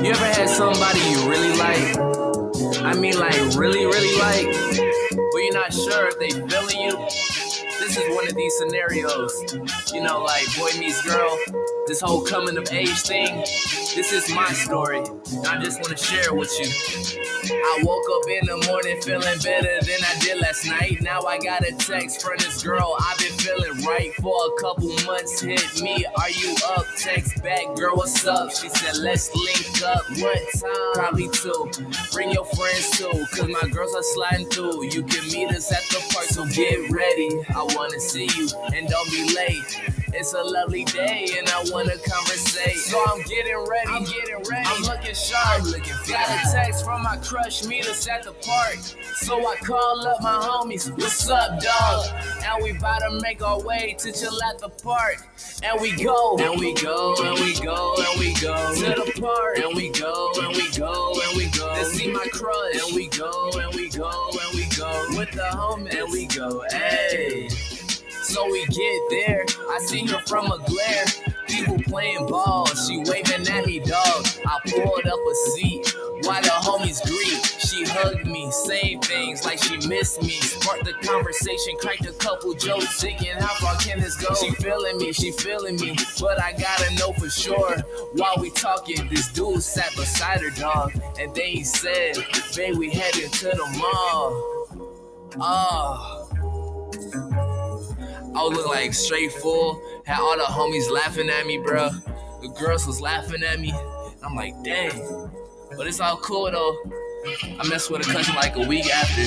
You ever had somebody you really like? I mean like really, really like, but you're not sure if they feeling you? This is one of these scenarios, you know, like boy meets girl, this whole coming of age thing. This is my story, and I just want to share it with you. I woke up in the morning feeling better than I did last night. Now I got a text from this girl I've been feeling right for a couple months. Hit me, are you up? Text back, girl, what's up? She said, let's link up. One time, probably two. Bring your friends too, cause my girls are sliding through. You can meet us at the park, so get ready. I wanna see you, and don't be late. It's a lovely day, and I wanna conversate. So I'm getting ready. I'm looking sharp. Got a text from my crush, meet us at the park. So I call up my homies. What's up, dog? And we bout to make our way to chill at the park. And we go, and we go, and we go, and we go to the park. And we go, and we go, and we go to see my crush. And we go, and we go, and we go with the homies. And we go, hey. So we get there, I see her from a glare. People playing ball, she waving at me, dog. I pulled up a seat while the homies greet. She hugged me, saying things like she missed me. Sparked the conversation, cracked a couple jokes, thinking how far can this go? She feeling me, but I gotta know for sure. While we talking, this dude sat beside her, dog. And then he said, babe, we heading to the mall. I was looking like straight full, had all the homies laughing at me, bro. The girls was laughing at me. I'm like, dang. But it's all cool though. I messed with a cousin like a week after.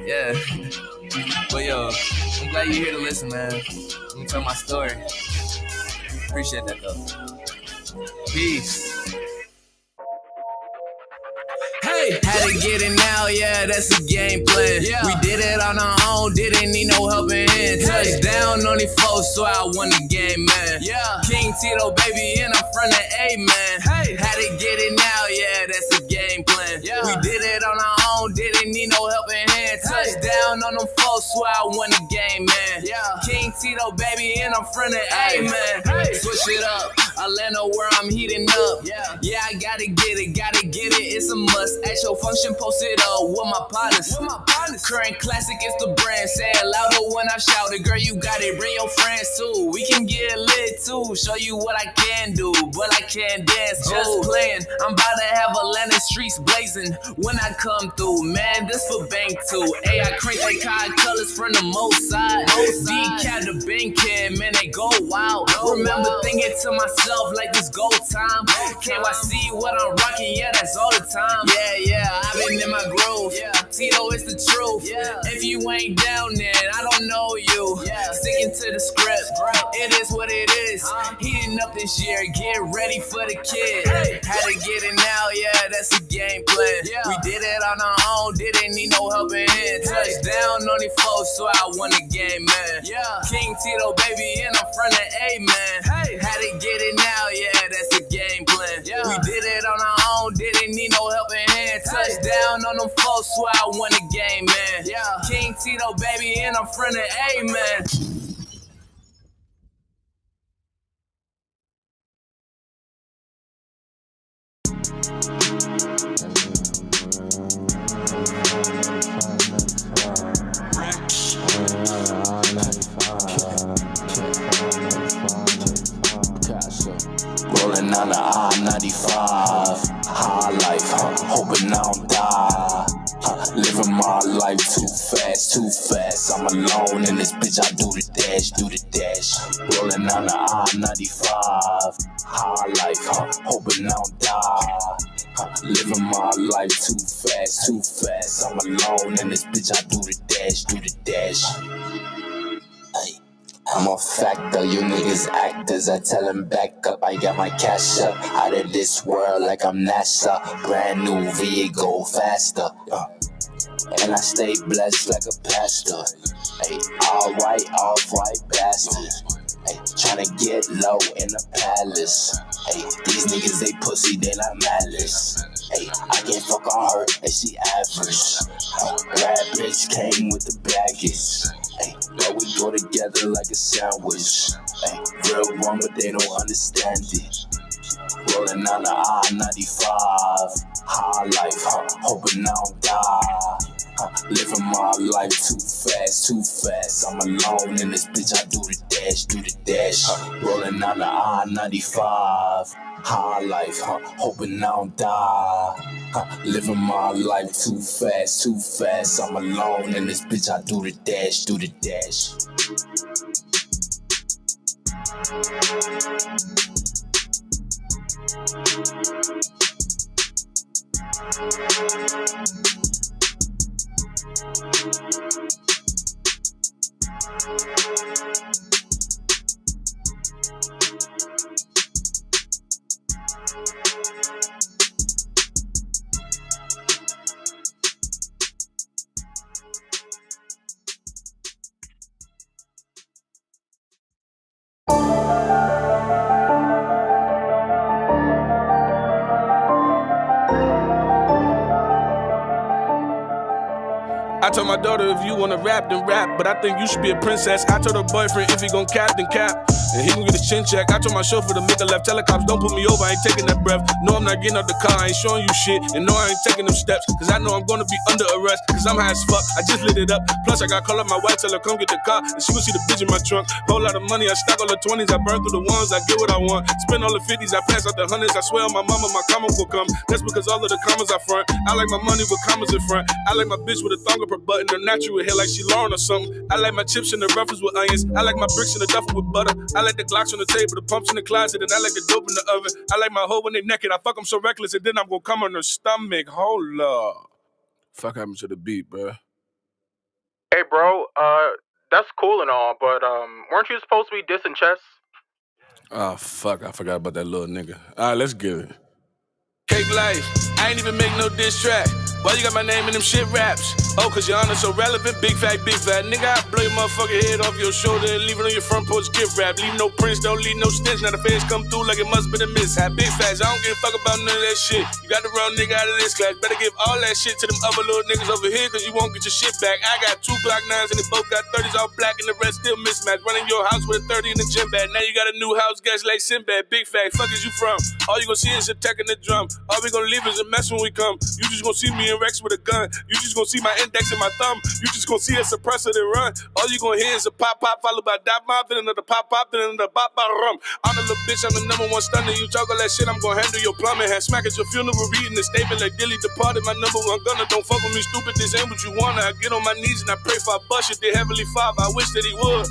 Yeah. But yo, I'm glad you're here to listen, man. Let me tell my story. Appreciate that though. Peace. Hey, had to get it now, yeah, that's the game plan. Yeah. We did it on our own, didn't need no helping hand. Touchdown on the foe, so I won the game, man. Yeah. King Tito, baby, and I'm from the A, man. Hey. Had to get it now, yeah, that's the game plan. Yeah. We did it on our own, didn't need no helping hand. Touchdown on them foes, so I won the game, man. Yeah. King Tito, baby, and I'm from the A, man. Hey. Switch it up, Atlanta where I'm heating up. Yeah, I gotta get it, it's a must. At your function, post it up with my partners. Current classic is the brand. Say it louder when I shout it. Girl, you got it, bring your friends too. We can get lit too. Show you what I can do, but I can't dance. Just playing. I'm about to have Atlanta streets blazing when I come through. Man, this for bank too. Hey, I crank like cod colors from the most side. D-Cat the bank kid, man, they go wild. Remember thinking to myself like this go time. Can't I see what I'm rocking? Yeah, that's all the time. Yeah, I've been in my groove. Tito, it's the truth. If you ain't down then I don't know you. Sticking to the script, it is what it is. Heating up this year, get ready for the kid. Had to get it now, yeah, that's the game plan. We did it on our own, didn't need no helping hand. Touchdown on the foe, so I won the game, man. King Tito, baby, and I'm from the A, man. Had to get it now, yeah, that's the game plan. We did it on our own, didn't need no helping hand. Touchdown on them folks, so I won the game, man. King Tito, baby, and I'm from the A, man. Rolling on the I-95, high life, hoping I don't die. Living my life too fast. I'm alone in this bitch, I do the dash. Rolling on the I-95, high life, hoping I don't die. Living my life too fast. I'm alone in this bitch, I do the dash. Hey. I'm a factor, you niggas actors. I tell them back up, I got my cash up. Out of this world like I'm NASA. Brand new vehicle, faster. And I stay blessed like a pastor. Hey, all white, off-white bastard. Hey, tryna get low in the palace. Hey, these niggas, they pussy, they not malice. Hey, I can't fuck on her, and she average. Bad bitch came with the baggage. Hey, now we go together like a sandwich. Hey, real wrong, but they don't understand it. Rolling down the I-95. High life, hoping I don't die. Living my life too fast. I'm alone in this bitch, I do the dash. Rolling down the I-95. High life, hoping I don't die. Living my life too fast. I'm alone in this bitch, I do the dash. I told my daughter if you wanna rap, then rap. But I think you should be a princess. I told her boyfriend if he gon' cap, then cap. And he gon' get his chin check. I told my chauffeur to make a left. Tell the cops don't put me over, I ain't taking that breath. No, I'm not getting out the car, I ain't showing you shit. And no, I ain't taking them steps. Cause I know I'm gonna be under arrest. Cause I'm high as fuck, I just lit it up. Plus I got call up my wife, tell her come get the car. And she gon' see the bitch in my trunk. Whole lot of money, I stack all the 20s. I burn through the ones, I get what I want. Spend all the 50s, I pass out the hundreds. I swear on my mama, my comma will come. That's because all of the commas I front. I like my money with commas in front. I like my bitch with a thong up her butt and her natural hair like she Lauren or something. I like my chips in the ruffles with onions. I like my bricks in the duffel with butter. I like the Glocks on the table, the pumps in the closet, and I like the dope in the oven. I like my hoe when they naked. I fuck them so reckless, and then I'm gonna come on her stomach. Hold up. Fuck happened to the beat, bro? Hey, bro, that's cool and all, but weren't you supposed to be dissing chess? Oh, fuck, I forgot about that little nigga. All right, let's get it. Cake life, I ain't even make no diss track. Why you got my name in them shit raps? Oh, cause your honor so relevant, big fat. Nigga, I blow your motherfucking head off your shoulder and leave it on your front porch gift wrap. Leave no prints, don't leave no stench. Now the feds come through like it must been a mishap. Big facts, I don't give a fuck about none of that shit. You got the wrong nigga out of this class. Better give all that shit to them other little niggas over here, cause you won't get your shit back. I got 2 Glock 9s and they both got 30s all black and the rest still mismatched. Running your house with a 30 in the gym bag. Now you got a new house, guys like Sinbad. Big fact, fuck is you from? All you gonna see is attack in the drum. All we gonna leave is a mess when we come. You just gonna see me and Rex with a gun. You just gonna see my index and my thumb. You just gonna see a suppressor that run. All you gonna hear is a pop followed by dot mob, then another pop, then another pop rum. I'm the little bitch, I'm the number one stunner. You talk all that shit, I'm gonna handle your plumbing. Had smack at your funeral, reading the statement like Dilly departed. My number one gunner, don't fuck with me, stupid. This ain't what you wanna. I get on my knees and I pray for a bust it. Dear Heavenly Father, I wish that he would.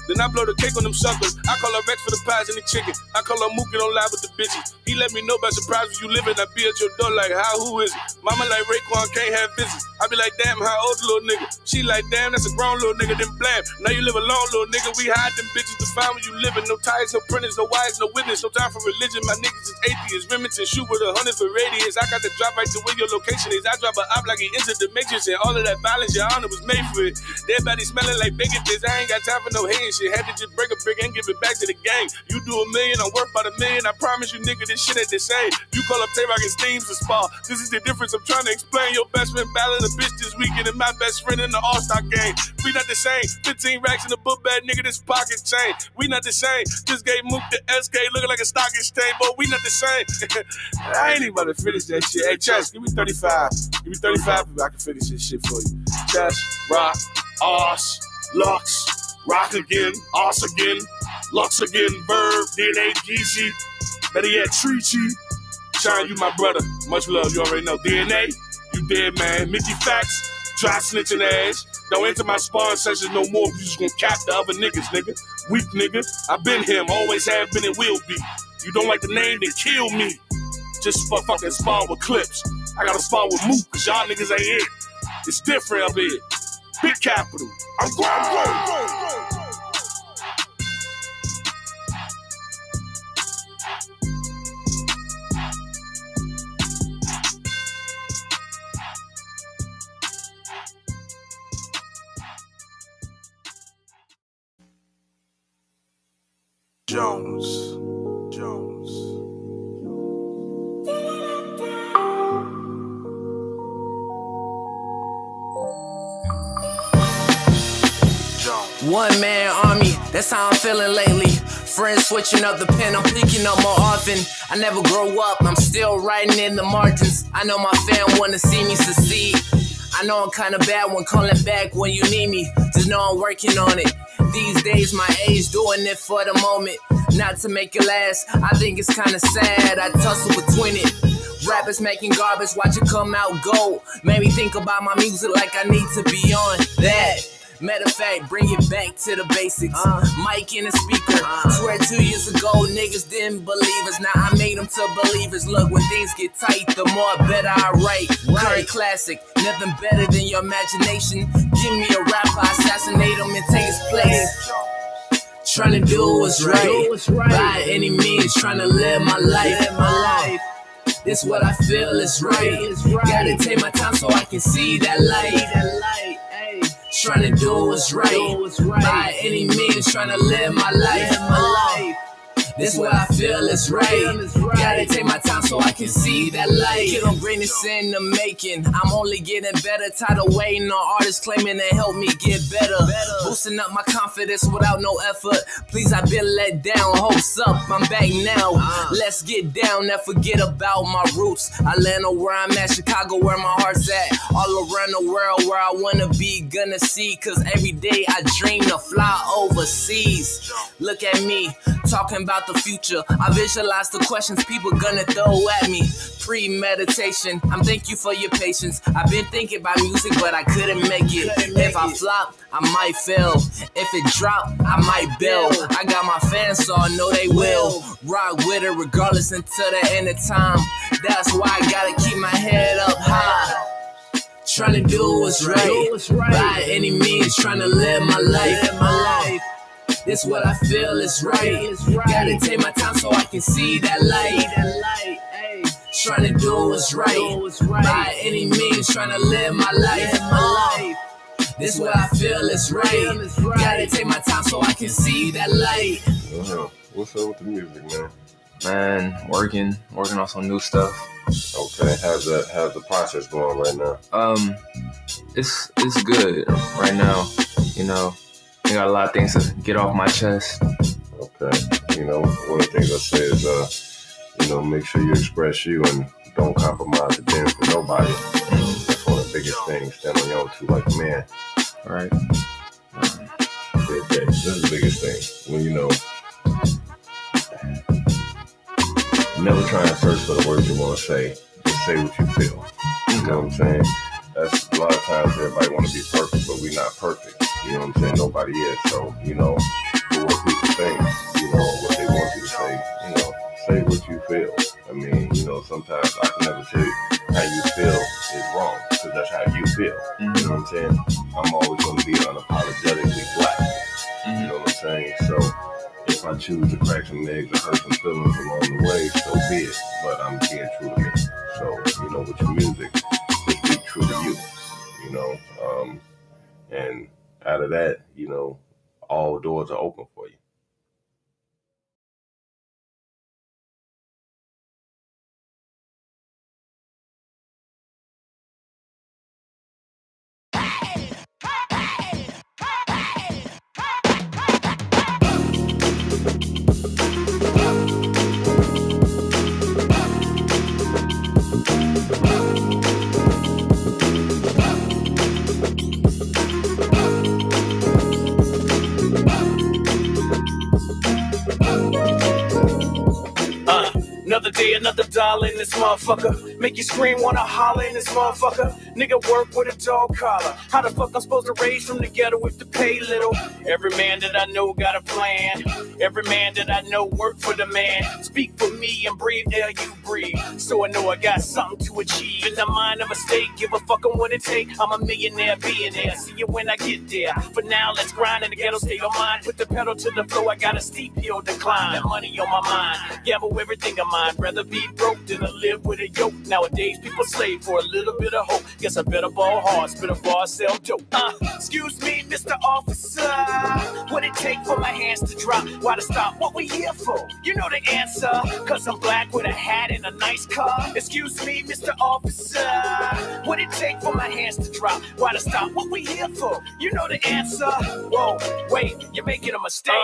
Then I blow the cake on them suckers. I call her Rex for the pies and the chicken. I call her Mook, don't lie with the bitches. He let me know by surprise where you living. I be at your door like, how, who is it? Mama like Raekwon can't have visits. I be like, damn, how old little nigga? She like, damn, that's a grown little nigga, then blam. Now you live alone, little nigga. We hide them bitches to find where you living. No ties, no printers, no wires, no witness. No time for religion. My niggas is atheists. Remington shoot with 100 for radius. I got the drop right to where your location is. I drop a op like he entered the matrix. And all of that violence, your honor was made for it. Dead body smelling like bacon bits. I ain't got time for no hating shit. Had to just break a brick and give it back to the gang. You do $1 million, I'm worth about $1 million. I promise you, nigga, this shit ain't the same. You call up Tay-Rock and Steams to spar. This is the difference I'm trying to explain. Your best friend battling a bitch this weekend and my best friend in the All-Star game. We not the same. 15 racks in the book bag, nigga, this pocket chain. We not the same. Just gave Mook the SK looking like a stock exchange, but we not the same. I ain't even about to finish that shit. Hey, Chess, give me 35. Give me 35 if I can finish this shit for you. Chess, Rock, Oss, Lux, Rock again, Oss again, Lux again, Verb, DNA, GC, better yet, Treachy. Shine, you my brother. Much love, you already know. DNA, you dead, man. Mickey Facts, try snitching ass. Don't enter my sparring sessions no more. You just gonna cap the other niggas, nigga. Weak nigga. I been him, always have been and will be. You don't like the name, then kill me. Just for fucking spawn with clips. I gotta spawn with Mook, cause y'all niggas ain't it. It's different up here. Big capital. I'm grown. Jones. One man army, that's how I'm feeling lately. Friends switching up the pen, I'm picking up more often. I never grow up, I'm still writing in the margins. I know my fam wanna see me succeed. I know I'm kinda bad when calling back when you need me. Just know I'm working on it. These days my age doing it for the moment, not to make it last. I think it's kinda sad, I tussle between it. Rappers making garbage, watch it come out gold. Made me think about my music like I need to be on that. Matter of fact, bring it back to the basics. Mic and a speaker. Swear 2 years ago, niggas didn't believe us. Now I made them to believers. Look, when things get tight, the more better I write. Current classic, nothing better than your imagination. Give me a rapper, assassinate him and take his place. Trying to do what's right, by any means. Trying to live my life. This what I feel is right. Gotta take my time so I can see that light. Trying to do what's right, by any means. Trying to live my life. This what I feel is right. Gotta take my time so I can see that light. Kid on greatness in the making. I'm only getting better. Tired of waiting on artists claiming to help me get better. Boosting up my confidence without no effort. Please, I've been let down. Hopes up, I'm back now. Let's get down, never forget about my roots. Atlanta where I'm at, Chicago where my heart's at. All around the world where I wanna be, gonna see. Cause every day I dream to fly overseas. Look at me, talking about the future. I visualize the questions people gonna throw at me. Premeditation, I'm thank you for your patience. I've been thinking about music, but I couldn't make it. If I flop, I might fail. If it drop, I might bail. I got my fans, so I know they will rock with it regardless until the end of time. That's why I gotta keep my head up high. Trying to do what's right, by any means. Trying to live my life. This what I feel is right. Gotta take my time so I can see that light. Trying to do what's right, by any means. Trying to live my life. This what I feel is right. Gotta take my time so I can see that light. What's up with the music, man? Man, working on some new stuff. Okay, how's the process going right now? It's good right now. You know, I got a lot of things to get off my chest. Okay, you know, one of the things I say is, make sure you express you and don't compromise the dance for nobody. That's one of the biggest things. Stand on your own two like a man. All right. Okay, this is the biggest thing. When never try and search for the words you want to say. Just say what you feel. You know what I'm saying? That's a lot of times everybody want to be perfect, but we're not perfect. You know what I'm saying? Nobody is. So, for what people think, what they want you to say, say what you feel. I mean, sometimes I can never tell you how you feel is wrong, because that's how you feel. You know what I'm saying? I'm always going to be unapologetically black. You know what I'm saying? So, if I choose to crack some eggs or hurt some feelings along the way, so be it. But I'm being true to me. So, with your music, just be true to you. And out of that, all doors are open for you. Another day, another dollar in this motherfucker. Make you scream, wanna holler in this motherfucker. Nigga work with a dog collar. How the fuck I'm supposed to raise from the ghetto if to pay little? Every man that I know got a plan. Every man that I know work for the man. Speak for me and breathe there you breathe. So I know I got something to achieve. In the mind of a state, give a fuck on what it take. I'm a millionaire, billionaire. See you when I get there. For now, let's grind in the ghetto state of mind. Put the pedal to the floor, I got a steep hill to climb. That money on my mind. Gamble everything of mine. Rather be broke broke than to live with a yoke. Nowadays, people slave for a little bit of hope. Guess I better ball hard, spit a bar, sell dope. Excuse me, Mr. Officer. What it take for my hands to drop? Why to stop? What we here for? You know the answer. Cause I'm black with a hat and a nice car. Excuse me, Mr. Officer. What it take for my hands to drop? Why to stop? What we here for? You know the answer. Whoa, wait, you're making a mistake.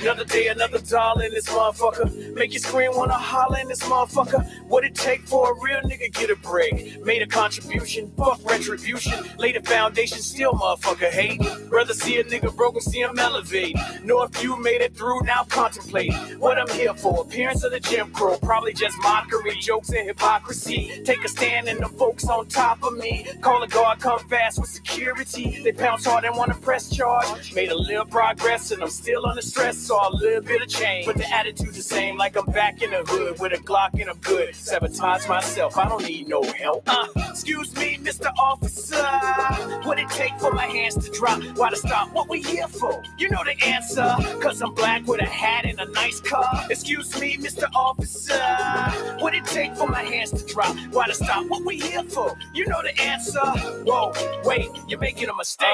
Another day, another dollar in this motherfucker. Make you scream, wanna holler in this motherfucker. What it take for a real nigga get a break? Made a contribution, fuck retribution. Laid a foundation, still motherfucker hate. Rather see a nigga broken, see him elevate. Know if you made it through, now contemplate what I'm here for. Appearance of the Jim Crow, probably just mockery, jokes and hypocrisy. Take a stand and the folks on top of me. Call a guard, come fast with security. They pounce hard and wanna press charge. Made a little progress and I'm still under stress, saw a little bit of change. But the attitude the same, like I'm back in the hood with a Glock and I'm good. Sabotage myself, I don't need no help. Excuse me, Mr. Officer. What it take for my hands to drop? Why to stop? What we here for? You know the answer. Cause I'm black with a hat and a nice car. Excuse me, Mr. Officer. What it take for my hands to drop? Why to stop? What we here for? You know the answer. Whoa, wait, you're making a mistake.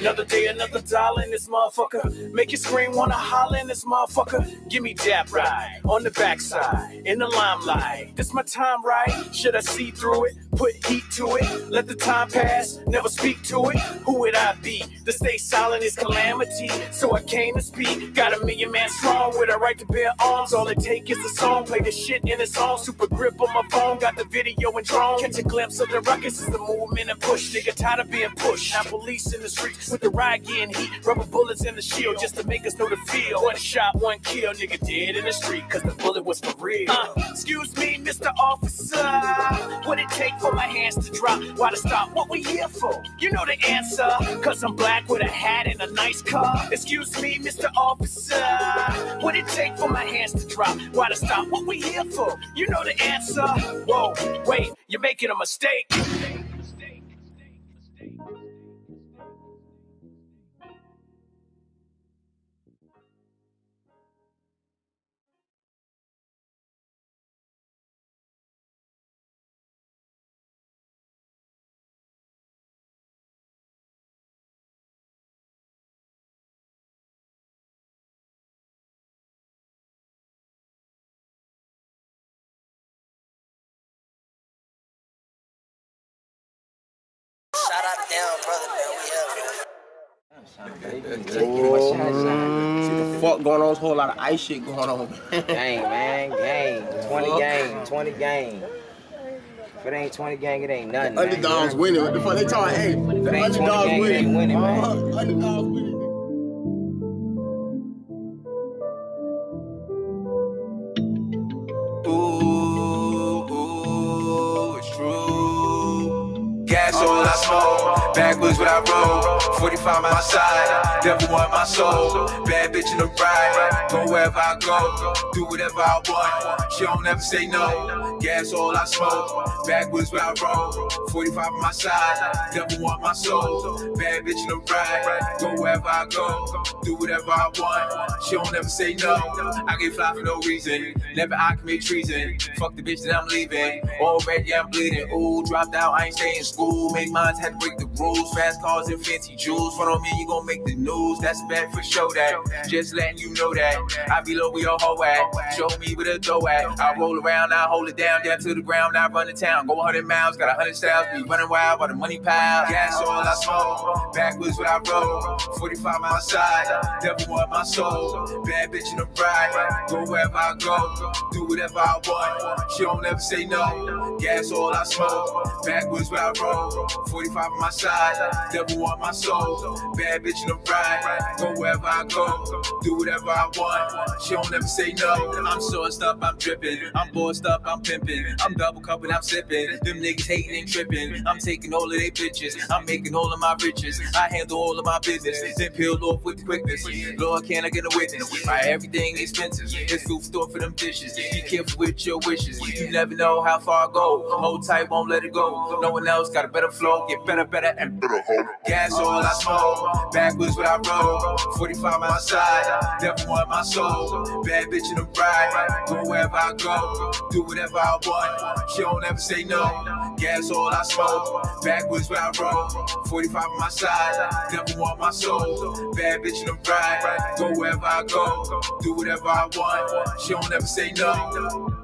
Another day, another dollar in this motherfucker. Make you scream, wanna holler in this motherfucker. Give me dap right on the backside, in the limelight. This my time, right? Should I see through it? Put heat to it. Let the time pass, never speak to it. Who would I be? To stay silent is calamity. So I came to speak. Got a million man strong with a right to bear arms. All it take is a song. Play the shit in a song. Super grip on my phone. Got the video and drone. Catch a glimpse of the ruckus is the movement and push. Nigga tired of being pushed. Now police in the streets with the riot getting heat. Rubber bullets in the shield just to make us know the feel. One shot, one kill. Nigga dead in the street cause the bullet was for real. Excuse me, Mr. Officer. What it take for my hands to drop? Why to stop? What we here for? You know the answer. Cause I'm black with a hat and a nice car. Excuse me, Mr. Officer. What it take for my hands to drop? Why to stop? What we here for? You know the answer. Whoa, wait, you're making a mistake. Shout out to down, brother, man. See the fuck going on? There's a whole lot of ice shit going on. Gang, man, gang. 20 gang, 20 gang. If it ain't 20 gang, it ain't nothing. Underdogs winning. What the fuck they talking? Hey, the underdogs gang, winning. Ain't winning, man. Underdogs winning. Ooh, it's true. Gas all I smoke, backwards what I roll. 45 on my side, devil on my soul. Bad bitch in the ride, go wherever I go, do whatever I want. She don't ever say no. Gas all I smoke, backwards what I roll. 45 on my side, devil on my soul. Bad bitch in the ride, go wherever I go, do whatever I want. She don't ever say no. I get fly for no reason, never I commit treason. Fuck the bitch that I'm leaving. Already I'm bleeding. Ooh, dropped out, I ain't staying in school. Make mines, had to break the rules. Fast cars and fancy jewels. Front on me, you gon' make the news. That's bad for show that. Just letting you know that. I be low where your hoe at. Show me where the dough at. I roll around, I hold it down to the ground. I run the town. Go 100 miles, got 100 styles. Be running wild while the money pile. Gas all I smoke. Backwards what I roll. 45 on my side. Devil on my soul. Bad bitch in the ride. Go wherever I go. Do whatever I want. She don't ever say no. Gas all I smoke. Backwards what I roll. 45 on my side. Devil on my soul. Bad bitch in the ride. Go wherever I go. Do whatever I want. She don't ever say no. I'm sourced up, I'm dripping. I'm bossed up, I'm pimping. I'm double cupping, I'm sipping. Them niggas hating and tripping. pimping. I'm taking all of they bitches. I'm making all of my riches. I handle all of my business. Then peel off with the quickness. Lord, can I get a witness? My everything expensive. It's food store for them dishes. Be careful with your wishes. You never know how far I go. Hold tight, won't let it go. No one else got a better flow. Get better, and better. Gas all I smoke. Backwards what I roll. 45 on my side. Devil on my soul. Bad bitch in the ride. Go wherever I go. Do whatever I want. She don't ever say no. Gas all I smoke. Backwards where I roll. 45 on my side. Devil on my soul. Bad bitch in the ride. Go wherever I go. Do whatever I want. She don't ever say no.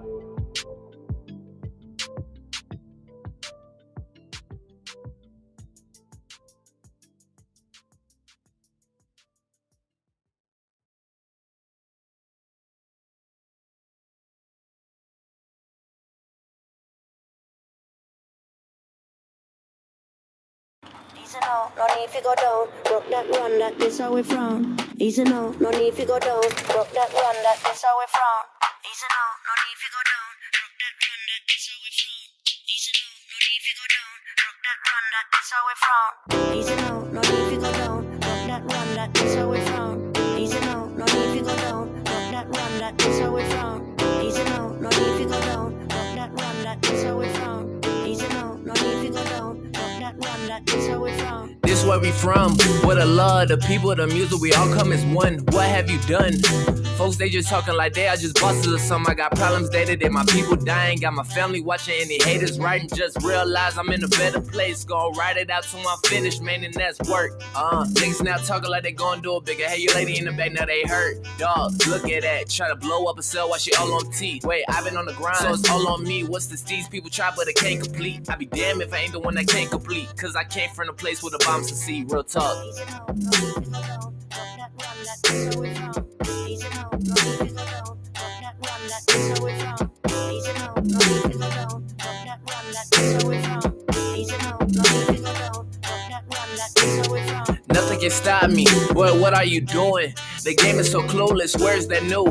Easy no, no need to go down. Broke that run, that this how we frown. Easy no, no need to go down. Broke that run, that this how we frown. Easy no, no need to go down. Broke that run, that this how we frown. Easy no, no need to go down. Broke that run, that this how we frown. Easy no, no need to go down. Broke that run, that this how we frown. Easy no, no need to go down. Broke that run, that this how we frown. Easy no, no need to go down. Broke that run, that this how we frown. Easy no, no need to go down. Broke that run, that this how we frown. This where we from, where the love, the people, the music, we all come as one. What have you done? Folks, they just talking like they are just bosses or something. I got problems day to day, my people dying. Got my family watching and the haters writing. Just realize I'm in a better place. Gonna write it out till I'm finished, man, and that's work. Niggas now talking like they gonna do it bigger. Hey, you lady in the back, now they hurt. Dog, look at that. Try to blow up a cell while she all on T. Wait, I've been on the grind, so it's all on me. What's the steez? People try, but they can't complete. I be damned if I ain't the one that can't complete. Cause I came from a place where the bombs to see. Real talk. Nothing can stop me. What are you doing? The game is so clueless. Where's that new?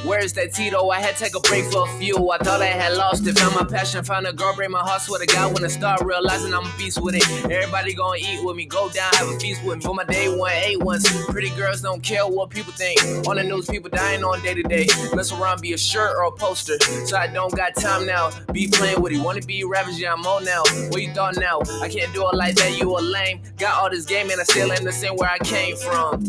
Where's that Tito? I had to take a break for a few. I thought I had lost it. Found my passion. Found a girl. Break my heart. Swear to God, when I start realizing I'm a beast with it. Everybody gonna eat with me. Go down, have a feast with me. For my day one, 8 ones. Pretty girls don't care what people think. On the news, people dying on day to day. Mess around, be a shirt or a poster. So I don't got time now. Be playing with it. Wanna be ravaged? Yeah, I'm on now. What you thought now? I can't do it like that. You a lame. Got all this game and I still ain't the same where I came from.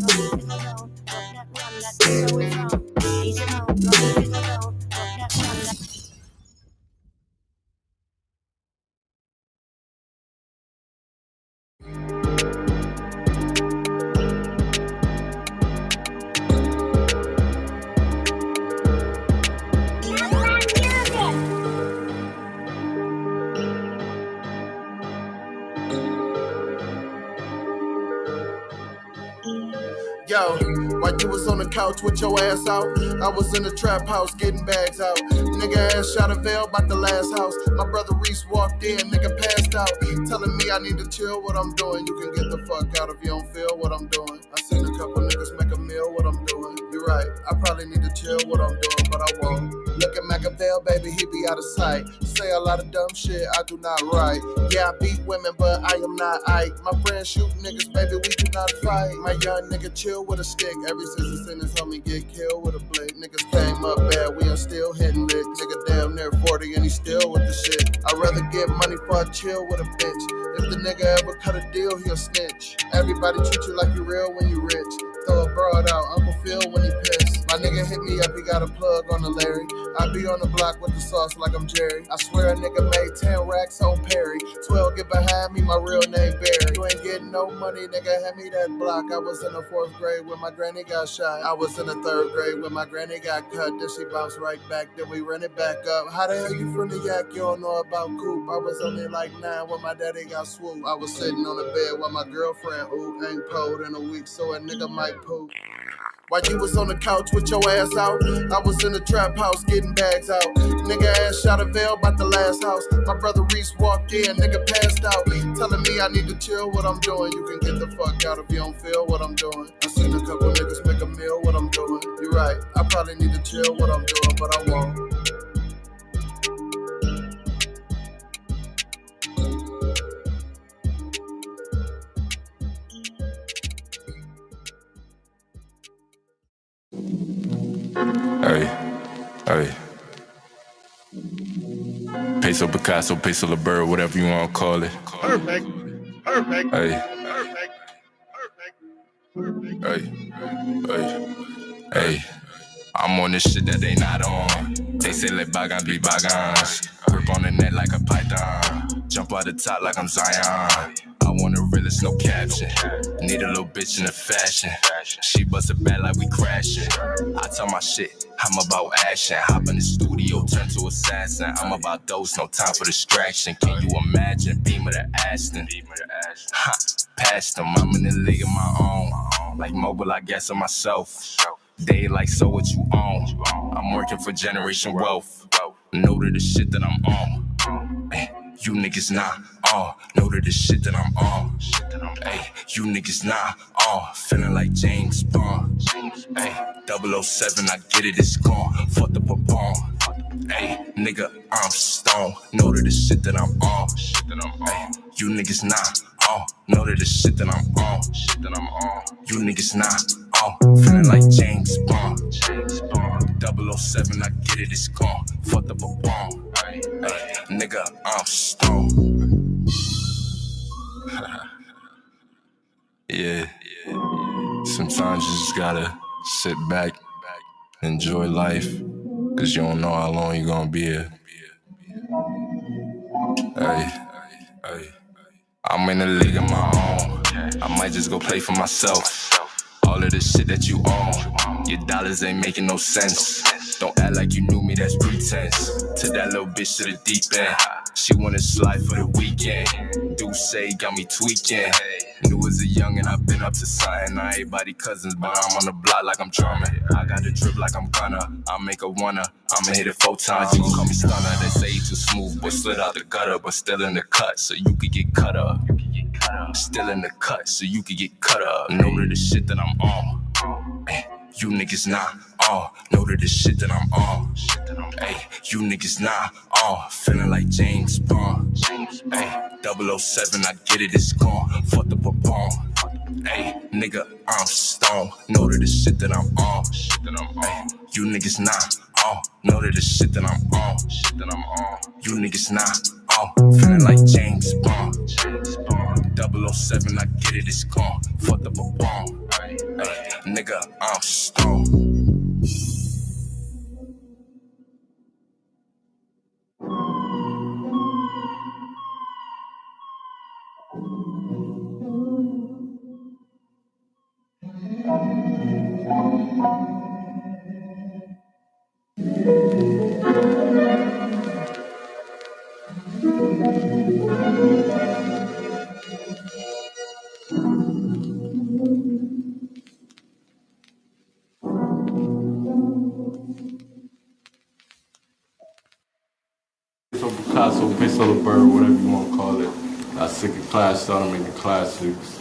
Yo, while you was on the couch with your ass out, I was in the trap house getting bags out. Nigga ass shot a veil about the last house. My brother Reese walked in, nigga passed out. Telling me I need to chill what I'm doing. You can get the fuck out if you don't feel what I'm doing. I seen a couple niggas make a meal what I'm doing. You're right, I probably need to chill what I'm doing, but I won't. Look at Machiavelli, baby, he be out of sight. Say a lot of dumb shit, I do not write. Yeah, I beat women, but I am not Ike. My friends shoot niggas, baby, we do not fight. My young nigga chill with a stick. Every since seen his homie get killed with a blick. Niggas came up bad, we are still hitting licks. Nigga damn near 40 and he still with the shit. I'd rather get money for a chill with a bitch. If the nigga ever cut a deal, he'll snitch. Everybody treat you like you real when you rich. Throw a broad out, Uncle Phil when he pissed. My nigga hit me up, he got a plug on the Larry. I be on the block with the sauce like I'm Jerry. I swear a nigga made 10 racks on Perry. 12 get behind me, my real name Barry. You ain't getting no money, nigga, hand me that block. I was in the 4th grade when my granny got shot. I was in the 3rd grade when my granny got cut. Then she bounced right back, then we ran it back up. How the hell you from the yak, you don't know about Coop? I was only like 9 when my daddy got swooped. I was sitting on the bed while my girlfriend, ain't pulled in a week, so a nigga might poop. While you was on the couch with your ass out, I was in the trap house getting bags out. Nigga ass shot a veil about the last house. My brother Reese walked in, nigga passed out. Telling me I need to chill what I'm doing. You can get the fuck out if you don't feel what I'm doing. I seen a couple niggas make a meal what I'm doing. You're right, I probably need to chill what I'm doing, but I won't. Hey. Peso Picasso, Peso LeBurr, whatever you want to call it. Perfect. Hey. Hey. Hey. Hey. I'm on this shit that they not on. They say let bygones be bygones. Grip on the net like a python. Jump out the top like I'm Zion. I want a realist, no caption. Need a little bitch in the fashion. She bust a bat like we crashing. I tell my shit, I'm about action. Hop in the studio, turn to assassin. I'm about those, no time for distraction. Can you imagine? Beamer to Aston. Ha, past them, I'm in the league of my own. Like mobile, I guess on myself. They like, so what you own? I'm working for generation wealth. Know to the shit that I'm on. Ay, you niggas not on. Know to the shit that I'm on. Ay, you niggas not on. Feeling like James Bond. Ay, 007, I get it, it's gone. Fuck the papon. Ay, nigga, I'm stone. Know to the shit that I'm on. Ay, you niggas not on. Know to the shit that I'm on. You niggas not on. Feeling like James Bond. 007, I get it, it's gone. Fuck the papon. Ay, nigga, I'm stone. Yeah. Sometimes you just gotta sit back, enjoy life, cause you don't know how long you gonna be here. Hey. I'm in a league of my own. I might just go play for myself. All of the shit that you own, your dollars ain't making no sense. Don't act like you knew me, that's pretense. To that little bitch to the deep end. She wanna slide for the weekend. Do say got me tweaking. Knew as a youngin', I've been up to something. Not everybody cousins, but I'm on the block like I'm drumming. I got the drip like I'm gonna. I'll make a wanna. I'ma hit it 4 times. You can call me stunner. They say you too smooth, but slid out the gutter, but still in the cut, so you could get cut up. Still in the cut, so you could get cut up. Know to the shit that I'm on. Ay, you niggas not on. Know to the shit that I'm on. Ay, you niggas not on. Feeling like James Bond. Ay, 007, I get it, it's gone. Fuck the papon. Ay, nigga, I'm stone. Know to the shit that I'm on. Ay, you niggas not on. Know to the shit that I'm on. You niggas not on. Feeling like James Bond. 007, I get it, it's gone. Fuck the papon. Ay, nigga, I'm stone. So Picasso, Peso LeBurr, whatever you want to call it. I sick of class, started making classics.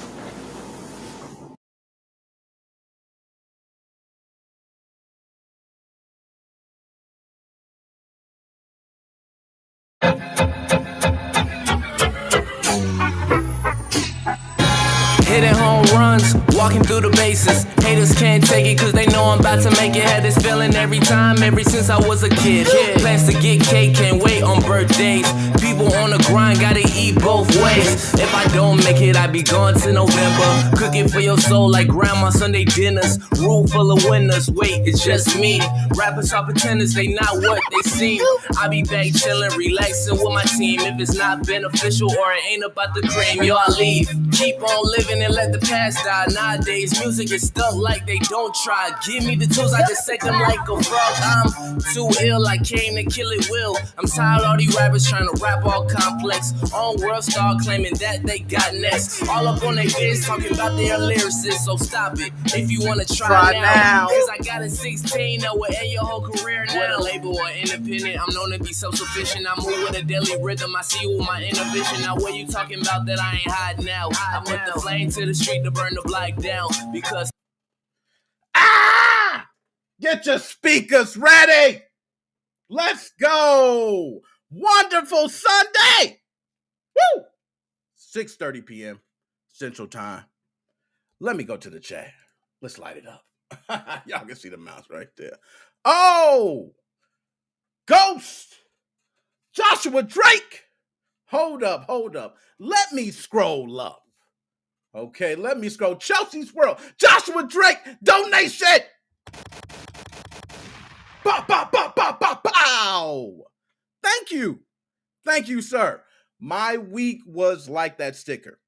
Hitting home runs, walking through the bases. Haters can't take it cause they know I'm about to make it. Had this feeling every time, ever since I was a kid. Plans to get cake, can't wait on birthdays. People on the grind, gotta eat both ways. If I don't make it, I be gone to November. Cooking for your soul like grandma Sunday dinners. Room full of winners, wait, it's just me. Rappers are pretenders, they not what they seem. I be back chillin', relaxing with my team. If it's not beneficial or it ain't about the cream, yo, I leave. Keep on living and let the past die. Nowadays, music is stuck like they don't try. Give me the tools, I dissect them like a frog. I'm too ill, I came to kill it will. I'm tired of all these rappers trying to rap all complex. On world star claiming that they got next. All up on their vids talking about their lyricists, so stop it if you wanna try now. Cause I got a 16 that will end your whole career now. Whether label or independent, I'm known to be self-sufficient. I move with a daily rhythm, I see you with my inner vision. Now what you talking about that I ain't hiding now? I put the flame to the street to burn the block down because Get your speakers ready. Let's go. Wonderful Sunday. Woo! 6:30 p.m. Central Time. Let me go to the chat. Let's light it up. Y'all can see the mouse right there. Oh, Ghost, Joshua Drake. Hold up. Let me scroll up. Okay, let me scroll. Chelsea's World, Joshua Drake, donation. Pow. Thank you, sir. My week was like that sticker.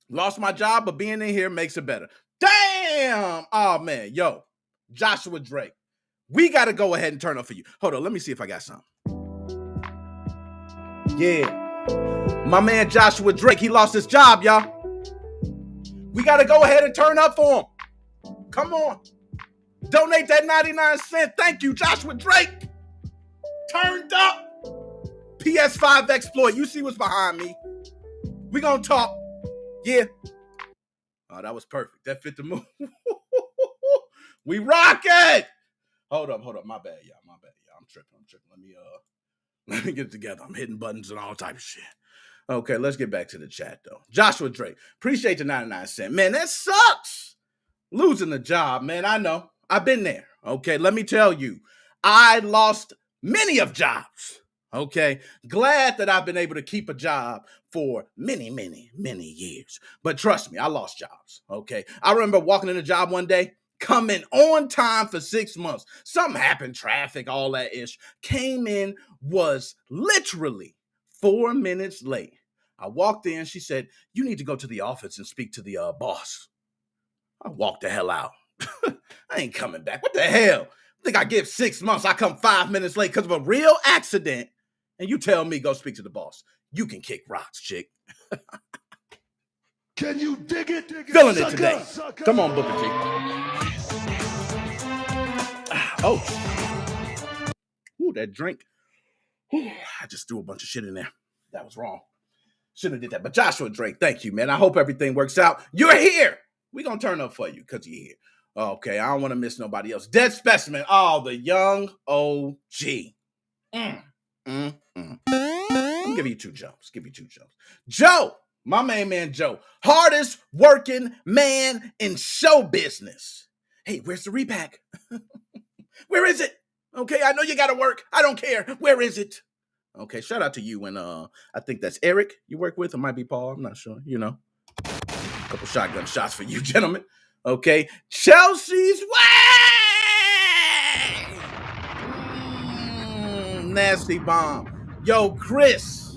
Lost my job, but being in here makes it better. Damn. Oh, man. Yo, Joshua Drake. We got to go ahead and turn up for you. Hold on. Let me see if I got something. Yeah. My man Joshua Drake, he lost his job, y'all. We got to go ahead and turn up for him. Come on. Donate that 99 cents. Thank you, Joshua Drake. Turned up. Ps5 Exploit. You see what's behind me. We gonna talk. Yeah. Oh, that was perfect. That fit the move. We rocking. Hold up. My bad, y'all. I'm tripping. Let me get it together. I'm hitting buttons and all type of shit. Okay, let's get back to the chat, though. Joshua Drake. Appreciate the 99 cents. Man, that sucks. Losing the job, man. I know. I've been there. Okay, let me tell you. I lost many of jobs. Okay, glad that I've been able to keep a job for many years. But trust me, I lost jobs. Okay, I remember walking in a job one day, coming on time for 6 months. Something happened, traffic, all that ish. Came in, was literally 4 minutes late. I walked in, she said, "You need to go to the office and speak to the boss." I walked the hell out. I ain't coming back. What the hell? I think I give 6 months. I come 5 minutes late because of a real accident. And you tell me go speak to the boss. You can kick rocks, chick. Can you dig it? Feeling it today. Come on, Booker T. Oh. Ooh, that drink. Ooh, I just threw a bunch of shit in there. That was wrong. Shouldn't have did that. But Joshua Drake, thank you, man. I hope everything works out. You're here. We're going to turn up for you because you're here. Okay, I don't want to miss nobody else. Dead Specimen. Oh, the young OG. I'll give you 2 jumps. Joe, my main man Joe. Hardest working man in show business. Hey, where's the repack? Where is it? Okay, I know you got to work. I don't care. Where is it? Okay, shout out to you. And I think that's Eric you work with. It might be Paul. I'm not sure. You know. A couple shotgun shots for you, gentlemen. Okay. Chelsea's way! Nasty bomb. Yo, Chris.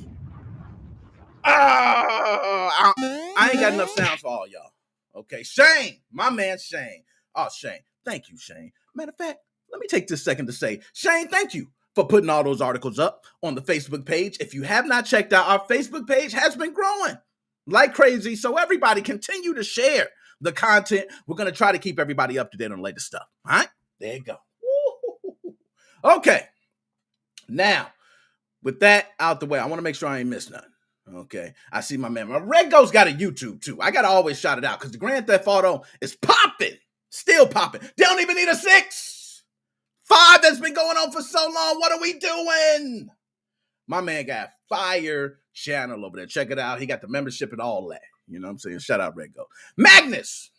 I ain't got enough sounds for all y'all. Okay. Shane. My man Shane. Oh, Shane. Thank you, Shane. Matter of fact, let me take this second to say, Shane, thank you for putting all those articles up on the Facebook page. If you have not checked out, our Facebook page has been growing like crazy. So everybody continue to share the content. We're going to try to keep everybody up to date on the latest stuff. All right? There you go. Okay. Now, with that out the way, I want to make sure I ain't missed nothing. Okay. I see my man. My Red Ghost got a YouTube too. I got to always shout it out because the Grand Theft Auto is popping. Still popping. They don't even need a 6. 5 that's been going on for so long. What are we doing? My man got fire channel over there. Check it out. He got the membership and all that. You know what I'm saying? Shout out Red Ghost. Magnus,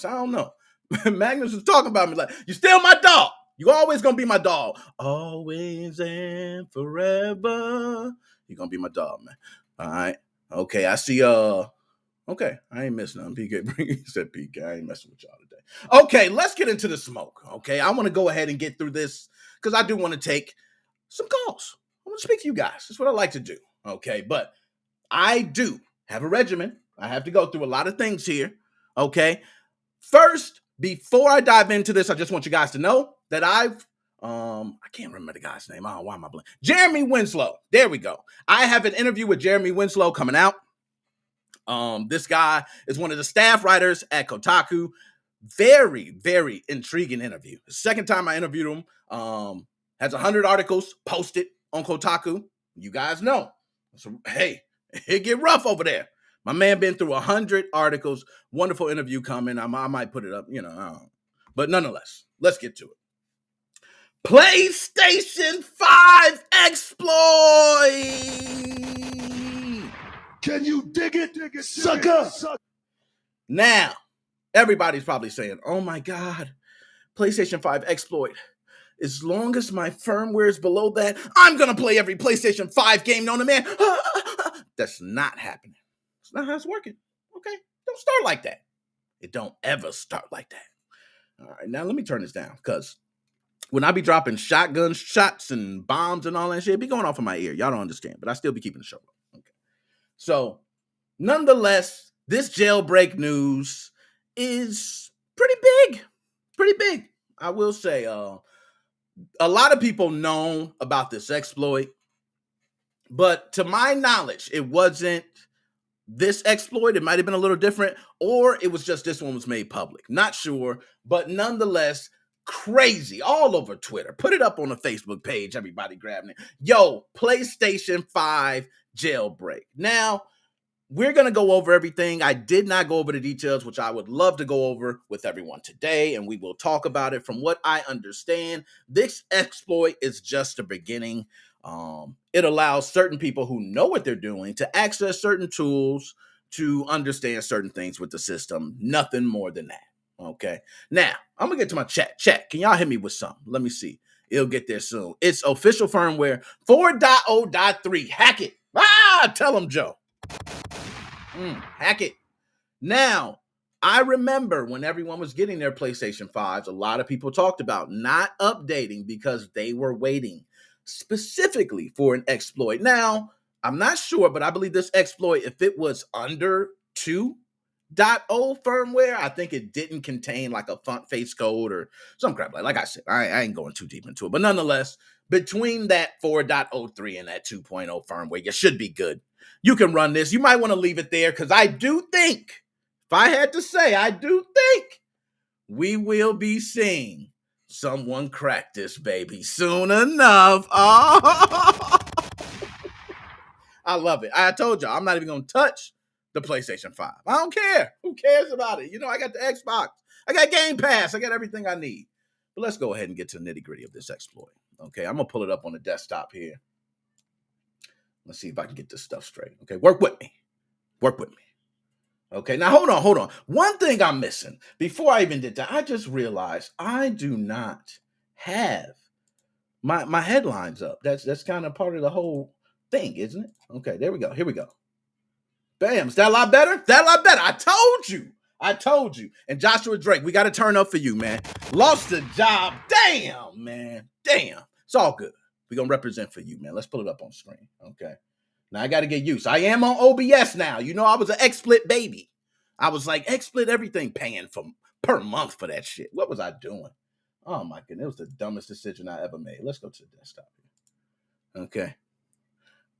I don't know. Magnus was talking about me like, you still my dog. You always gonna be my dog. Always and forever. You gonna be my dog, man. All right. Okay, I see okay, I ain't missing nothing. PK, he said PK, I ain't messing with y'all today. Okay, let's get into the smoke. Okay, I want to go ahead and get through this because I do want to take some calls. I want to speak to you guys. That's what I like to do. Okay, but I do have a regimen. I have to go through a lot of things here. Okay, first, before I dive into this, I just want you guys to know that I can't remember the guy's name. Oh, why am I blank? Jeremy Winslow. There we go. I have an interview with Jeremy Winslow coming out. This guy is one of the staff writers at Kotaku. Very, very intriguing interview. The second time I interviewed him, has 100 articles posted on Kotaku. You guys know. So, hey, it get rough over there. My man been through 100 articles. Wonderful interview coming. I might put it up, you know. But nonetheless, let's get to it. PlayStation 5 Exploit! Can you dig it, sucker? Now, everybody's probably saying, oh my God, PlayStation 5 Exploit. as long as my firmware is below that, I'm going to play every PlayStation 5 game known to man. That's not happening. It's not how it's working. Okay? Don't start like that. It don't ever start like that. All right, now let me turn this down because when I be dropping shotgun shots and bombs and all that shit, it be going off in my ear. Y'all don't understand, but I still be keeping the show up. Okay. So, nonetheless, this jailbreak news is pretty big. Pretty big. I will say, a lot of people know about this exploit, but to my knowledge, it wasn't this exploit. It might have been a little different, or it was just this one was made public. Not sure, but nonetheless, crazy all over Twitter. Put it up on the Facebook page. Everybody grabbing it. Yo, PlayStation 5 jailbreak. Now, we're going to go over everything. I did not go over the details, which I would love to go over with everyone today, and we will talk about it. From what I understand, this exploit is just the beginning. It allows certain people who know what they're doing to access certain tools to understand certain things with the system. Nothing more than that. Okay. Now, I'm going to get to my chat. Chat, can y'all hit me with something? Let me see. It'll get there soon. It's official firmware 4.0.3. Hack it. Tell them, Joe. Hack it. Now, I remember when everyone was getting their PlayStation 5s, a lot of people talked about not updating because they were waiting specifically for an exploit. Now, I'm not sure, but I believe this exploit, if it was under 2.0 firmware, I think it didn't contain like a font face code or some crap. Like I said, I ain't going too deep into it. But nonetheless, between that 4.03 and that 2.0 firmware, you should be good. You can run this. You might want to leave it there because I do think, if I had to say, I do think we will be seeing someone crack this baby soon enough. Oh. I love it. I told y'all, I'm not even going to touch the PlayStation 5. I don't care. Who cares about it? You know, I got the Xbox. I got Game Pass. I got everything I need. But let's go ahead and get to the nitty gritty of this exploit. Okay, I'm going to pull it up on the desktop here. Let's see if I can get this stuff straight. Okay, work with me. Work with me. Okay, now hold on. One thing I'm missing. Before I even did that, I just realized I do not have my headlines up. That's kind of part of the whole thing, isn't it? Okay, there we go. Here we go. Bam. Is that a lot better? I told you. And Joshua Drake, we got to turn up for you, man. Lost the job. Damn, man. Damn. It's all good. We're going to represent for you, man. Let's pull it up on screen. Okay. Now, I got to get used. I am on OBS now. You know, I was an XSplit baby. I was like, XSplit everything, paying per month for that shit. What was I doing? Oh, my goodness. It was the dumbest decision I ever made. Let's go to the desktop. Okay.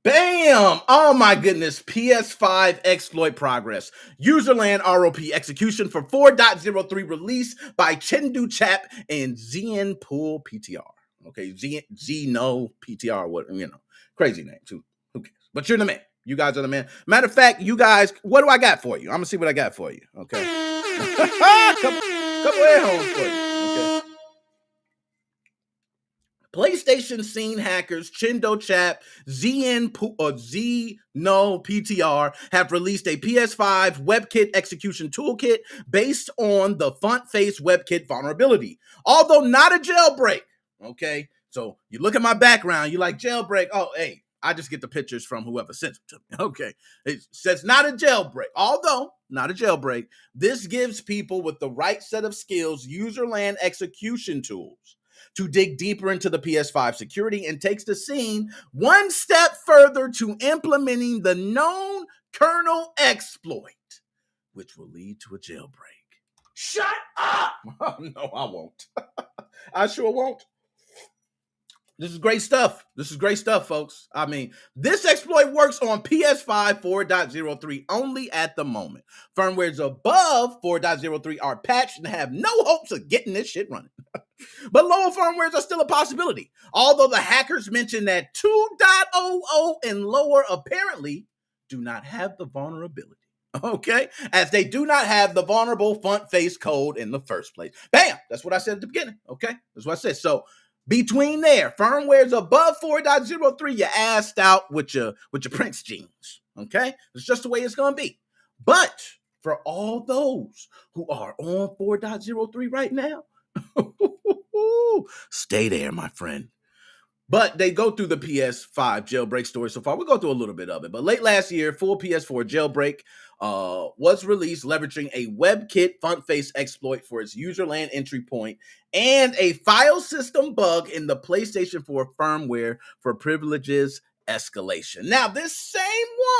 Bam! Oh, my goodness. Ps5 Exploit Progress. Userland ROP execution for 4.03 release by Chendu Chap and Zien Pool PTR. Okay, Zeno PTR, what, you know, crazy name too. Who cares? But you're the man. You guys are the man. Matter of fact, you guys, what do I got for you? I'm gonna see what I got for you. Okay, couple air holes for you. Okay. PlayStation scene hackers Chindo Chap, Zeno PTR have released a PS5 Webkit execution toolkit based on the font face Webkit vulnerability, although not a jailbreak. Okay, so you look at my background, you like jailbreak. Oh, hey, I just get the pictures from whoever sent them to me. Okay, it says not a jailbreak, although not a jailbreak. This gives people with the right set of skills userland execution tools to dig deeper into the PS5 security and takes the scene one step further to implementing the known kernel exploit, which will lead to a jailbreak. Shut up! No, I won't. I sure won't. This is great stuff. Folks. I mean, this exploit works on PS5 4.03 only at the moment. Firmwares above 4.03 are patched and have no hopes of getting this shit running. But lower firmwares are still a possibility. Although the hackers mentioned that 2.00 and lower apparently do not have the vulnerability. Okay? As they do not have the vulnerable font face code in the first place. Bam! That's what I said at the beginning. Okay? That's what I said. So, between there, firmware's above 4.03, you're assed out with your Prince jeans. Okay? It's just the way it's going to be. But for all those who are on 4.03 right now, Woo! Stay there, my friend. But they go through the PS5 jailbreak story so far. We'll go through a little bit of it. But late last year, full PS4 jailbreak was released, leveraging a Webkit font-face exploit for its user land entry point and a file system bug in the PlayStation 4 firmware for privileges escalation. Now, this same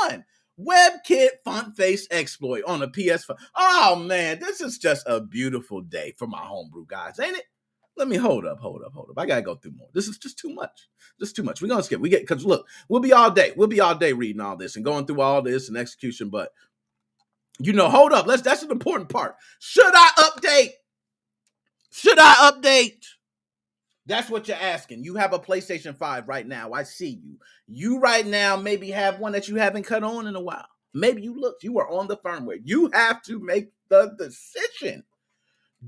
one, Webkit font-face exploit on the PS5. Oh, man, this is just a beautiful day for my homebrew guys, ain't it? Let me hold up. I gotta go through more. This is just too much. We're gonna skip. Because look, we'll be all day reading all this and going through all this and execution. But hold up. That's an important part. Should I update? That's what you're asking. You have a PlayStation 5 right now. I see you. You right now maybe have one that you haven't cut on in a while. Maybe you are on the firmware. You have to make the decision.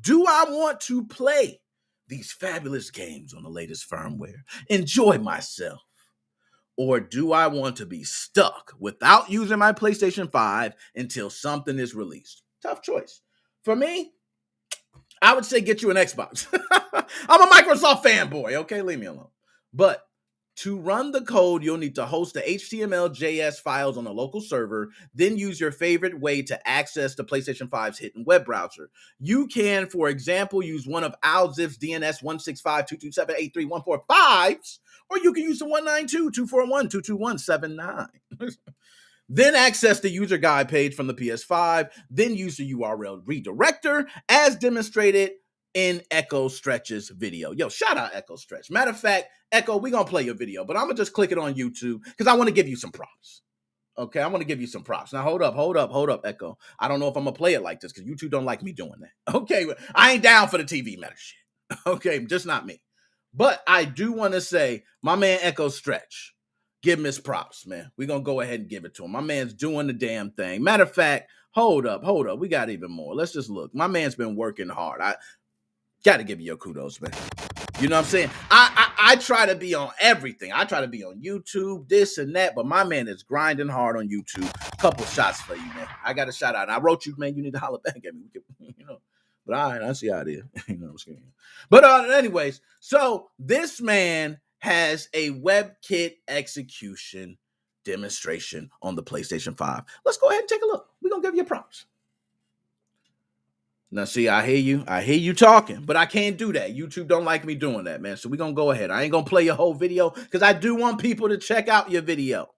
Do I want to play these fabulous games on the latest firmware, enjoy myself? Or do I want to be stuck without using my PlayStation 5 until something is released? Tough choice. For me, I would say get you an Xbox. I'm a Microsoft fanboy, okay? Leave me alone. But to run the code, you'll need to host the HTML, JS files on a local server, then use your favorite way to access the PlayStation 5's hidden web browser. You can, for example, use one of Alzip's DNS 165.227.83.145s, or you can use the 192.241.221.79. Then access the user guide page from the PS5, then use the URL redirector as demonstrated in Echo Stretch's video. Yo, shout out Echo Stretch. Matter of fact, Echo, we're going to play your video, but I'm going to just click it on YouTube because I want to give you some props. Okay, I want to give you some props. Now, hold up, Echo. I don't know if I'm going to play it like this because YouTube don't like me doing that. Okay, I ain't down for the TV meta shit. Okay, just not me. But I do want to say, my man Echo Stretch, give him his props, man. We're going to go ahead and give it to him. My man's doing the damn thing. Matter of fact, hold up. We got even more. Let's just look. My man's been working hard. I got to give you your kudos, man. You know what I'm saying? I try to be on everything. I try to be on YouTube, this and that, but my man is grinding hard on YouTube. Couple shots for you, man. I got a shout out. I wrote you, man. You need to holler back at me. But all right, I see how it is. I'm scared. But anyways, so this man has a WebKit execution demonstration on the PlayStation 5. Let's go ahead and take a look. We're going to give you props. Now, see, I hear you talking, but I can't do that. YouTube don't like me doing that, man. So we're going to go ahead. I ain't going to play your whole video because I do want people to check out your video.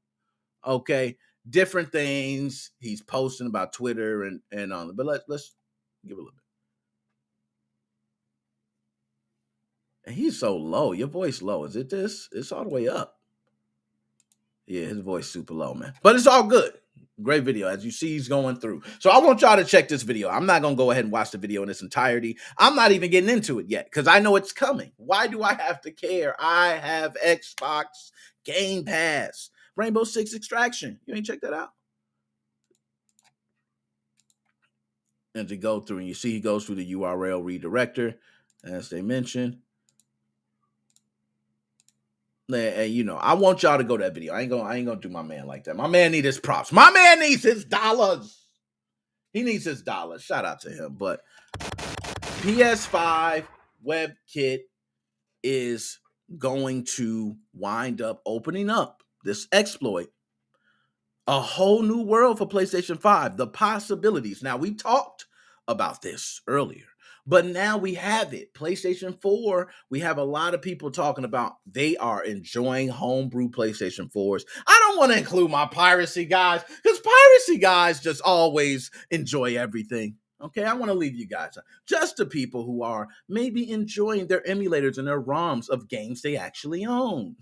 Okay? Different things he's posting about Twitter and on. But let's give a little bit. And he's so low. Your voice low. Is it this? It's all the way up. Yeah, his voice super low, man. But it's all good. Great video. As you see, he's going through. So I want y'all to check this video. I'm not going to go ahead and watch the video in its entirety. I'm not even getting into it yet because I know it's coming. Why do I have to care? I have Xbox Game Pass. Rainbow Six Extraction. You ain't checked that out? And to go through, and you see he goes through the URL redirector, as they mentioned. And I want y'all to go to that video. I ain't gonna do my man like that. My man needs his props. My man needs his dollars. He needs his dollars. Shout out to him. But PS5 WebKit is going to wind up opening up this exploit. A whole new world for PlayStation 5. The possibilities. Now, we talked about this earlier. But now we have it. PlayStation 4, we have a lot of people talking about they are enjoying homebrew PlayStation 4s. I don't want to include my piracy guys because piracy guys just always enjoy everything. Okay, I want to leave you guys just the people who are maybe enjoying their emulators and their ROMs of games they actually own.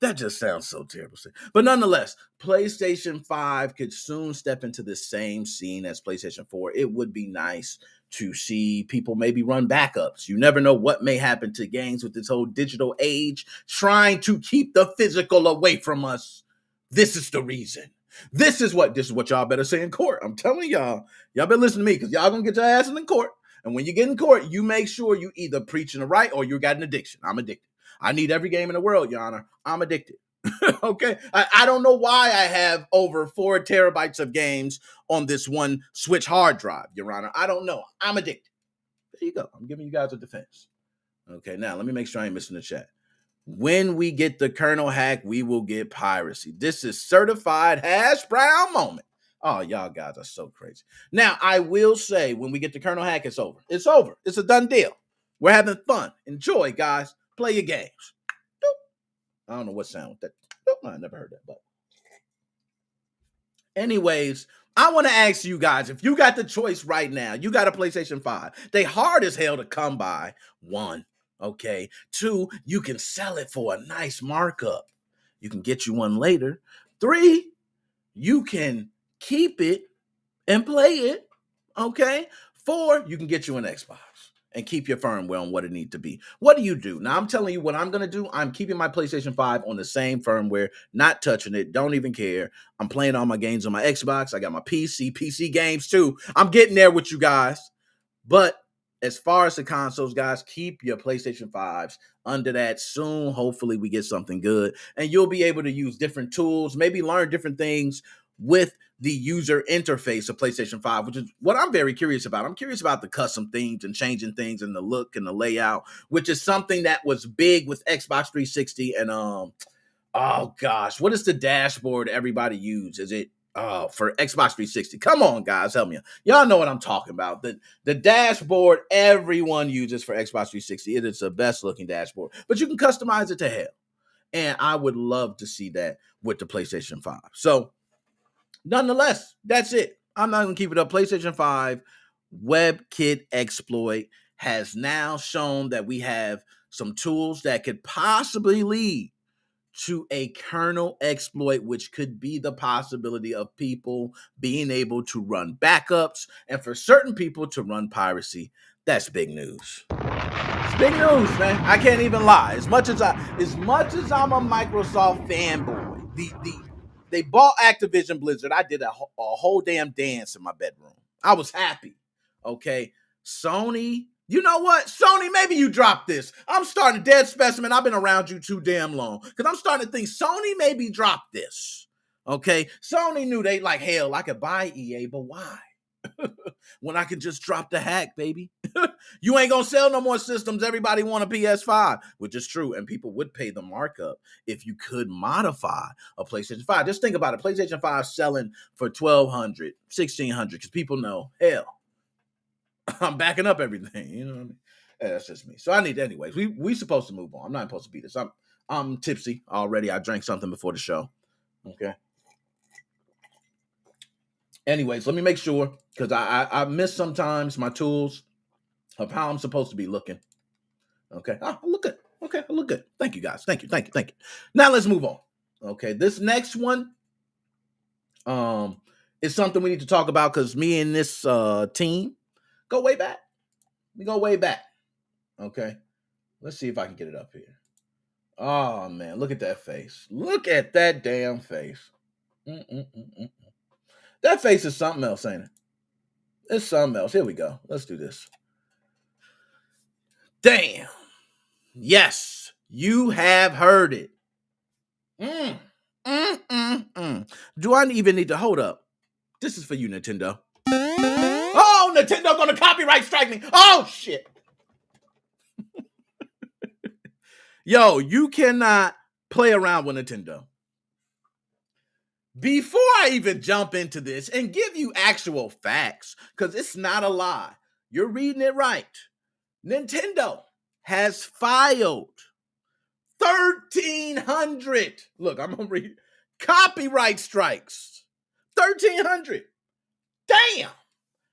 That just sounds so terrible. But nonetheless, PlayStation 5 could soon step into the same scene as PlayStation 4. It would be nice to see people maybe run backups. You never know what may happen to games with this whole digital age, trying to keep the physical away from us. This is the reason. This is what y'all better say in court. I'm telling y'all better listen to me because y'all gonna get your asses in court. And when you get in court, you make sure you either preaching the right or you got an addiction. I'm addicted. I need every game in the world, Your Honor. I'm addicted. Okay? I don't know why I have over 4 terabytes of games on this one Switch hard drive, Your Honor. I don't know. I'm addicted. There you go. I'm giving you guys a defense. Okay, now let me make sure I ain't missing the chat. When we get the kernel hack, we will get piracy. This is certified hash brown moment. Oh, y'all guys are so crazy. Now, I will say when we get the kernel hack, it's over. It's over. It's a done deal. We're having fun. Enjoy, guys. Play your games. Doop. I don't know what sound with that. Doop. I never heard that, but anyways, I want to ask you guys, if you got the choice right now, you got a PlayStation 5. They hard as hell to come by. 1. Okay. 2, you can sell it for a nice markup. You can get you one later. 3, you can keep it and play it. Okay. 4, you can get you an Xbox and keep your firmware on what it needs to be. What do you do? Now, I'm telling you what I'm going to do. I'm keeping my PlayStation 5 on the same firmware, not touching it. Don't even care. I'm playing all my games on my Xbox. I got my PC games too. I'm getting there with you guys. But as far as the consoles, guys, keep your PlayStation 5s under that. Soon, hopefully, we get something good. And you'll be able to use different tools, maybe learn different things with the user interface of PlayStation 5, which is what I'm very curious about. I'm curious about the custom themes and changing things and the look and the layout, which is something that was big with Xbox 360 and oh gosh, what is the dashboard everybody uses? Is it for Xbox 360? Come on, guys, help me. Y'all know what I'm talking about. The dashboard everyone uses for Xbox 360. It is the best looking dashboard, but you can customize it to hell. And I would love to see that with the PlayStation 5. So nonetheless, that's it. I'm not going to keep it up. PlayStation 5 Webkit exploit has now shown that we have some tools that could possibly lead to a kernel exploit, which could be the possibility of people being able to run backups and for certain people to run piracy. That's big news. It's big news, man. I can't even lie. As much as I'm a Microsoft fanboy, they bought Activision Blizzard. I did a whole damn dance in my bedroom. I was happy. Okay. Sony, you know what? Sony, maybe you dropped this. I'm starting dead specimen. I've been around you too damn long. Because I'm starting to think Sony maybe dropped this. Okay. Sony knew they like, hell, I could buy EA, but why? When I could just drop the hack, baby. You ain't gonna sell no more systems. Everybody want a PS5, which is true. And people would pay the markup if you could modify a PlayStation 5. Just think about it. PlayStation 5 selling for $1,200, $1,600, because people know, hell, I'm backing up everything. You know what I mean? Yeah, that's just me. So I need, anyways, we supposed to move on. I'm not supposed to be this. I'm tipsy already. I drank something before the show. Okay. Anyways, let me make sure, because I miss sometimes my tools of how I'm supposed to be looking. Okay. I look good. Okay, I look good. Thank you, guys. Thank you. Now let's move on. Okay, this next one is something we need to talk about because me and this team go way back. We go way back. Okay. Let's see if I can get it up here. Oh, man. Look at that face. Look at that damn face. That face is something else, ain't it? It's something else. Here we go. Let's do this. Damn. Yes, you have heard it. Do I even need to hold up? This is for you, Nintendo. Oh, Nintendo gonna copyright strike me. Oh, shit. Yo, you cannot play around with Nintendo. Before I even jump into this and give you actual facts, because it's not a lie, you're reading it right. Nintendo has filed 1,300. Look, I'm going to read copyright strikes. 1,300. Damn.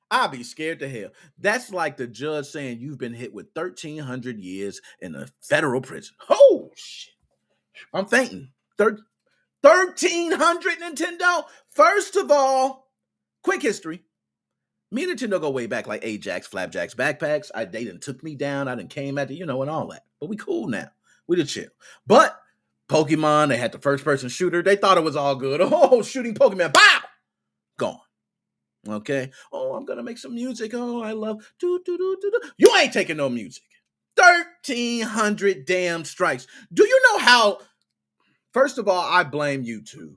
I'll be scared to hell. That's like the judge saying you've been hit with 1,300 years in a federal prison. Oh, shit. I'm fainting. 1,300, Nintendo. First of all, quick history. Me and Nintendo go way back, like Ajax, Flapjacks, backpacks. They done took me down. I done came at and all that. But we cool now. We done chill. But Pokemon, they had the first-person shooter. They thought it was all good. Oh, shooting Pokemon. Pow! Gone. Okay. Oh, I'm going to make some music. Oh, I love. You ain't taking no music. 1,300 damn strikes. Do you know how? First of all, I blame YouTube.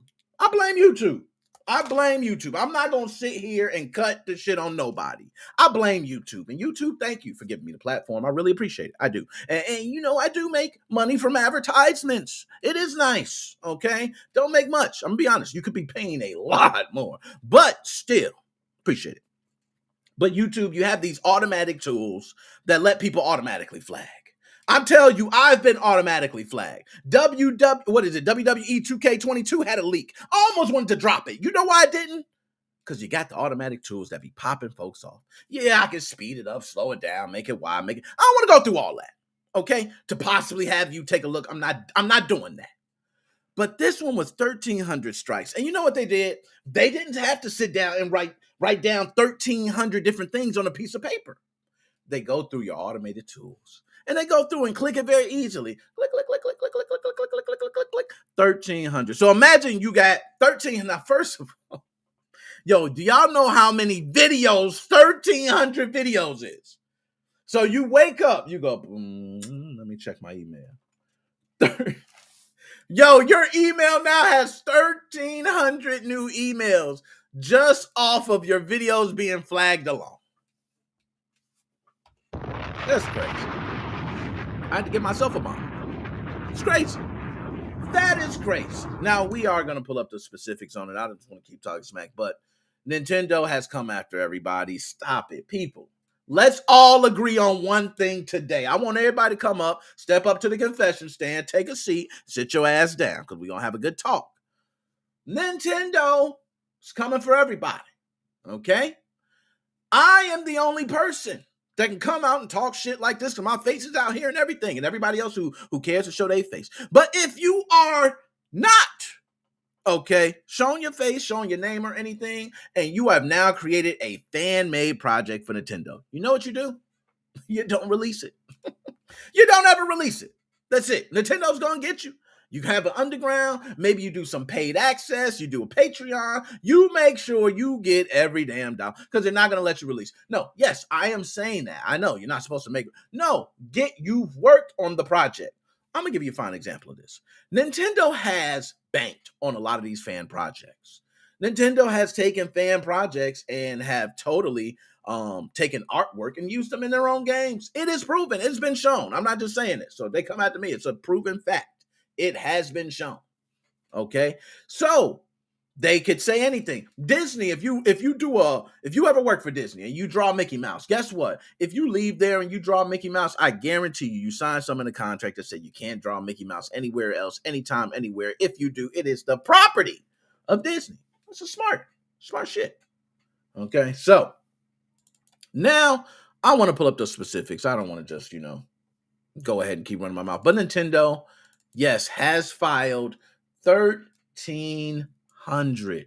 I blame YouTube. I'm not going to sit here and cut the shit on nobody. I blame YouTube. And YouTube, thank you for giving me the platform. I really appreciate it. I do. And you know, I do make money from advertisements. It is nice, okay? Don't make much. I'm going to be honest. You could be paying a lot more. But still, appreciate it. But YouTube, you have these automatic tools that let people automatically flag. I'm telling you, I've been automatically flagged. WWE 2K22 had a leak. I almost wanted to drop it. You know why I didn't? Because you got the automatic tools that be popping folks off. Yeah, I can speed it up, slow it down, make it wide, make it. I don't want to go through all that. Okay? To possibly have you take a look. I'm not doing that. But this one was 1,300 strikes. And you know what they did? They didn't have to sit down and write down 1,300 different things on a piece of paper. They go through your automated tools. And they go through and click it very easily. Click, click, click, click, click, click, click, click, click, click, click, click, click, click. 1,300. So imagine you got 13. Now, first of all, yo, do y'all know how many videos 1,300 videos is? So you wake up, you go, let me check my email. Yo, your email now has 1,300 new emails just off of your videos being flagged alone. That's crazy. I had to get myself a bomb. It's crazy. That is crazy. Now, we are going to pull up the specifics on it. I don't just want to keep talking smack, but Nintendo has come after everybody. Stop it, people. Let's all agree on one thing today. I want everybody to come up, step up to the confession stand, take a seat, sit your ass down, because we're going to have a good talk. Nintendo is coming for everybody, okay? I am the only person that can come out and talk shit like this because my face is out here and everything, and everybody else who cares to show their face. But if you are not, okay, showing your face, showing your name or anything, and you have now created a fan-made project for Nintendo, you know what you do? You don't release it. You don't ever release it. That's it. Nintendo's going to get you. You have an underground, maybe you do some paid access, you do a Patreon, you make sure you get every damn dollar because they're not going to let you release. No, yes, I am saying that. I know you're not supposed to make it. No, you've worked on the project. I'm going to give you a fine example of this. Nintendo has banked on a lot of these fan projects. Nintendo has taken fan projects and have totally taken artwork and used them in their own games. It is proven. It's been shown. I'm not just saying it. So they come after me. It's a proven fact. It has been shown. Okay. So they could say anything. Disney, if you ever work for Disney and you draw Mickey Mouse, guess what? If you leave there and you draw Mickey Mouse, I guarantee you sign some in the contract that said you can't draw Mickey Mouse anywhere else, anytime, anywhere. If you do, it is the property of Disney. That's a smart shit. Okay. So now I want to pull up the specifics. I don't want to just, go ahead and keep running my mouth. But Nintendo, yes, has filed 1,300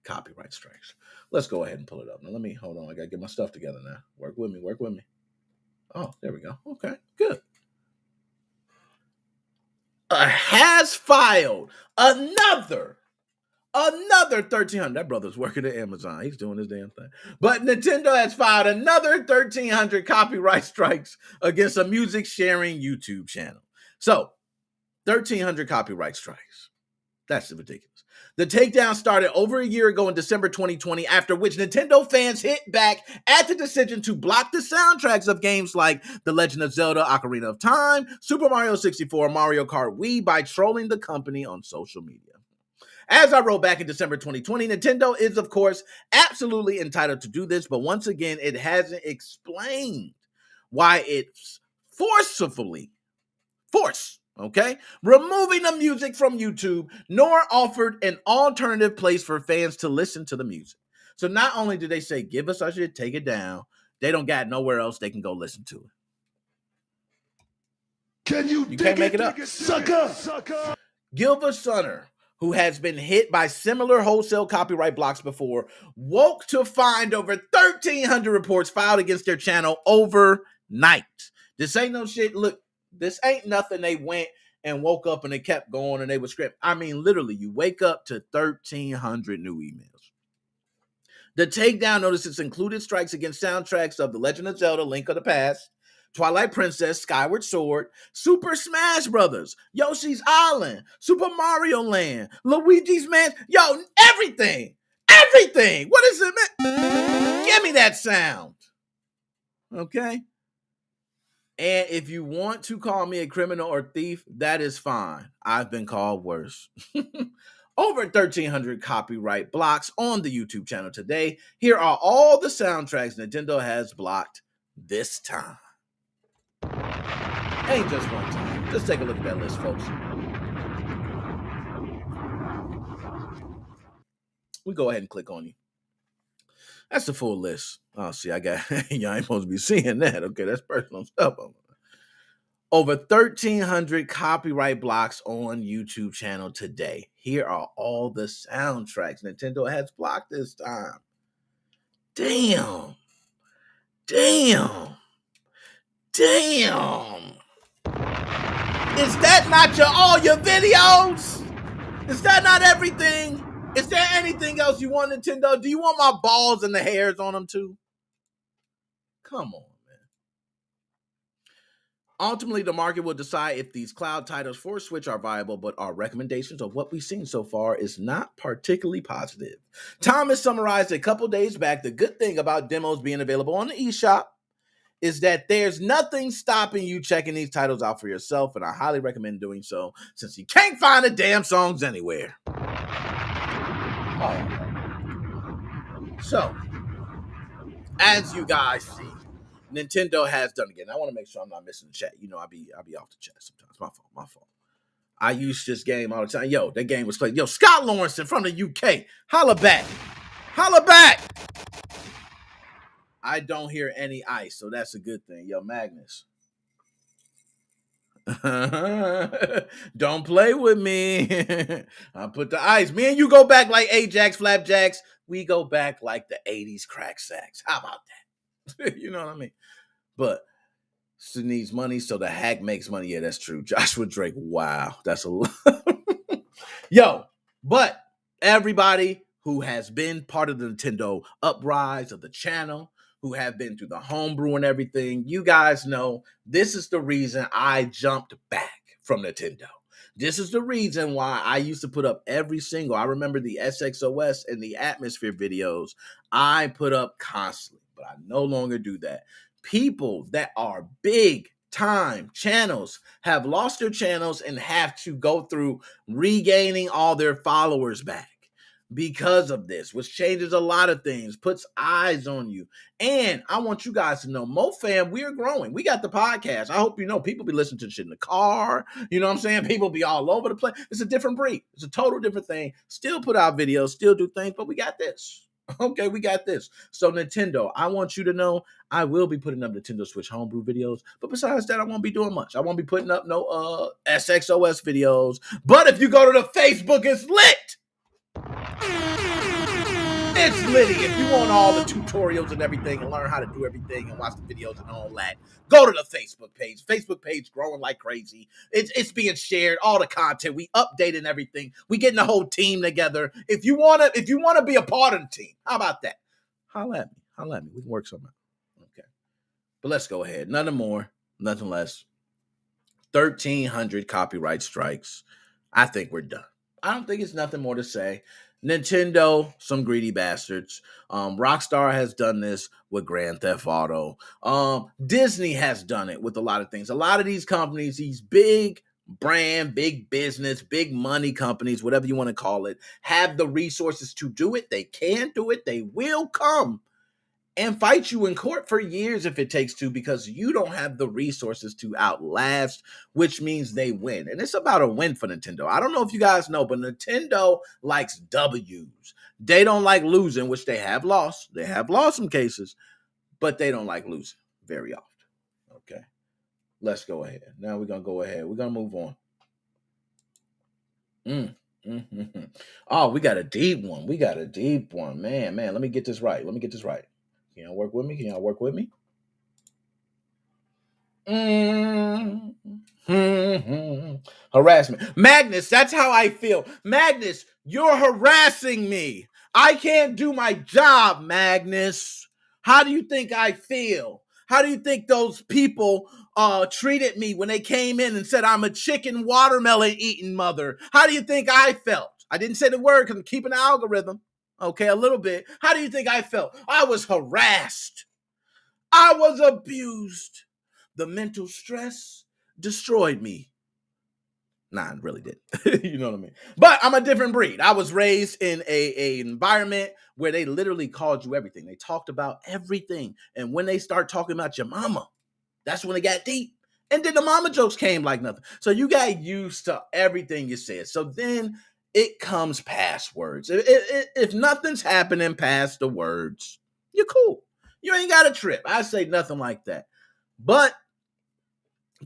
copyright strikes. Let's go ahead and pull it up. Now, hold on. I got to get my stuff together now. Work with me. Oh, there we go. Okay, good. Has filed another 1,300. That brother's working at Amazon. He's doing his damn thing. But Nintendo has filed another 1,300 copyright strikes against a music sharing YouTube channel. So, 1,300 copyright strikes. That's ridiculous. The takedown started over a year ago in December 2020, after which Nintendo fans hit back at the decision to block the soundtracks of games like The Legend of Zelda, Ocarina of Time, Super Mario 64, Mario Kart Wii by trolling the company on social media. As I wrote back in December 2020, Nintendo is, of course, absolutely entitled to do this, but once again, it hasn't explained why it's removing the music from YouTube, nor offered an alternative place for fans to listen to the music. So not only do they say, give us our shit, take it down, they don't got nowhere else they can go listen to it. You can't make it up. Sucker. Gilbert Sunner, who has been hit by similar wholesale copyright blocks before, woke to find over 1,300 reports filed against their channel overnight. This ain't no shit. Look, this ain't nothing they went and woke up and they kept going and they would script. I mean, literally, you wake up to 1,300 new emails. The takedown notices included strikes against soundtracks of The Legend of Zelda, Link of the Past, Twilight Princess, Skyward Sword, Super Smash Brothers, Yoshi's Island, Super Mario Land, Luigi's Mansion, everything. Everything. What is it, man? Give me that sound. Okay? And if you want to call me a criminal or thief, that is fine. I've been called worse. Over 1,300 copyright blocks on the YouTube channel today. Here are all the soundtracks Nintendo has blocked this time. Ain't just one time. Just take a look at that list, folks. We go ahead and click on you. That's the full list. Oh, see, I got y'all ain't supposed to be seeing that. Okay, that's personal stuff. Over 1,300 copyright blocks on YouTube channel today. Here are all the soundtracks Nintendo has blocked this time. Damn. Is that not all your videos? Is that not everything? Is there anything else you want, Nintendo? Do you want my balls and the hairs on them too? Come on, man. Ultimately, the market will decide if these cloud titles for Switch are viable, but our recommendations of what we've seen so far is not particularly positive. Thomas summarized a couple days back the good thing about demos being available on the eShop is that there's nothing stopping you checking these titles out for yourself, and I highly recommend doing so since you can't find the damn songs anywhere. Oh. So, as you guys see, Nintendo has done again. I want to make sure I'm not missing the chat. You know, I'll be off the chat sometimes. My fault. I use this game all the time. Yo, that game was played. Yo, Scott Lawrenson from the UK. Holla back. I don't hear any ice, so that's a good thing. Yo, Magnus. Don't play with me. I put the ice. Me and you go back like Ajax, Flapjacks. We go back like the 80s crack sacks. How about that? You know what I mean? But it needs money, so the hack makes money. Yeah, that's true. Joshua Drake. Wow. That's a lot. Yo, but everybody who has been part of the Nintendo uprise of the channel, who have been through the homebrew and everything, you guys know this is the reason I jumped back from Nintendo. This is the reason why I used to put up every single, I remember the SXOS and the Atmosphere videos I put up constantly, but I no longer do that. People that are big time channels have lost their channels and have to go through regaining all their followers back because of this, which changes a lot of things, puts eyes on you. And I want you guys to know, MoFam, we're growing. We got the podcast. I hope you know people be listening to shit in the car. You know what I'm saying? People be all over the place. It's a different breed. It's a total different thing. Still put out videos, still do things, but we got this. Okay, we got this. So Nintendo, I want you to know I will be putting up Nintendo Switch homebrew videos, but besides that, I won't be doing much. I won't be putting up no SXOS videos. But if you go to the Facebook, it's lit. It's litty. If you want all the tutorials and everything and learn how to do everything and watch the videos and all that, go to the Facebook page. Facebook page growing like crazy. It's being shared, all the content. We updating everything. We getting the whole team together. If you wanna be a part of the team, how about that? Holla at me. We can work something out. Okay. But let's go ahead. Nothing more, nothing less. 1,300 copyright strikes. I think we're done. I don't think it's nothing more to say. Nintendo, some greedy bastards. Rockstar has done this with Grand Theft Auto. Disney has done it with a lot of things. A lot of these companies, these big brand, big business, big money companies, whatever you want to call it, have the resources to do it. They can do it. They will come and fight you in court for years if it takes to, because you don't have the resources to outlast, which means they win. And it's about a win for Nintendo. I don't know if you guys know, but Nintendo likes W's. They don't like losing, which they have lost. They have lost some cases, but they don't like losing very often. Okay. Let's go ahead. Now we're going to go ahead. We're going to move on. Oh, we got a deep one. Man, let me get this right. Can y'all work with me? Harassment. Magnus, that's how I feel. Magnus, you're harassing me. I can't do my job, Magnus. How do you think I feel? How do you think those people treated me when they came in and said I'm a chicken watermelon eating mother? How do you think I felt? I didn't say the word because I'm keeping the algorithm. Okay, a little bit. How do you think I felt? I was harassed. I was abused. The mental stress destroyed me. Nah, it really did. You know what I mean? But I'm a different breed. I was raised in a environment where they literally called you everything. They talked about everything. And when they start talking about your mama, that's when it got deep. And then the mama jokes came like nothing. So you got used to everything you said. So then it comes past words. If nothing's happening past the words, you're cool. You ain't got a trip. I say nothing like that. But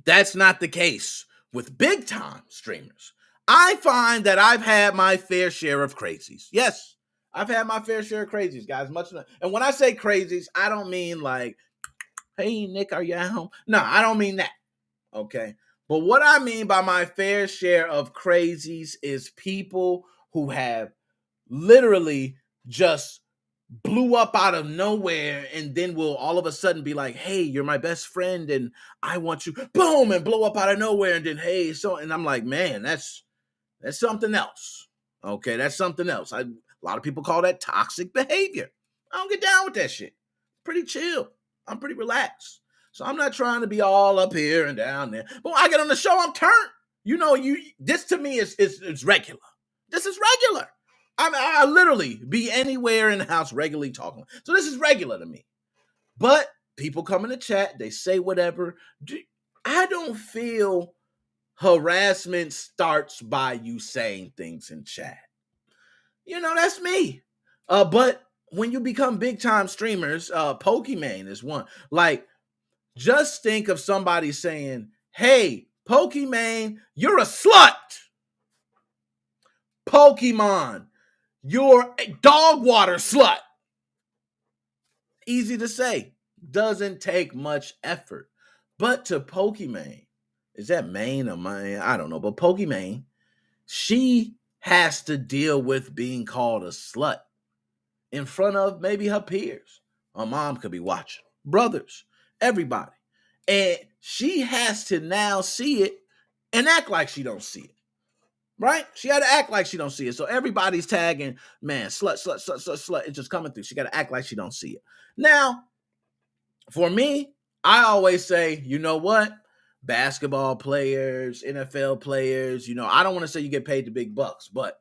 that's not the case with big time streamers. I find that I've had my fair share of crazies. Yes, I've had my fair share of crazies, guys. And when I say crazies, I don't mean like, hey, Nick, are you at home? No, I don't mean that. Okay. But what I mean by my fair share of crazies is people who have literally just blew up out of nowhere and then will all of a sudden be like, hey, you're my best friend and I want you, boom, and blow up out of nowhere. And then, hey, and I'm like, man, that's something else. Okay, that's something else. A lot of people call that toxic behavior. I don't get down with that shit. Pretty chill. I'm pretty relaxed. So I'm not trying to be all up here and down there. But when I get on the show, I'm turned. You know, this to me is regular. This is regular. I literally be anywhere in the house regularly talking. So this is regular to me. But people come in the chat, they say whatever. I don't feel harassment starts by you saying things in chat. You know, that's me. But when you become big time streamers, Pokimane is one. Like, just think of somebody saying, hey, Pokimane, you're a slut. Pokemon, you're a dog water slut. Easy to say. Doesn't take much effort. But to Pokimane, is that Maine or mine? I don't know. But Pokimane, she has to deal with being called a slut in front of maybe her peers. Her mom could be watching. Brothers, everybody. And she has to now see it and act like she don't see it. Right? She had to act like she don't see it. So everybody's tagging, man, slut, slut, slut, slut, slut. It's just coming through. She got to act like she don't see it. Now, for me, I always say, you know what? Basketball players, NFL players, you know, I don't want to say you get paid the big bucks, but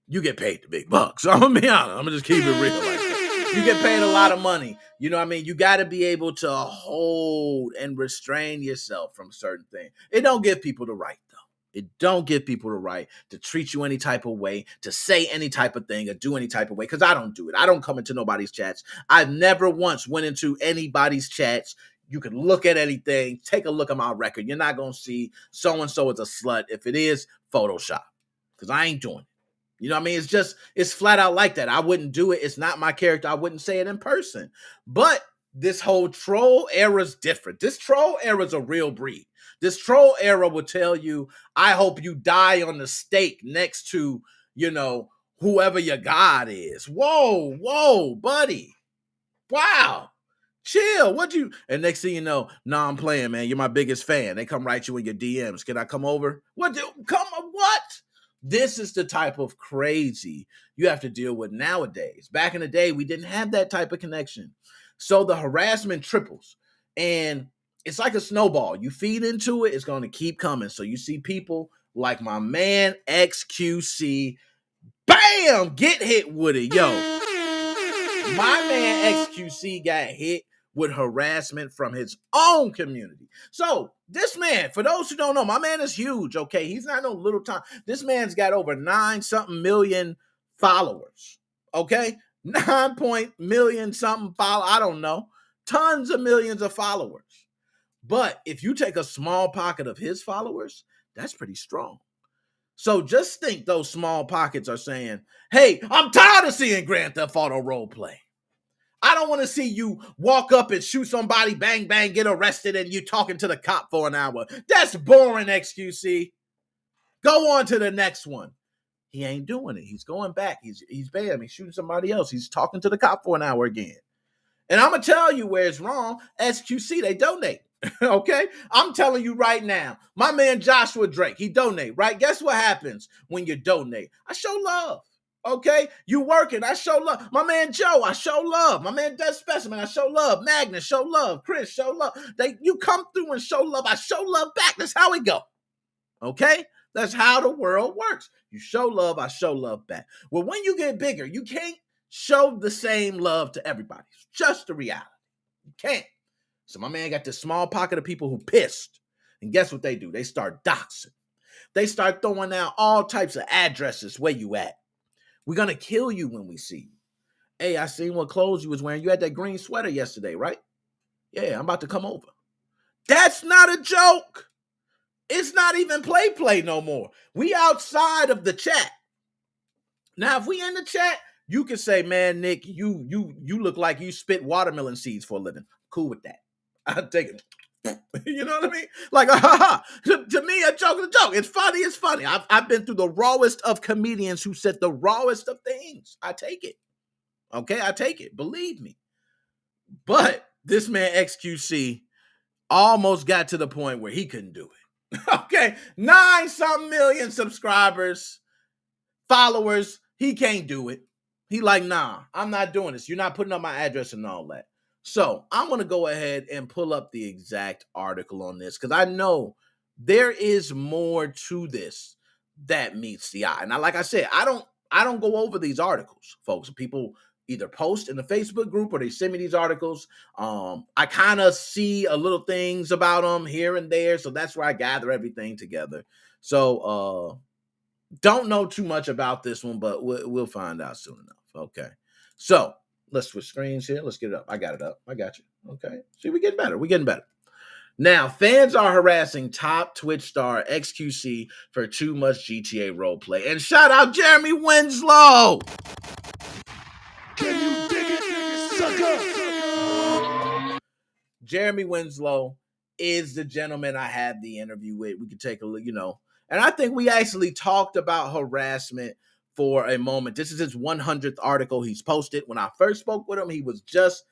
you get paid the big bucks. So I'm going to be honest. I'm going to just keep it real like that. You get paid a lot of money. You know what I mean? You got to be able to hold and restrain yourself from certain things. It don't give people the right, though. It don't give people the right to treat you any type of way, to say any type of thing or do any type of way, because I don't do it. I don't come into nobody's chats. I've never once went into anybody's chats. You can look at anything. Take a look at my record. You're not going to see so-and-so is a slut. If it is, Photoshop, because I ain't doing it. You know what I mean? It's flat out like that. I wouldn't do it. It's not my character. I wouldn't say it in person. But this whole troll era is different. This troll era is a real breed. This troll era will tell you, I hope you die on the stake next to, you know, whoever your God is. Whoa, buddy. Wow. Chill. And next thing you know, nah, I'm playing, man. You're my biggest fan. They come write you in your DMs. Can I come over? What? This is the type of crazy you have to deal with nowadays. Back in the day, we didn't have that type of connection. So the harassment triples. And it's like a snowball. You feed into it, it's going to keep coming. So you see people like my man XQC, bam, get hit with it. Yo, my man XQC got hit with harassment from his own community. So this man, for those who don't know, my man is huge, okay? He's not no little time. This man's got over 9-something million followers, okay? 9 million something followers, I don't know. Tons of millions of followers. But if you take a small pocket of his followers, that's pretty strong. So just think those small pockets are saying, hey, I'm tired of seeing Grand Theft Auto roleplay. I don't want to see you walk up and shoot somebody, bang, bang, get arrested, and you talking to the cop for an hour. That's boring, XQC. Go on to the next one. He ain't doing it. He's going back. He's bam. He's shooting somebody else. He's talking to the cop for an hour again. And I'm going to tell you where it's wrong. SQC, they donate. Okay? I'm telling you right now. My man Joshua Drake, he donate, right? Guess what happens when you donate? I show love. Okay? You working, I show love. My man Joe, I show love. My man Des Specimen, I show love. Magnus, show love. Chris, show love. You come through and show love. I show love back. That's how we go. Okay? That's how the world works. You show love, I show love back. Well, when you get bigger, you can't show the same love to everybody. It's just the reality. You can't. So my man got this small pocket of people who pissed. And guess what they do? They start doxing. They start throwing out all types of addresses. Where you at? We're going to kill you when we see you. Hey, I seen what clothes you was wearing. You had that green sweater yesterday, right? Yeah, I'm about to come over. That's not a joke. It's not even play no more. We outside of the chat. Now, if we in the chat, you can say, man, Nick, you look like you spit watermelon seeds for a living. Cool with that. I'll take it. You know what I mean? Like, to me, a joke is a joke. It's funny. It's funny. I've been through the rawest of comedians who said the rawest of things. I take it. Okay, I take it. Believe me. But this man XQC almost got to the point where he couldn't do it. Okay, 9-something million subscribers, followers. He can't do it. He like, nah, I'm not doing this. You're not putting up my address and all that. So I'm going to go ahead and pull up the exact article on this because I know there is more to this that meets the eye. Now, like I said, I don't go over these articles, folks. People either post in the Facebook group or they send me these articles. I kind of see a little things about them here and there. So that's where I gather everything together. So don't know too much about this one, but we'll find out soon enough. Okay. So let's switch screens here. Let's get it up. I got it up. I got you. Okay. See, we're getting better. We're getting better. Now, fans are harassing top Twitch star XQC for too much GTA roleplay. And shout out Jeremy Winslow. Can you dig it, sucker? Jeremy Winslow is the gentleman I had the interview with. We could take a look, and I think we actually talked about harassment for a moment. This is his 100th article he's posted. When I first spoke with him, he was just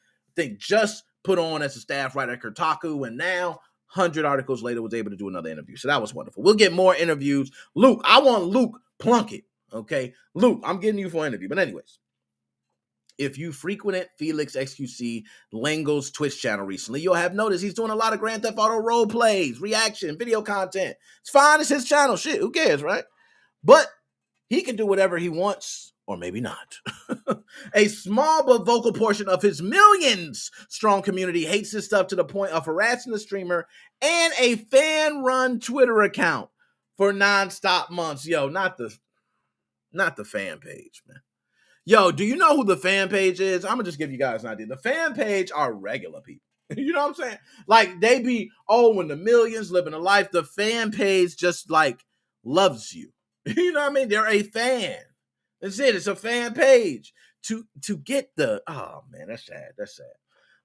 put on as a staff writer at Kotaku, and now 100 articles later was able to do another interview. So that was wonderful. We'll get more interviews. Luke, I want Luke Plunkett. Okay, Luke, I'm getting you for an interview. But anyways, if you frequented Felix XQC Lango's Twitch channel recently, you'll have noticed he's doing a lot of Grand Theft Auto role plays, reaction, video content. It's fine. It's his channel. Shit, who cares, right? But he can do whatever he wants, or maybe not. A small but vocal portion of his millions-strong community hates his stuff to the point of harassing the streamer and a fan-run Twitter account for nonstop months. Yo, not the fan page, man. Yo, do you know who the fan page is? I'm going to just give you guys an idea. The fan page are regular people. You know what I'm saying? Like, they be, in the millions, living a life. The fan page just, loves you. You know what I mean? They're a fan. That's it. It's a fan page. To get man, that's sad. That's sad.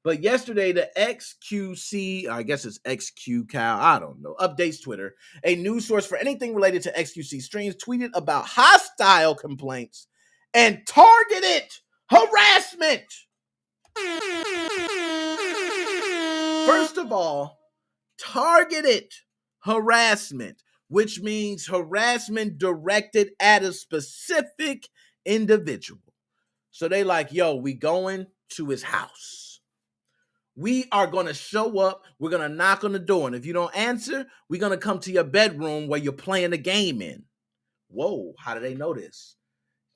But yesterday, the XQC, I guess it's XQ Cow, I don't know, updates Twitter. A news source for anything related to XQC streams tweeted about hostile complaints and targeted harassment. First of all, targeted harassment, which means harassment directed at a specific individual. So they like, yo, we going to his house. We are going to show up. We're going to knock on the door. And if you don't answer, we're going to come to your bedroom where you're playing the game in. Whoa, how do they know this?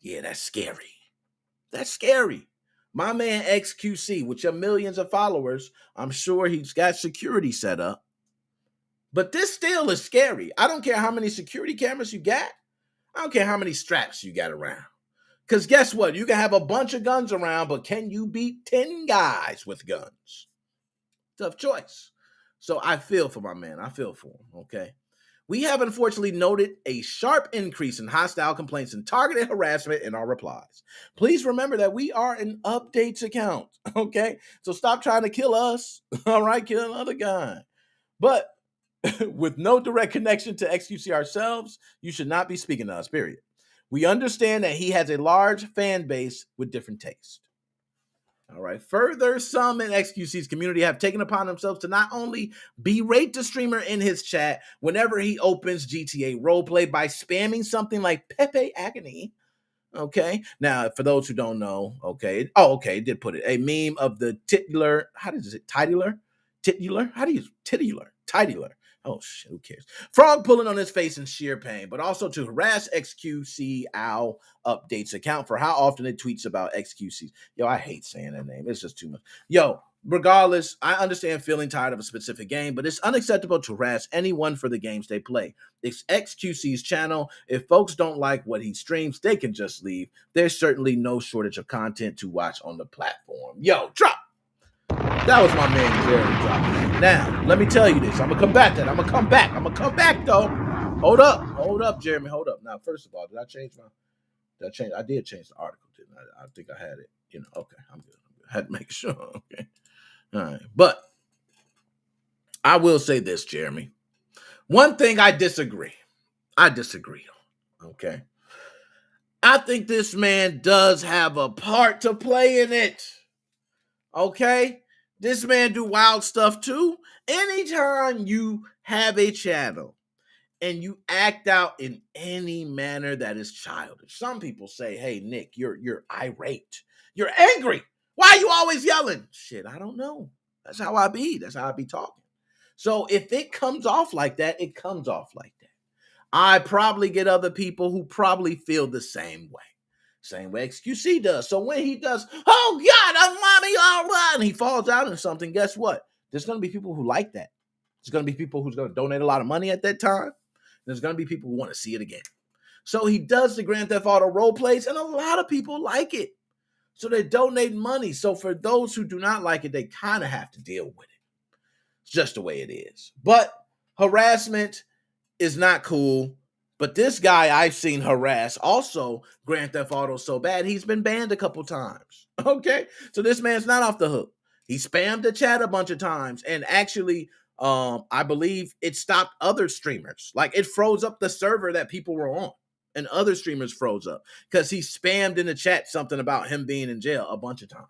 Yeah, that's scary. That's scary. My man XQC, with your millions of followers, I'm sure he's got security set up. But this still is scary. I don't care how many security cameras you got. I don't care how many straps you got around. Because guess what? You can have a bunch of guns around, but can you beat 10 guys with guns? Tough choice. So I feel for my man. I feel for him, okay? We have unfortunately noted a sharp increase in hostile complaints and targeted harassment in our replies. Please remember that we are an updates account, okay? So stop trying to kill us, all right? Kill another guy. But with no direct connection to XQC ourselves, you should not be speaking to us, period. We understand that he has a large fan base with different tastes. All right. Further, some in XQC's community have taken upon themselves to not only berate the streamer in his chat whenever he opens GTA roleplay by spamming something like Pepe Agony. Okay. Now, for those who don't know, okay. Oh, okay. It did put it. A meme of the titular. How does it? Titular? Titular? How do you? Titular. Titular. Oh, shit. Who cares? Frog pulling on his face in sheer pain, but also to harass XQC Owl updates account for how often it tweets about XQCs. Yo, I hate saying that name. It's just too much. Yo, regardless, I understand feeling tired of a specific game, but it's unacceptable to harass anyone for the games they play. It's XQC's channel. If folks don't like what he streams, they can just leave. There's certainly no shortage of content to watch on the platform. Yo, drop. That was my man Jerry dropping. Now, let me tell you this. I'm going to come back to that. I'm going to come back, though. Hold up, Jeremy. Hold up. Now, first of all, I did change the article, didn't I? I think I had it. Okay, I'm good. I had to make sure. Okay. All right. But I will say this, Jeremy. One thing I disagree on. Okay. I think this man does have a part to play in it. Okay. This man do wild stuff too. Anytime you have a channel and you act out in any manner that is childish. Some people say, hey, Nick, you're irate. You're angry. Why are you always yelling? Shit, I don't know. That's how I be. That's how I be talking. So if it comes off like that, it comes off like that. I probably get other people who probably feel the same way. Same way XQC does. So when he does, oh God, I'm mommy, all right, and he falls out in something, guess what? There's going to be people who like that. There's going to be people who's going to donate a lot of money at that time. There's going to be people who want to see it again. So he does the Grand Theft Auto role plays, and a lot of people like it. So they donate money. So for those who do not like it, they kind of have to deal with it. It's just the way it is. But harassment is not cool. But this guy I've seen harass also Grand Theft Auto so bad, he's been banned a couple times. Okay? So this man's not off the hook. He spammed the chat a bunch of times, and actually, I believe it stopped other streamers. Like, it froze up the server that people were on, and other streamers froze up because he spammed in the chat something about him being in jail a bunch of times.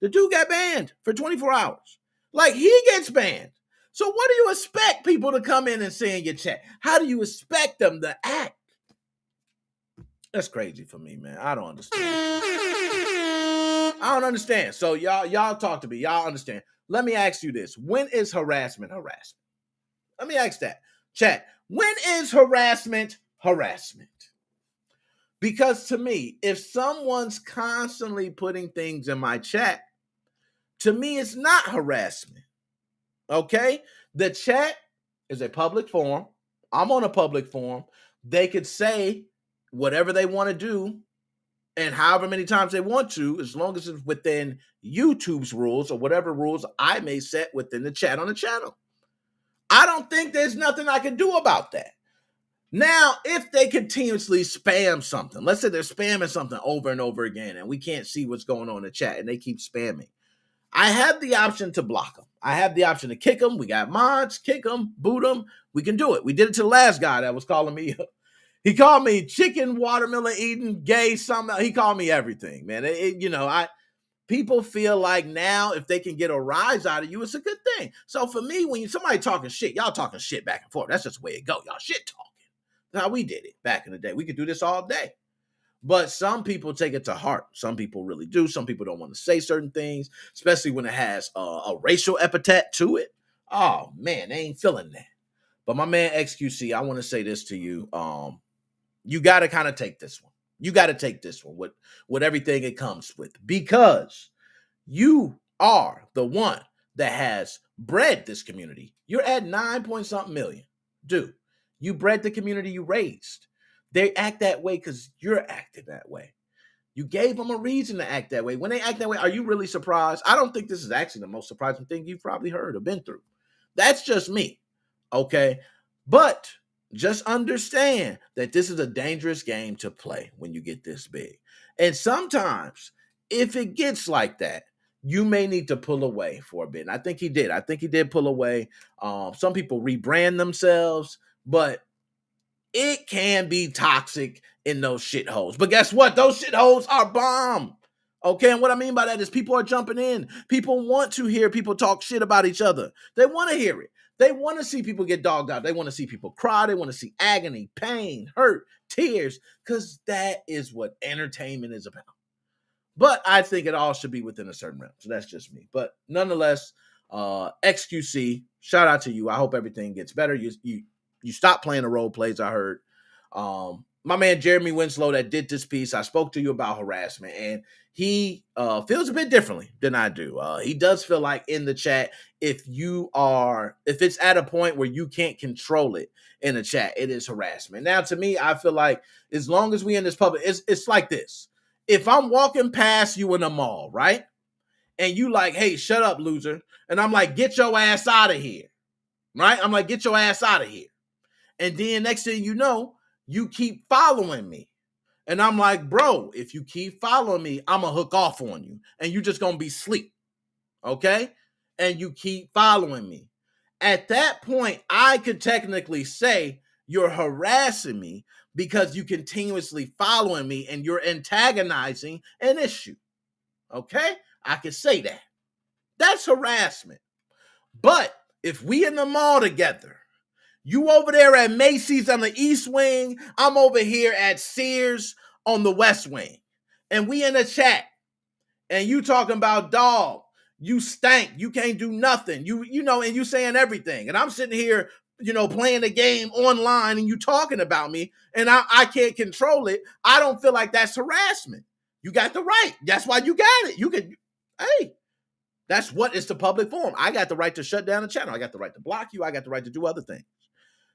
The dude got banned for 24 hours. Like, he gets banned. So what do you expect people to come in and say in your chat? How do you expect them to act? That's crazy for me, man. I don't understand. So y'all talk to me. Y'all understand. Let me ask you this. When is harassment? Let me ask that. Chat. When is harassment? Because to me, if someone's constantly putting things in my chat, to me, it's not harassment. Okay? The chat is a public forum. I'm on a public forum. They could say whatever they want to do and however many times they want to, as long as it's within YouTube's rules or whatever rules I may set within the chat on the channel. I don't think there's nothing I can do about that. Now, if they continuously spam something, let's say they're spamming something over and over again and we can't see what's going on in the chat and they keep spamming, I have the option to block them. I have the option to kick them. We got mods, kick them, boot them. We can do it. We did it to the last guy that was calling me. He called me chicken, watermelon eating, gay, something. He called me everything, man. People feel like now if they can get a rise out of you, it's a good thing. So for me, when somebody talking shit, y'all talking shit back and forth. That's just the way it go. Y'all shit talking. That's how we did it back in the day. We could do this all day. But some people take it to heart. Some people really do. Some people don't want to say certain things, especially when it has a racial epithet to it. Oh, man, they ain't feeling that. But my man XQC, I want to say this to you. You got to kind of take this one. You got to take this one with everything it comes with, because you are the one that has bred this community. You're at 9-point-something million. Dude, you bred the community you raised. They act that way because you're acting that way. You gave them a reason to act that way. When they act that way, are you really surprised? I don't think this is actually the most surprising thing you've probably heard or been through. That's just me, okay? But just understand that this is a dangerous game to play when you get this big. And sometimes, if it gets like that, you may need to pull away for a bit. And I think he did. I think he did pull away. Some people rebrand themselves, but it can be toxic in those shitholes. But guess what? Those shitholes are bomb. Okay, and what I mean by that is people are jumping in. People want to hear people talk shit about each other. They want to hear it. They want to see people get dogged out. They want to see people cry. They want to see agony, pain, hurt, tears, because that is what entertainment is about. But I think it all should be within a certain realm. So that's just me. But nonetheless, XQC, shout out to you. I hope everything gets better. You stopped playing the role plays, I heard. My man Jeremy Winslow that did this piece, I spoke to you about harassment, and he feels a bit differently than I do. He does feel like in the chat, if it's at a point where you can't control it in the chat, it is harassment. Now, to me, I feel like as long as we in this public, it's like this. If I'm walking past you in the mall, right? And you like, hey, shut up, loser. And I'm like, get your ass out of here. Right? I'm like, get your ass out of here. And then next thing you know, you keep following me. And I'm like, bro, if you keep following me, I'm going to hook off on you. And you're just going to be asleep. Okay? And you keep following me. At that point, I could technically say you're harassing me because you continuously following me and you're antagonizing an issue. Okay? I could say that. That's harassment. But if we in the mall together, you over there at Macy's on the East Wing, I'm over here at Sears on the West Wing, and we in the chat, and you talking about dog, you stank, you can't do nothing, you know, and you saying everything, and I'm sitting here, you know, playing the game online, and you talking about me, and I can't control it. I don't feel like that's harassment. You got the right. That's why you got it. You can, hey, that's what is the public forum. I got the right to shut down the channel. I got the right to block you. I got the right to do other things.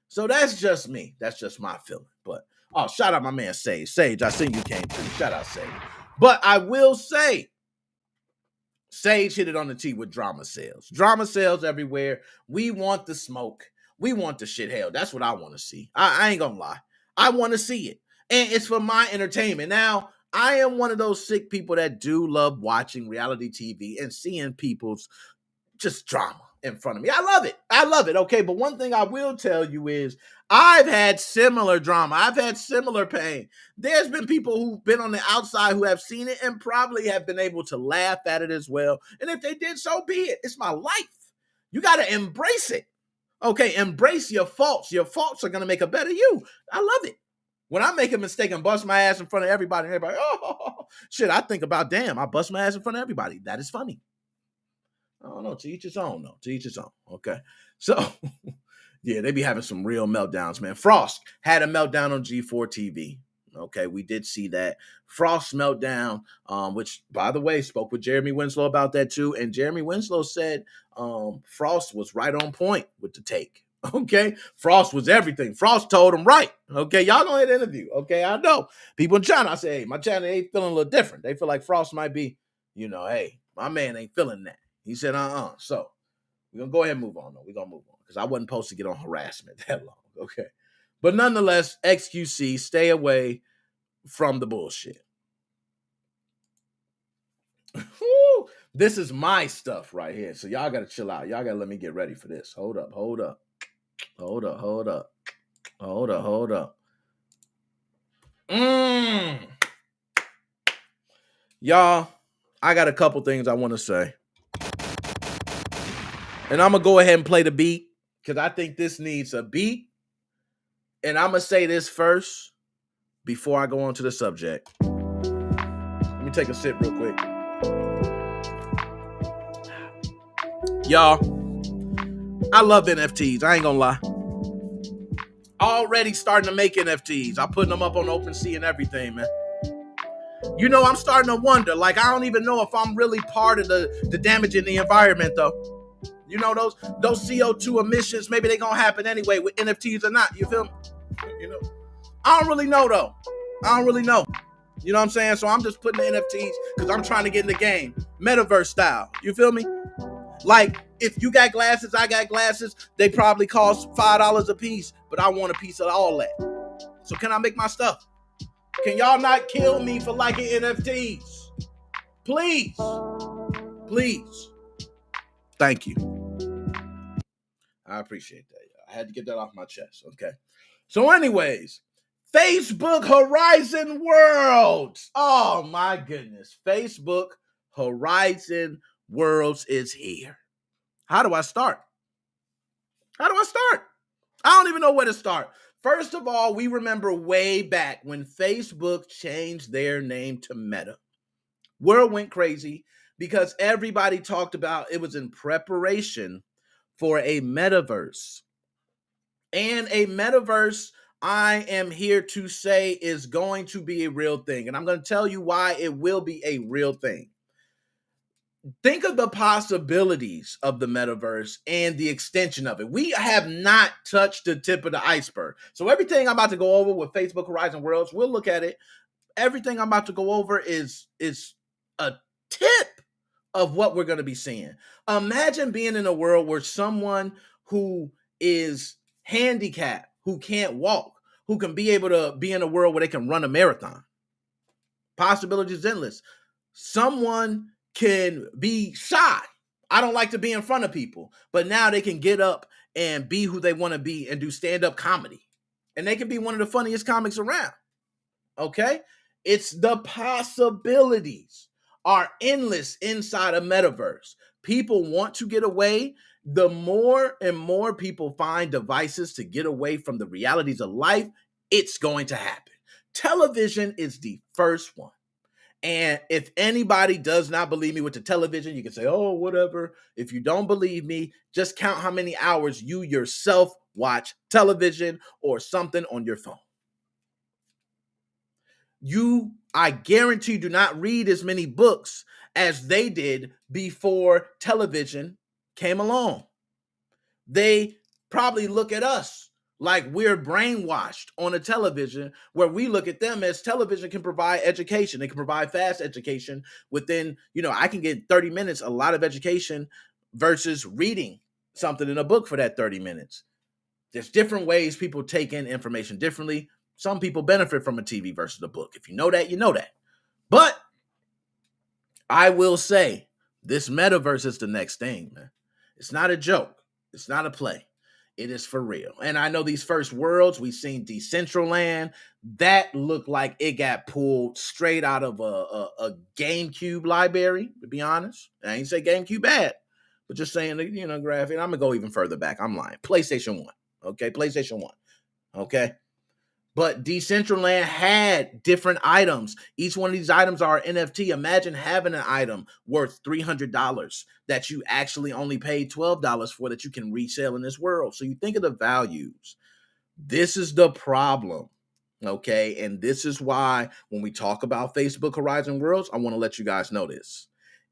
So that's just me. That's just my feeling. But, oh, shout out my man Sage. Sage, I seen you came through. Shout out Sage. But I will say, Sage hit it on the tee with drama sales. Drama sales everywhere. We want the smoke. We want the shit. Hell, that's what I want to see. I ain't gonna lie. I want to see it. And it's for my entertainment. Now, I am one of those sick people that do love watching reality TV and seeing people's just drama in front of me. I love it. I love it. Okay. But one thing I will tell you is I've had similar drama. I've had similar pain. There's been people who've been on the outside who have seen it and probably have been able to laugh at it as well. And if they did, so be it. It's my life. You got to embrace it. Okay. Embrace your faults. Your faults are going to make a better you. I love it. When I make a mistake and bust my ass in front of everybody, and everybody, oh, shit, I think about, damn, I bust my ass in front of everybody. That is funny. I don't know. To each his own, though. To each his own. Okay. So, yeah, they be having some real meltdowns, man. Frost had a meltdown on G4 TV. Okay, we did see that. Frost's meltdown, which, by the way, spoke with Jeremy Winslow about that, too. And Jeremy Winslow said Frost was right on point with the take. Okay, Frost was everything. Frost told him right. Okay, y'all know that interview. Okay, I know. People in China, I say, hey, my China ain't feeling a little different. They feel like Frost might be, you know, hey, my man ain't feeling that. He said, So we're going to go ahead and move on, though. We're going to move on because I wasn't supposed to get on harassment that long. Okay. But nonetheless, XQC, stay away from the bullshit. This is my stuff right here. So y'all got to chill out. Y'all got to let me get ready for this. Hold up. Y'all, I got a couple things I want to say. And I'm going to go ahead and play the beat because I think this needs a beat. And I'm going to say this first before I go on to the subject. Let me take a sip real quick. Y'all, I love NFTs. I ain't going to lie. Already starting to make NFTs. I'm putting them up on OpenSea and everything, man. You know, I'm starting to wonder. Like, I don't even know if I'm really part of the damage in the environment, though. You know, those CO2 emissions, maybe they're going to happen anyway with NFTs or not. You feel me? You know, I don't really know, though. I don't really know. You know what I'm saying? So I'm just putting the NFTs because I'm trying to get in the game. Metaverse style. You feel me? Like, if you got glasses, I got glasses, they probably cost $5 a piece, but I want a piece of all that. So can I make my stuff? Can y'all not kill me for liking NFTs? Please. Please. Thank you. I appreciate that. I had to get that off my chest. Okay. So anyways, Facebook Horizon Worlds. Oh my goodness. Facebook Horizon Worlds is here. How do I start? I don't even know where to start. First of all, we remember way back when Facebook changed their name to Meta. World went crazy because everybody talked about it was in preparation for a metaverse. And a metaverse, I am here to say, is going to be a real thing. And I'm going to tell you why it will be a real thing. Think of the possibilities of the metaverse and the extension of it. We have not touched the tip of the iceberg. So everything I'm about to go over with Facebook Horizon Worlds, we'll look at it. Everything I'm about to go over is a tip of what we're going to be seeing. Imagine being in a world where someone who is handicapped, who can't walk, who can be able to be in a world where they can run a marathon. Possibilities endless. Someone can be shy. I don't like to be in front of people, but now they can get up and be who they want to be and do stand-up comedy. And they can be one of the funniest comics around. Okay? It's the possibilities are endless inside a metaverse. People want to get away. The more and more people find devices to get away from the realities of life, it's going to happen. Television is the first one. And if anybody does not believe me with the television, you can say, oh, whatever. If you don't believe me, just count how many hours you yourself watch television or something on your phone. You, I guarantee, do not read as many books as they did before television came along. They probably look at us like we're brainwashed on a television, where we look at them as television can provide education. They can provide fast education within, I can get 30 minutes, a lot of education versus reading something in a book for that 30 minutes. There's different ways people take in information differently. Some people benefit from a TV versus a book. If you know that, you know that. But I will say this metaverse is the next thing, man. It's not a joke. It's not a play. It is for real. And I know these first worlds, we've seen Decentraland. That looked like it got pulled straight out of a GameCube library, to be honest. I ain't say GameCube bad, but just saying, graphic. I'm going to go even further back. I'm lying. PlayStation 1. Okay, PlayStation 1. Okay. But Decentraland had different items. Each one of these items are NFT. Imagine having an item worth $300 that you actually only paid $12 for, that you can resell in this world. So you think of the values. This is the problem, okay? And this is why when we talk about Facebook Horizon Worlds, I want to let you guys know this.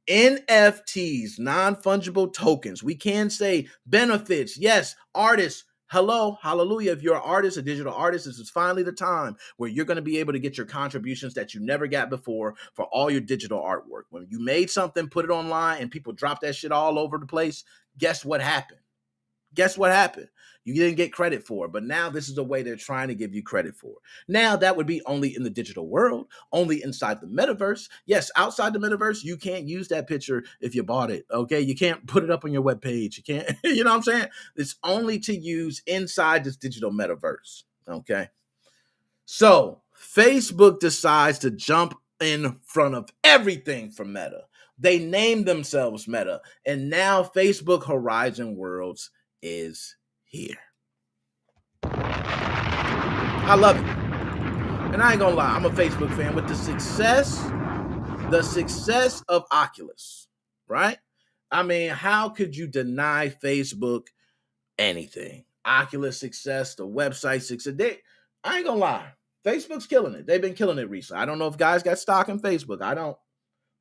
NFTs, non-fungible tokens. We can say benefits. Yes, artists. Hello, hallelujah. If you're an artist, a digital artist, this is finally the time where you're going to be able to get your contributions that you never got before for all your digital artwork. When you made something, put it online, and people drop that shit all over the place, guess what happened? Guess what happened? You didn't get credit for it, but now this is the way they're trying to give you credit for it. Now, that would be only in the digital world, only inside the metaverse. Yes, outside the metaverse, you can't use that picture if you bought it, okay? You can't put it up on your webpage. You can't, you know what I'm saying? It's only to use inside this digital metaverse, okay? So, Facebook decides to jump in front of everything from Meta. They named themselves Meta, and now Facebook Horizon Worlds is here. I love it. And I ain't gonna lie, I'm a Facebook fan. With the success of Oculus, right? I mean, how could you deny Facebook anything? Oculus success, the website success. I ain't gonna lie, Facebook's killing it. They've been killing it recently. I don't know if guys got stock in Facebook. I don't.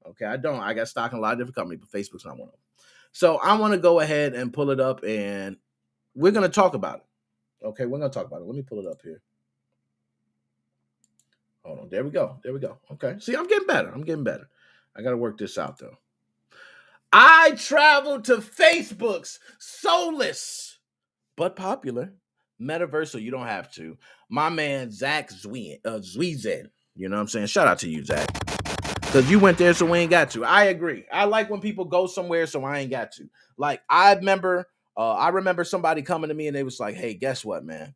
Okay, I don't. I got stock in a lot of different companies, but Facebook's not one of them. So I want to go ahead and pull it up, and we're going to talk about it. Okay, we're going to talk about it. Let me pull it up here. Hold on. There we go. Okay. See, I'm getting better. I got to work this out, though. I traveled to Facebook's soulless but popular metaverse, so you don't have to. My man, Zach Zwizen. You know what I'm saying? Shout out to you, Zach. Because you went there, so we ain't got to. I agree. I like when people go somewhere, so I ain't got to. Like, I remember somebody coming to me, and they was like, hey, guess what, man?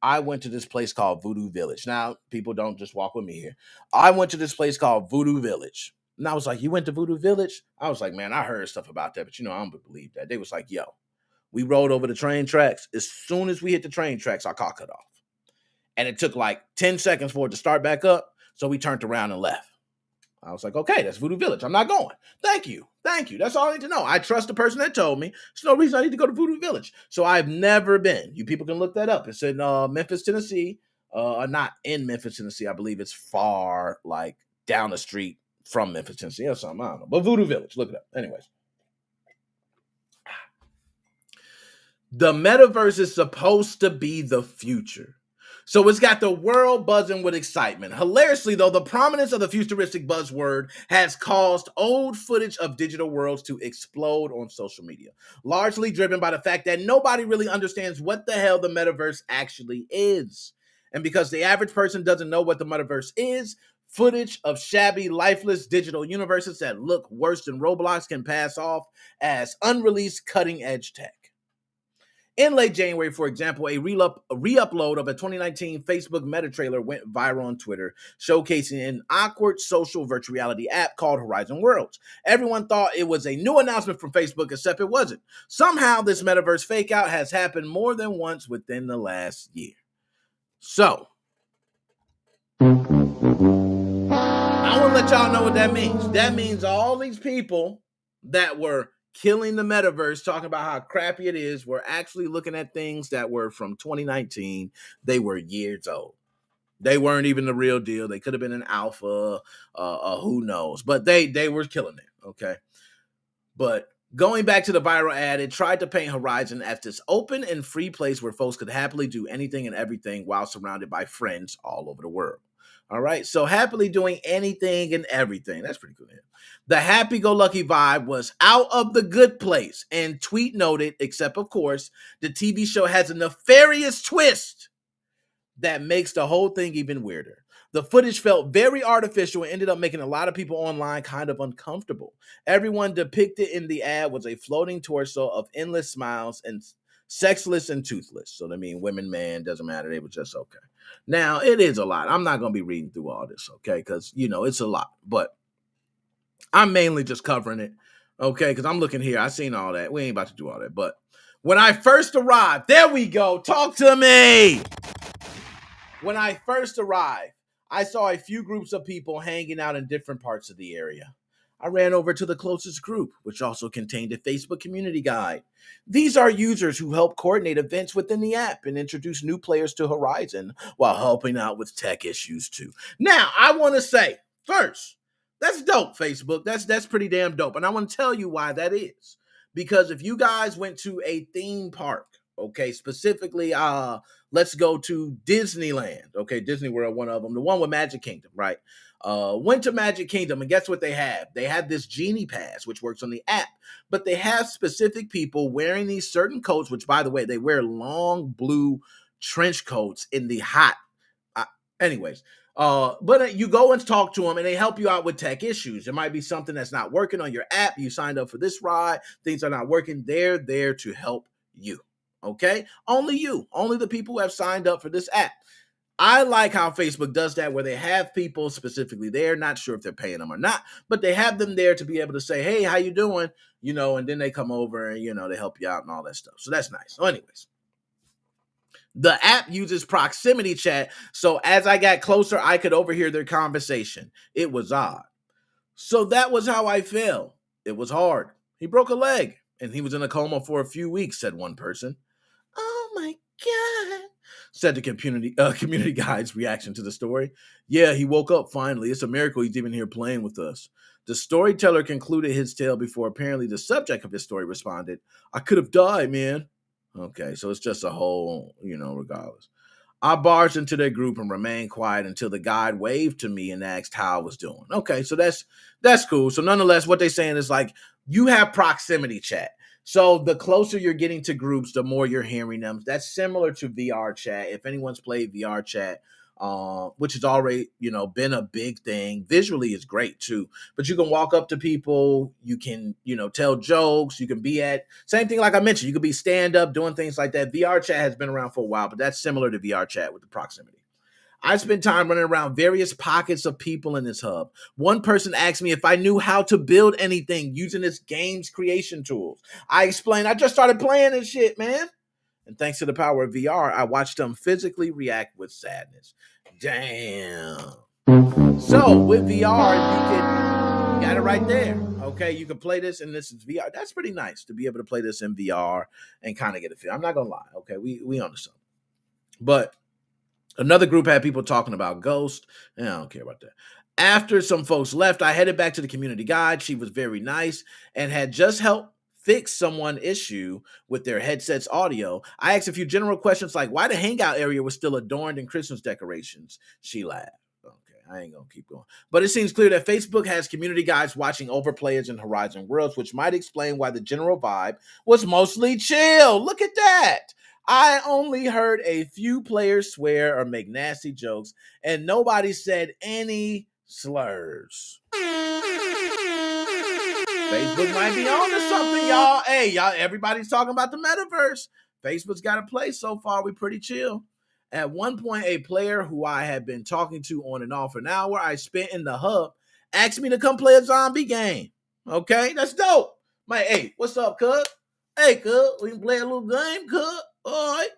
I went to this place called Voodoo Village. Now, people don't just walk with me here. I went to this place called Voodoo Village. And I was like, you went to Voodoo Village? I was like, man, I heard stuff about that, but I don't believe that. They was like, yo, we rode over the train tracks. As soon as we hit the train tracks, our car cut off. And it took like 10 seconds for it to start back up. So we turned around and left. I was like, okay, that's Voodoo Village. I'm not going. Thank you. That's all I need to know. I trust the person that told me. There's no reason I need to go to Voodoo Village. So I've never been. You people can look that up. It's in Memphis, Tennessee. Not in Memphis, Tennessee. I believe it's far, like, down the street from Memphis, Tennessee or something. I don't know. But Voodoo Village, look it up. Anyways. The metaverse is supposed to be the future. So it's got the world buzzing with excitement. Hilariously, though, the prominence of the futuristic buzzword has caused old footage of digital worlds to explode on social media, largely driven by the fact that nobody really understands what the hell the metaverse actually is. And because the average person doesn't know what the metaverse is, footage of shabby, lifeless digital universes that look worse than Roblox can pass off as unreleased cutting-edge tech. In late January, for example, a re-upload of a 2019 Facebook meta trailer went viral on Twitter, showcasing an awkward social virtual reality app called Horizon Worlds. Everyone thought it was a new announcement from Facebook, except it wasn't. Somehow, this metaverse fakeout has happened more than once within the last year. So, I want to let y'all know what that means. That means all these people that were killing the metaverse, talking about how crappy it is, we're actually looking at things that were from 2019. They were years old. They weren't even the real deal. They could have been an alpha, who knows. But they were killing it, okay? But going back to the viral ad, it tried to paint Horizon as this open and free place where folks could happily do anything and everything while surrounded by friends all over the world. All right, so happily doing anything and everything. That's pretty cool. The happy-go-lucky vibe was out of the good place, and tweet noted, except of course, the TV show has a nefarious twist that makes the whole thing even weirder. The footage felt very artificial and ended up making a lot of people online kind of uncomfortable. Everyone depicted in the ad was a floating torso of endless smiles and sexless and toothless. So, I mean, women, man, doesn't matter. They were just okay. Now, it is a lot. I'm not going to be reading through all this, okay? Because, it's a lot. But I'm mainly just covering it, okay? Because I'm looking here. I seen all that. We ain't about to do all that. But when I first arrived, there we go. Talk to me. When I first arrived, I saw a few groups of people hanging out in different parts of the area. I ran over to the closest group, which also contained a Facebook community guide. These are users who help coordinate events within the app and introduce new players to Horizon while helping out with tech issues too. Now, I want to say, first, that's dope, Facebook. That's pretty damn dope. And I want to tell you why that is. Because if you guys went to a theme park, okay, specifically, let's go to Disneyland, okay, Disney World, one of them, the one with Magic Kingdom, right? Went to Magic Kingdom, and guess what they have? They have this Genie Pass, which works on the app, but they have specific people wearing these certain coats, which, by the way, they wear long blue trench coats in the hot. But you go and talk to them, and they help you out with tech issues. There might be something that's not working on your app. You signed up for this ride. Things are not working. They're there to help you, okay? Only you. Only the people who have signed up for this app. I like how Facebook does that, where they have people specifically there, not sure if they're paying them or not, but they have them there to be able to say, hey, how you doing? And then they come over and, they help you out and all that stuff. So that's nice. So anyways, the app uses proximity chat, so as I got closer, I could overhear their conversation. It was odd. So that was how I felt. It was hard. He broke a leg, and he was in a coma for a few weeks, said one person. Oh my God, said the community guide's reaction to the story. Yeah, he woke up finally. It's a miracle he's even here playing with us. The storyteller concluded his tale before apparently the subject of his story responded, I could have died, man. Okay, so it's just a whole, regardless. I barged into their group and remained quiet until the guide waved to me and asked how I was doing. Okay, so that's cool. So nonetheless, what they're saying is like, you have proximity chat. So the closer you're getting to groups, the more you're hearing them. That's similar to VR chat. If anyone's played VR chat, which has already, been a big thing. Visually is great too, but you can walk up to people, you can, tell jokes, you can be at, same thing like I mentioned, you could be stand up doing things like that. VR chat has been around for a while, but that's similar to VR chat with the proximity. I spent time running around various pockets of people in this hub. One person asked me if I knew how to build anything using this game's creation tools. I explained, I just started playing this shit, man. And thanks to the power of VR, I watched them physically react with sadness. Damn. So with VR, you got it right there. Okay, you can play this, and this is VR. That's pretty nice to be able to play this in VR and kind of get a feel. I'm not gonna lie. Okay, we understand. But another group had people talking about Ghost, and I don't care about that. After some folks left, I headed back to the community guide. She was very nice and had just helped fix someone issue with their headset's audio. I asked a few general questions like why the hangout area was still adorned in Christmas decorations. She laughed. Okay, I ain't gonna keep going. But it seems clear that Facebook has community guides watching over players in Horizon Worlds, which might explain why the general vibe was mostly chill. Look at that. I only heard a few players swear or make nasty jokes, and nobody said any slurs. Facebook might be on to something, y'all. Hey, y'all, everybody's talking about the metaverse. Facebook's got a play so far. We pretty chill. At one point, a player who I had been talking to on and off for an hour I spent in the hub asked me to come play a zombie game. Okay, that's dope. My, hey, what's up, cuz? Hey, cuz, we can play a little game, cuz. All right.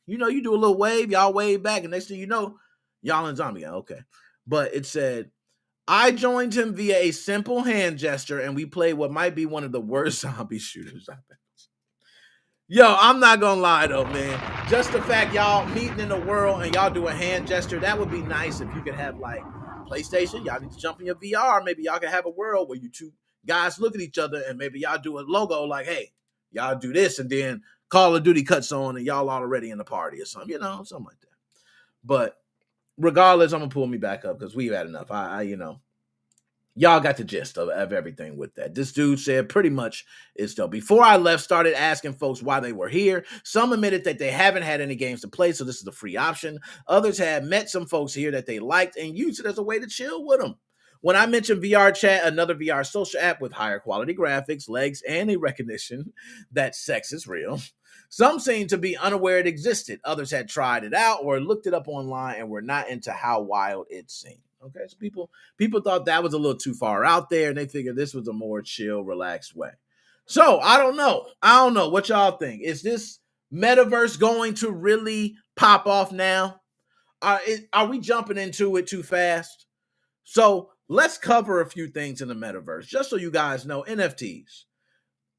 You do a little wave, y'all wave back, and next thing you know, y'all in zombie game. Okay. But it said, I joined him via a simple hand gesture, and we played what might be one of the worst zombie shooters I've ever seen. Yo, I'm not gonna lie though, man. Just the fact y'all meeting in the world and y'all do a hand gesture, that would be nice if you could have like PlayStation. Y'all need to jump in your VR. Maybe y'all can have a world where you two guys look at each other and maybe y'all do a logo like, hey, y'all do this, and then Call of Duty cuts on and y'all already in the party or something, something like that. But regardless, I'm gonna pull me back up because we've had enough. Y'all got the gist of everything with that. This dude said pretty much it's dope. Before I left, started asking folks why they were here. Some admitted that they haven't had any games to play, so this is a free option. Others had met some folks here that they liked and used it as a way to chill with them. When I mentioned VR Chat, another VR social app with higher quality graphics, legs, and a recognition that sex is real, some seemed to be unaware it existed. Others had tried it out or looked it up online and were not into how wild it seemed. Okay, so people thought that was a little too far out there, and they figured this was a more chill, relaxed way. So I don't know. What y'all think. Is this metaverse going to really pop off now? Are we jumping into it too fast? So let's cover a few things in the metaverse, just so you guys know. NFTs.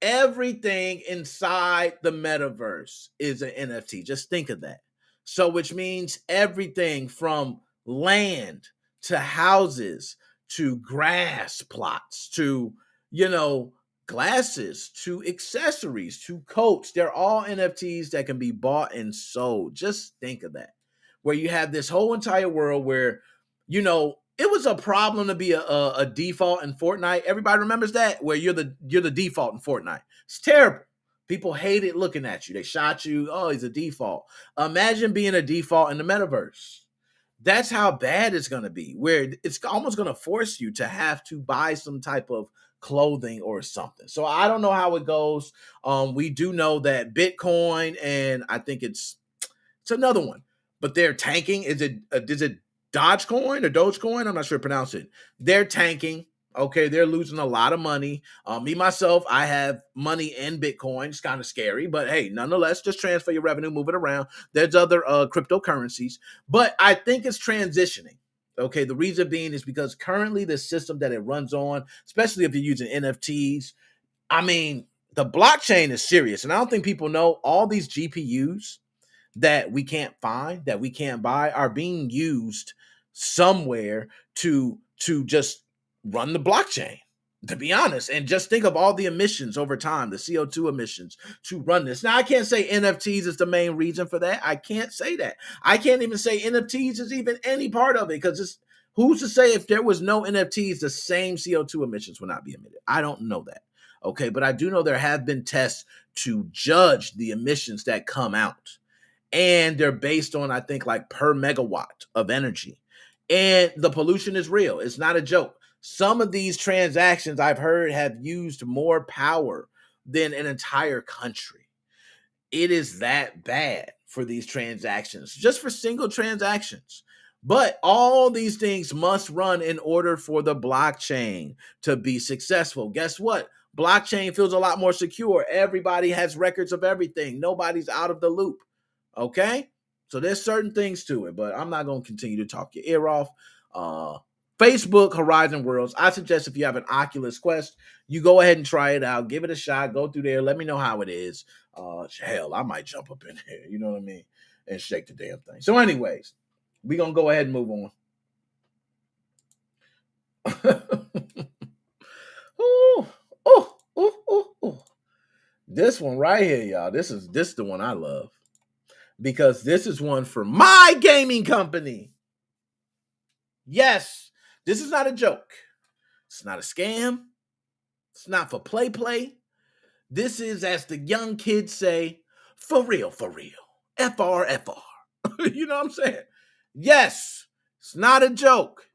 Everything inside the metaverse is an NFT. Just think of that. So which means everything from land to houses, to grass plots, to, glasses, to accessories, to coats. They're all NFTs that can be bought and sold. Just think of that. Where you have this whole entire world where, it was a problem to be a default in Fortnite. Everybody remembers that? Where you're the default in Fortnite. It's terrible. People hated looking at you. They shot you. Oh, he's a default. Imagine being a default in the metaverse. That's how bad it's going to be, where it's almost going to force you to have to buy some type of clothing or something. So I don't know how it goes. We do know that Bitcoin, and I think it's another one, but they're tanking. Is it Dogecoin or Dogecoin? I'm not sure how to pronounce it. They're tanking. Okay, they're losing a lot of money. Me, myself, I have money in Bitcoin. It's kind of scary, but hey, nonetheless, just transfer your revenue, move it around. There's other cryptocurrencies, but I think it's transitioning. Okay, the reason being is because currently the system that it runs on, especially if you're using NFTs, the blockchain is serious. And I don't think people know all these GPUs that we can't find, that we can't buy, are being used somewhere to just run the blockchain, to be honest. And just think of all the emissions over time, the CO2 emissions to run this. Now, I can't say NFTs is the main reason for that. I can't say that. I can't even say NFTs is even any part of it, because who's to say if there was no NFTs, the same CO2 emissions would not be emitted? I don't know that. Okay, but I do know there have been tests to judge the emissions that come out. And they're based on, I think, like per megawatt of energy. And the pollution is real. It's not a joke. Some of these transactions I've heard have used more power than an entire country. It is that bad for these transactions, just for single transactions. But all these things must run in order for the blockchain to be successful. Guess what? Blockchain feels a lot more secure. Everybody has records of everything. Nobody's out of the loop. Okay? So there's certain things to it, but I'm not going to continue to talk your ear off. Facebook Horizon Worlds. I suggest if you have an Oculus Quest, you go ahead and try it out. Give it a shot. Go through there. Let me know how it is. Hell, I might jump up in here. You know what I mean? And shake the damn thing. So anyways, we're going to go ahead and move on. Ooh. This one right here, y'all. This is the one I love. Because this is one for my gaming company. Yes, this is not a joke. It's not a scam. It's not for play. This is, as the young kids say, for real. FR. You know what I'm saying? Yes, it's not a joke.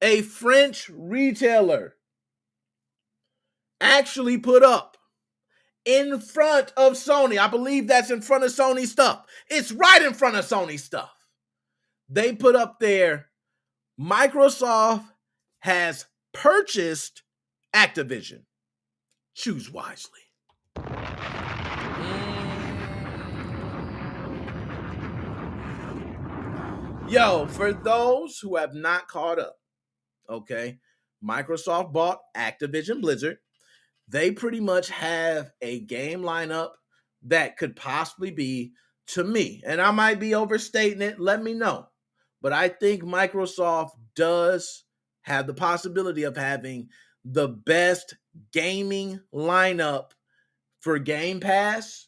A French retailer actually put up in front of Sony. I believe that's in front of Sony stuff. It's right in front of Sony stuff. They put up there, Microsoft has purchased Activision. Choose wisely. Yo, for those who have not caught up, okay, Microsoft bought Activision Blizzard. They pretty much have a game lineup that could possibly be, to me, and I might be overstating it, let me know, but I think Microsoft does have the possibility of having the best gaming lineup for Game Pass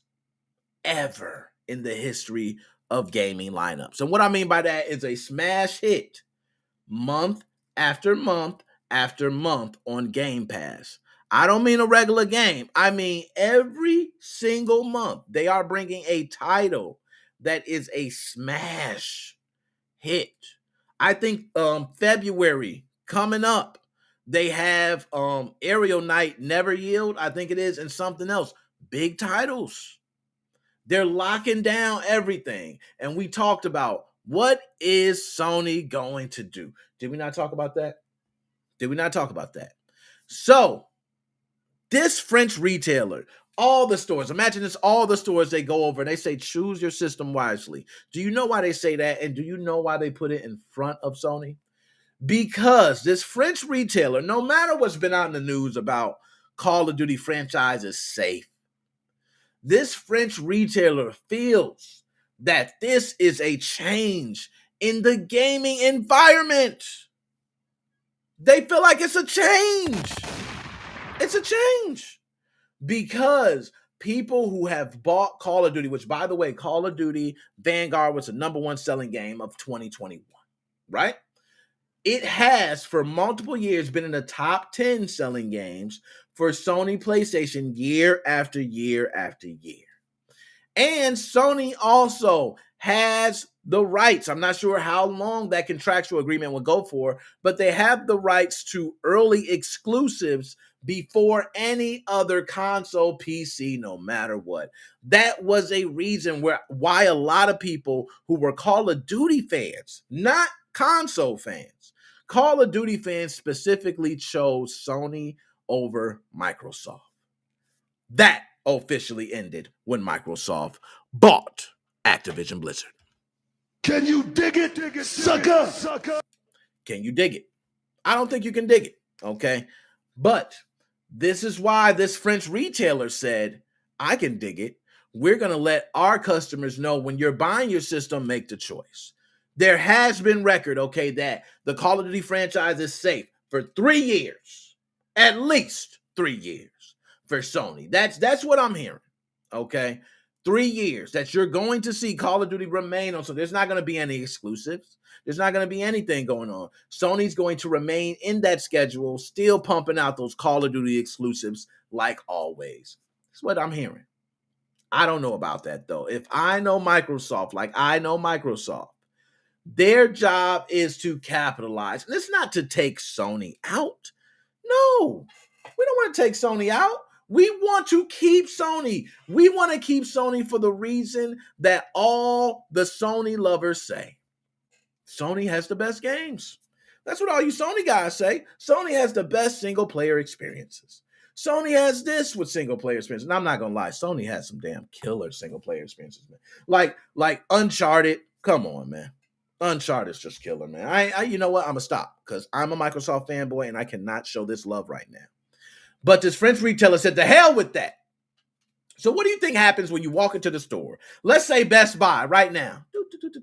ever in the history of gaming lineups. And what I mean by that is a smash hit month after month after month on Game Pass. I don't mean a regular game. I mean every single month they are bringing a title that is a smash hit. I think February coming up, they have Aerial Knight, Never Yield, I think it is, and something else. Big titles. They're locking down everything. And we talked about, what is Sony going to do? Did we not talk about that? So, this French retailer, all the stores, imagine it's all the stores they go over and they say, choose your system wisely. Do you know why they say that? And do you know why they put it in front of Sony? Because this French retailer, no matter what's been out in the news about Call of Duty franchise is safe, this French retailer feels that this is a change in the gaming environment. They feel like it's a change. It's a change. Because people who have bought Call of Duty, which, by the way, Call of Duty Vanguard was the #1 selling game of 2021, right? It has, for multiple years, been in the top 10 selling games for Sony PlayStation year after year after year. And Sony also has the rights. I'm not sure how long that contractual agreement will go for, but they have the rights to early exclusives before any other console PC, no matter what. That was a reason why a lot of people who were Call of Duty fans, not console fans, Call of Duty fans specifically chose Sony over Microsoft. That officially ended when Microsoft bought Activision Blizzard. Can you dig it, sucker? Can you dig it? I don't think you can dig it, okay? But this is why this French retailer said, I can dig it. We're going to let our customers know when you're buying your system, make the choice. There has been record, okay, that the Call of Duty franchise is safe for 3 years, at least 3 years for Sony. That's what I'm hearing, okay? 3 years that you're going to see Call of Duty remain on. So there's not going to be any exclusives. There's not going to be anything going on. Sony's going to remain in that schedule, still pumping out those Call of Duty exclusives like always. That's what I'm hearing. I don't know about that though. If I know Microsoft, like I know Microsoft, their job is to capitalize. And it's not to take Sony out. No, we don't want to take Sony out. We want to keep Sony. We want to keep Sony for the reason that all the Sony lovers say. Sony has the best games. That's what all you Sony guys say. Sony has the best single player experiences. Sony has this with single player experiences. And I'm not gonna lie, Sony has some damn killer single player experiences, man. Like Uncharted. Come on, man. Uncharted is just killer, man. I you know what? I'm gonna stop because I'm a Microsoft fanboy and I cannot show this love right now. But this French retailer said, "To hell with that." So what do you think happens when you walk into the store? Let's say Best Buy right now.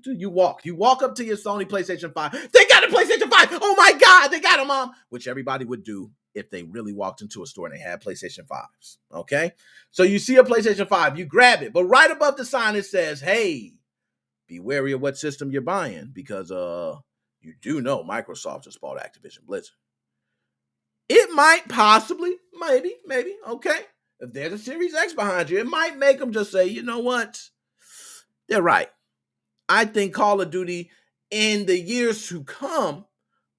You walk up to your Sony PlayStation 5. They got a PlayStation 5. Oh my God, they got a Mom. Which everybody would do if they really walked into a store and they had PlayStation 5s. Okay? So you see a PlayStation 5, you grab it, but right above the sign it says, "Hey, be wary of what system you're buying because you do know Microsoft just bought Activision Blizzard." It might possibly, maybe, okay. If there's a Series X behind you, it might make them just say, you know what? They're right. I think Call of Duty in the years to come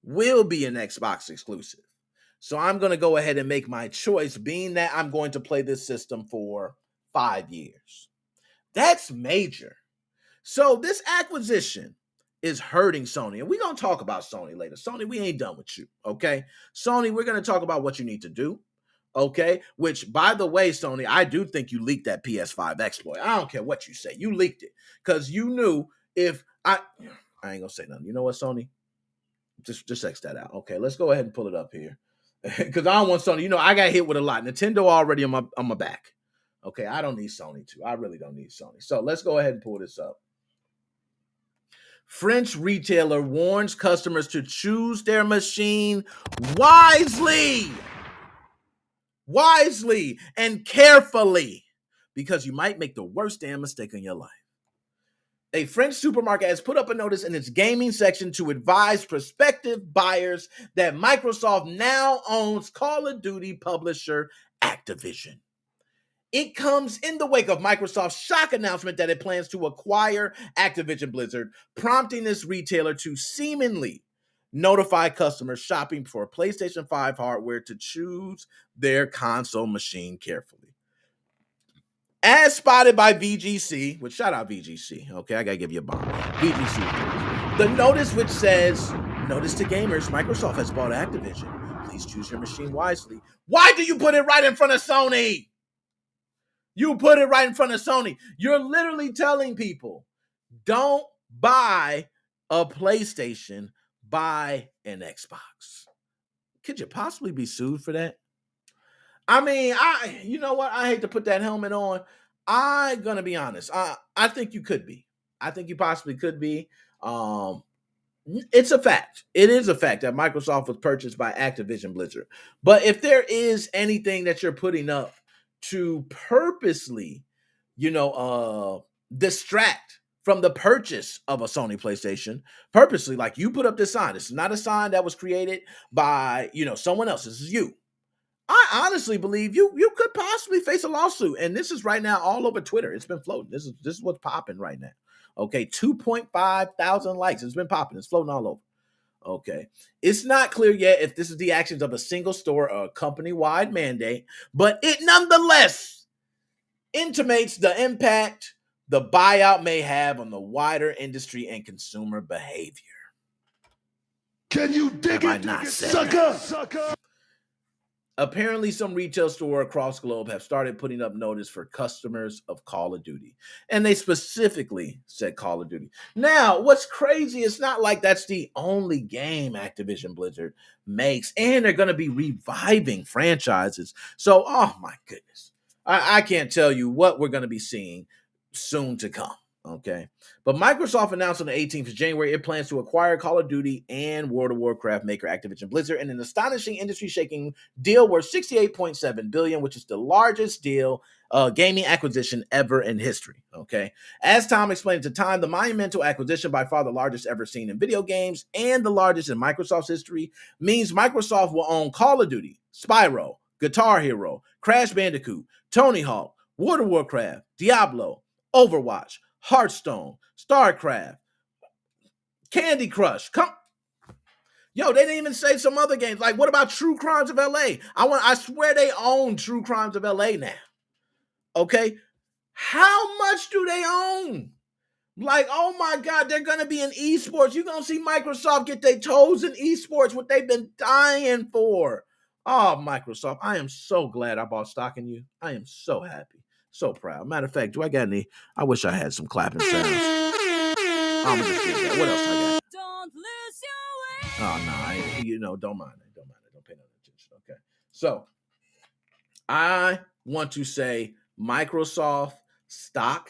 will be an Xbox exclusive. So I'm going to go ahead and make my choice, being that I'm going to play this system for 5 years. That's major. So this acquisition is hurting Sony. And we're going to talk about Sony later. Sony, we ain't done with you, okay? Sony, we're going to talk about what you need to do. Okay, which, by the way, Sony, I do think you leaked that PS5 exploit. I don't care what you say. You leaked it because you knew if I ain't gonna say nothing. You know what, Sony? Just X that out. Okay, let's go ahead and pull it up here because I don't want Sony. You know, I got hit with a lot. Nintendo already on my back. Okay, I don't need Sony too. I really don't need Sony. So let's go ahead and pull this up. French retailer warns customers to choose their machine wisely and carefully because you might make the worst damn mistake in your life. A French supermarket has put up a notice in its gaming section to advise prospective buyers that Microsoft now owns Call of Duty publisher Activision. It comes in the wake of Microsoft's shock announcement that it plans to acquire Activision Blizzard, prompting this retailer to seemingly notify customers shopping for PlayStation 5 hardware to choose their console machine carefully. As spotted by VGC, which shout out VGC, okay, I gotta give you a bomb. VGC, the notice which says, "Notice to gamers, Microsoft has bought Activision. Please choose your machine wisely." Why do you put it right in front of Sony? You put it right in front of Sony. You're literally telling people, don't buy a PlayStation, buy an Xbox. Could you possibly be sued for that? I mean, you know what? I hate to put that helmet on. I'm going to be honest. I think you could be. I think you possibly could be. It's a fact. It is a fact that Microsoft was purchased by Activision Blizzard. But if there is anything that you're putting up to purposely, distract from the purchase of a Sony PlayStation, purposely, like you put up this sign. It's not a sign that was created by, someone else. This is you. I honestly believe you could possibly face a lawsuit. And this is right now all over Twitter. It's been floating. This is what's popping right now. Okay, 2.5 thousand likes. It's been popping. It's floating all over. Okay. It's not clear yet if this is the actions of a single store or a company-wide mandate, but it nonetheless intimates the impact the buyout may have on the wider industry and consumer behavior. Can you dig it, sucker? Apparently, some retail stores across the globe have started putting up notice for customers of Call of Duty. And they specifically said Call of Duty. Now, what's crazy, it's not like that's the only game Activision Blizzard makes. And they're going to be reviving franchises. So, oh my goodness. I can't tell you what we're going to be seeing soon to come. Okay. But Microsoft announced on the 18th of January it plans to acquire Call of Duty and World of Warcraft maker Activision Blizzard in an astonishing industry-shaking deal worth $68.7 billion, which is the largest deal gaming acquisition ever in history. Okay. As Tom explained at the time, the monumental acquisition, by far the largest ever seen in video games and the largest in Microsoft's history, means Microsoft will own Call of Duty, Spyro, Guitar Hero, Crash Bandicoot, Tony Hawk, World of Warcraft, Diablo, Overwatch, Hearthstone, StarCraft, Candy Crush. Yo, they didn't even say some other games. Like, what about True Crimes of LA? I swear they own True Crimes of LA now. Okay? How much do they own? Like, oh my God, they're going to be in esports. You're going to see Microsoft get their toes in esports, what they've been dying for. Oh, Microsoft, I am so glad I bought stock in you. I am so happy. So proud. Matter of fact, do I got any? I wish I had some clapping sounds. I'm going to just do that. What else I got? Don't lose your way. Oh, no, don't mind it. Don't pay no attention. Okay. So, I want to say Microsoft stock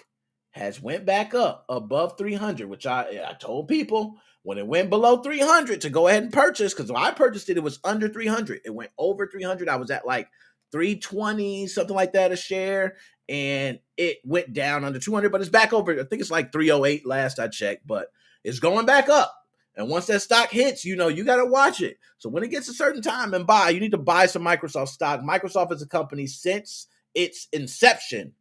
has went back up above 300, which I told people when it went below 300 to go ahead and purchase, because when I purchased it, it was under 300. It went over 300. I was at like 320, something like that a share, and it went down under 200, but it's back over. I think it's like 308 last I checked, but it's going back up. And once that stock hits, you got to watch it. So when it gets a certain time and buy, you need to buy some Microsoft stock. Microsoft is a company since its inception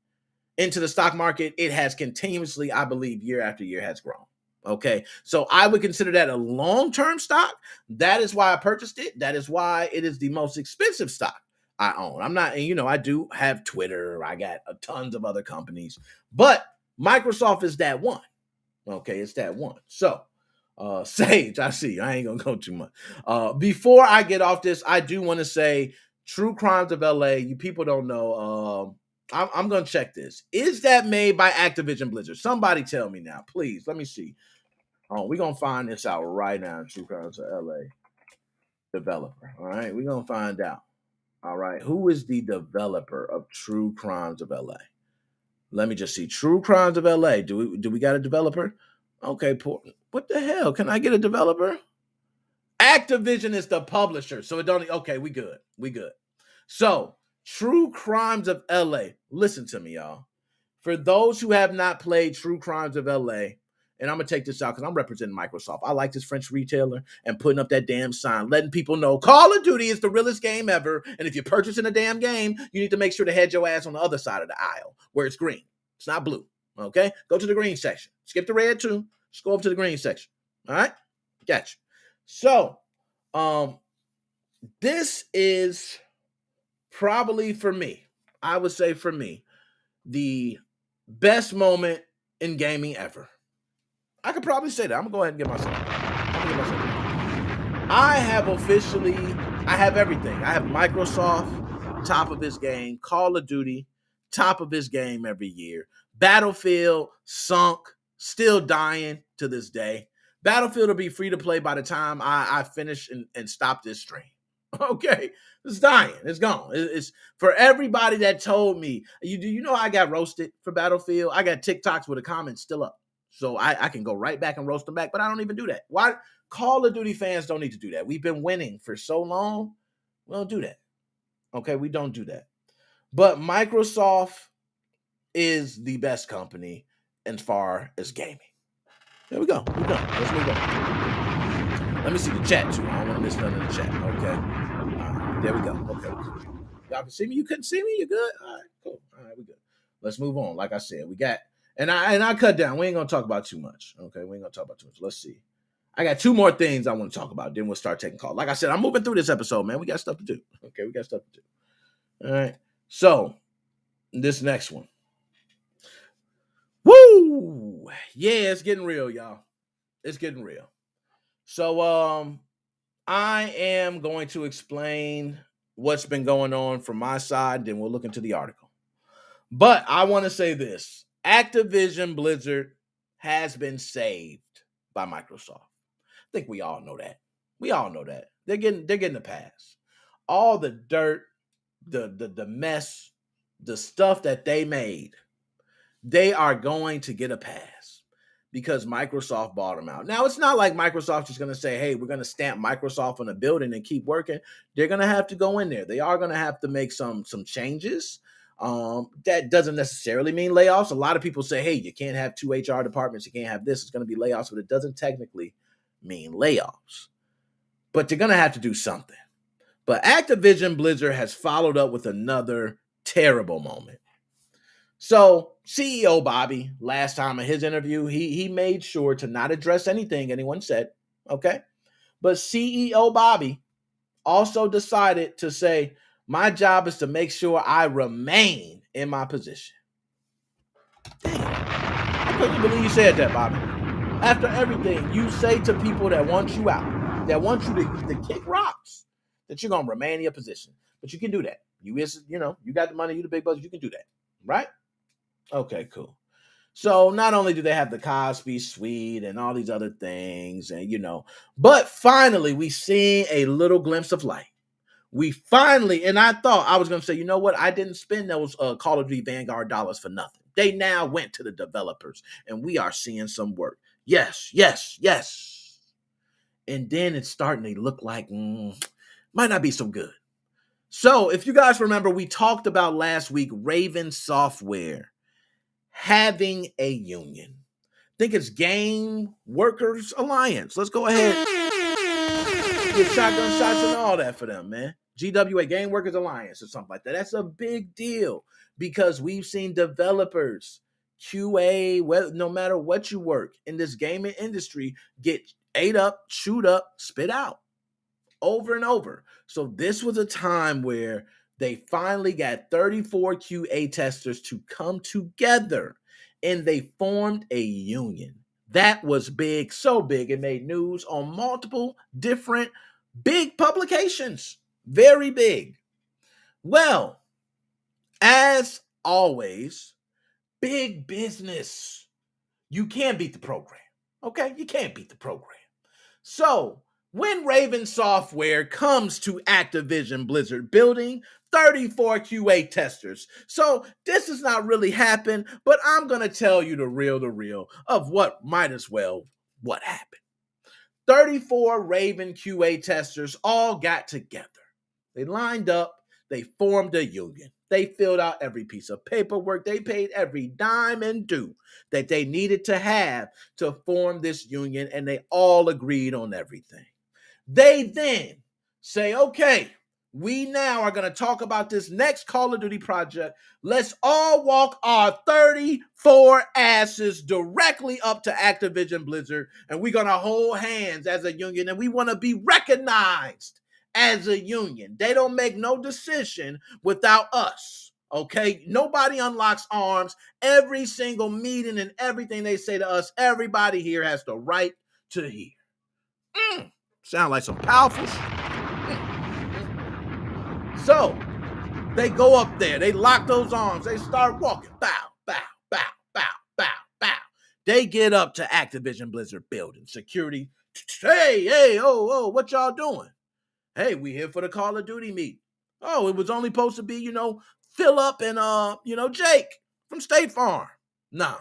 into the stock market, it has continuously, I believe, year after year has grown. Okay. So I would consider that a long-term stock. That is why I purchased it. That is why it is the most expensive stock I own. I'm not, and I do have Twitter. I got tons of other companies, but Microsoft is that one. Okay. It's that one. So, Sage, I see. I ain't gonna go too much. Before I get off this, I do want to say True Crimes of LA. You people don't know. I'm gonna check this. Is that made by Activision Blizzard? Somebody tell me now, please. Let me see. Oh, we're gonna find this out right now. True Crimes of LA developer. All right, we're gonna find out. All right, who is the developer of True Crimes of LA? Let me just see. True Crimes of LA. Do we got a developer? Okay, what the hell? Can I get a developer? Activision is the publisher, so it don't. Okay, we good. So, True Crimes of LA. Listen to me, y'all. For those who have not played True Crimes of LA, and I'm going to take this out because I'm representing Microsoft. I like this French retailer and putting up that damn sign, letting people know Call of Duty is the realest game ever. And if you're purchasing a damn game, you need to make sure to head your ass on the other side of the aisle where it's green. It's not blue. Okay? Go to the green section. Skip the red too. Just go over to the green section. All right? Gotcha. So, this is probably for me, I would say for me, the best moment in gaming ever. I could probably say that. I'm going to go ahead and get myself. I have everything. I have Microsoft, top of his game. Call of Duty, top of his game every year. Battlefield, sunk, still dying to this day. Battlefield will be free to play by the time I finish and stop this stream. Okay, it's dying. It's gone. It's for everybody that told me. You know I got roasted for Battlefield. I got TikToks with the comments still up, so I can go right back and roast them back. But I don't even do that. Why? Call of Duty fans don't need to do that. We've been winning for so long. We don't do that. Okay, we don't do that. But Microsoft is the best company as far as gaming. There we go. We're done. Let's move on. Let me see the chat too. I don't want to miss none of the chat. Okay. There we go. Okay. Y'all can see me? You couldn't see me? You good? All right, cool. All right, we good. Let's move on. Like I said, we got, and I cut down. We ain't gonna talk about too much. Okay, we ain't gonna talk about too much. Let's see. I got two more things I want to talk about. Then we'll start taking calls. Like I said, I'm moving through this episode, man. We got stuff to do. Okay, we got stuff to do. All right. So this next one. Woo! Yeah, it's getting real, y'all. It's getting real. So I am going to explain what's been going on from my side, then we'll look into the article. But I want to say this. Activision Blizzard has been saved by Microsoft. I think we all know that. We all know that. They're getting a pass. All the dirt, the mess, the stuff that they made, they are going to get a pass because Microsoft bought them out. Now, it's not like Microsoft is going to say, hey, we're going to stamp Microsoft on a building and keep working. They're going to have to go in there. They are going to have to make some changes. That doesn't necessarily mean layoffs. A lot of people say, hey, you can't have two HR departments. You can't have this. It's going to be layoffs, but it doesn't technically mean layoffs. But they're going to have to do something. But Activision Blizzard has followed up with another terrible moment. So CEO Bobby, last time in his interview, he made sure to not address anything anyone said, okay? But CEO Bobby also decided to say, my job is to make sure I remain in my position. Damn, I couldn't believe you said that, Bobby. After everything you say to people that want you out, that want you to kick rocks, that you're going to remain in your position. But you can do that. You got the money, you the big bucks, you can do that, right? Okay, cool. So not only do they have the Cosby Suite and all these other things, and but finally we see a little glimpse of light. We finally, and I thought I was going to say, you know what? I didn't spend those Call of Duty Vanguard dollars for nothing. They now went to the developers, and we are seeing some work. Yes, yes, yes. And then it's starting to look like might not be so good. So if you guys remember, we talked about last week Raven Software having a union. I think it's Game Workers Alliance. Let's go ahead. Get shotgun shots and all that for them, man. GWA, Game Workers Alliance or something like that. That's a big deal because we've seen developers, QA, no matter what you work in this gaming industry, get ate up, chewed up, spit out over and over. So this was a time where they finally got 34 QA testers to come together and they formed a union. That was big, so big it made news on multiple different big publications. Very big. Well, as always, big business. You can't beat the program. Okay? You can't beat the program. So, when Raven Software comes to Activision Blizzard building 34 QA testers. So this has not really happened, but I'm going to tell you the real of what might as well what happened. 34 Raven QA testers all got together. They lined up. They formed a union. They filled out every piece of paperwork. They paid every dime and due that they needed to have to form this union, and they all agreed on everything. They then say, okay, we now are going to talk about this next Call of Duty project. Let's all walk our 34 asses directly up to Activision Blizzard, and we're going to hold hands as a union, and we want to be recognized as a union. They don't make no decision without us, okay? Nobody unlocks arms. Every single meeting and everything they say to us, everybody here has the right to hear. Sound like some powerful shit. So, they go up there. They lock those arms. They start walking. Bow, bow, bow, bow, bow, bow. They get up to Activision Blizzard building. Security. Hey, oh, what y'all doing? Hey, we here for the Call of Duty meet. Oh, it was only supposed to be, Phillip and, Jake from State Farm. No.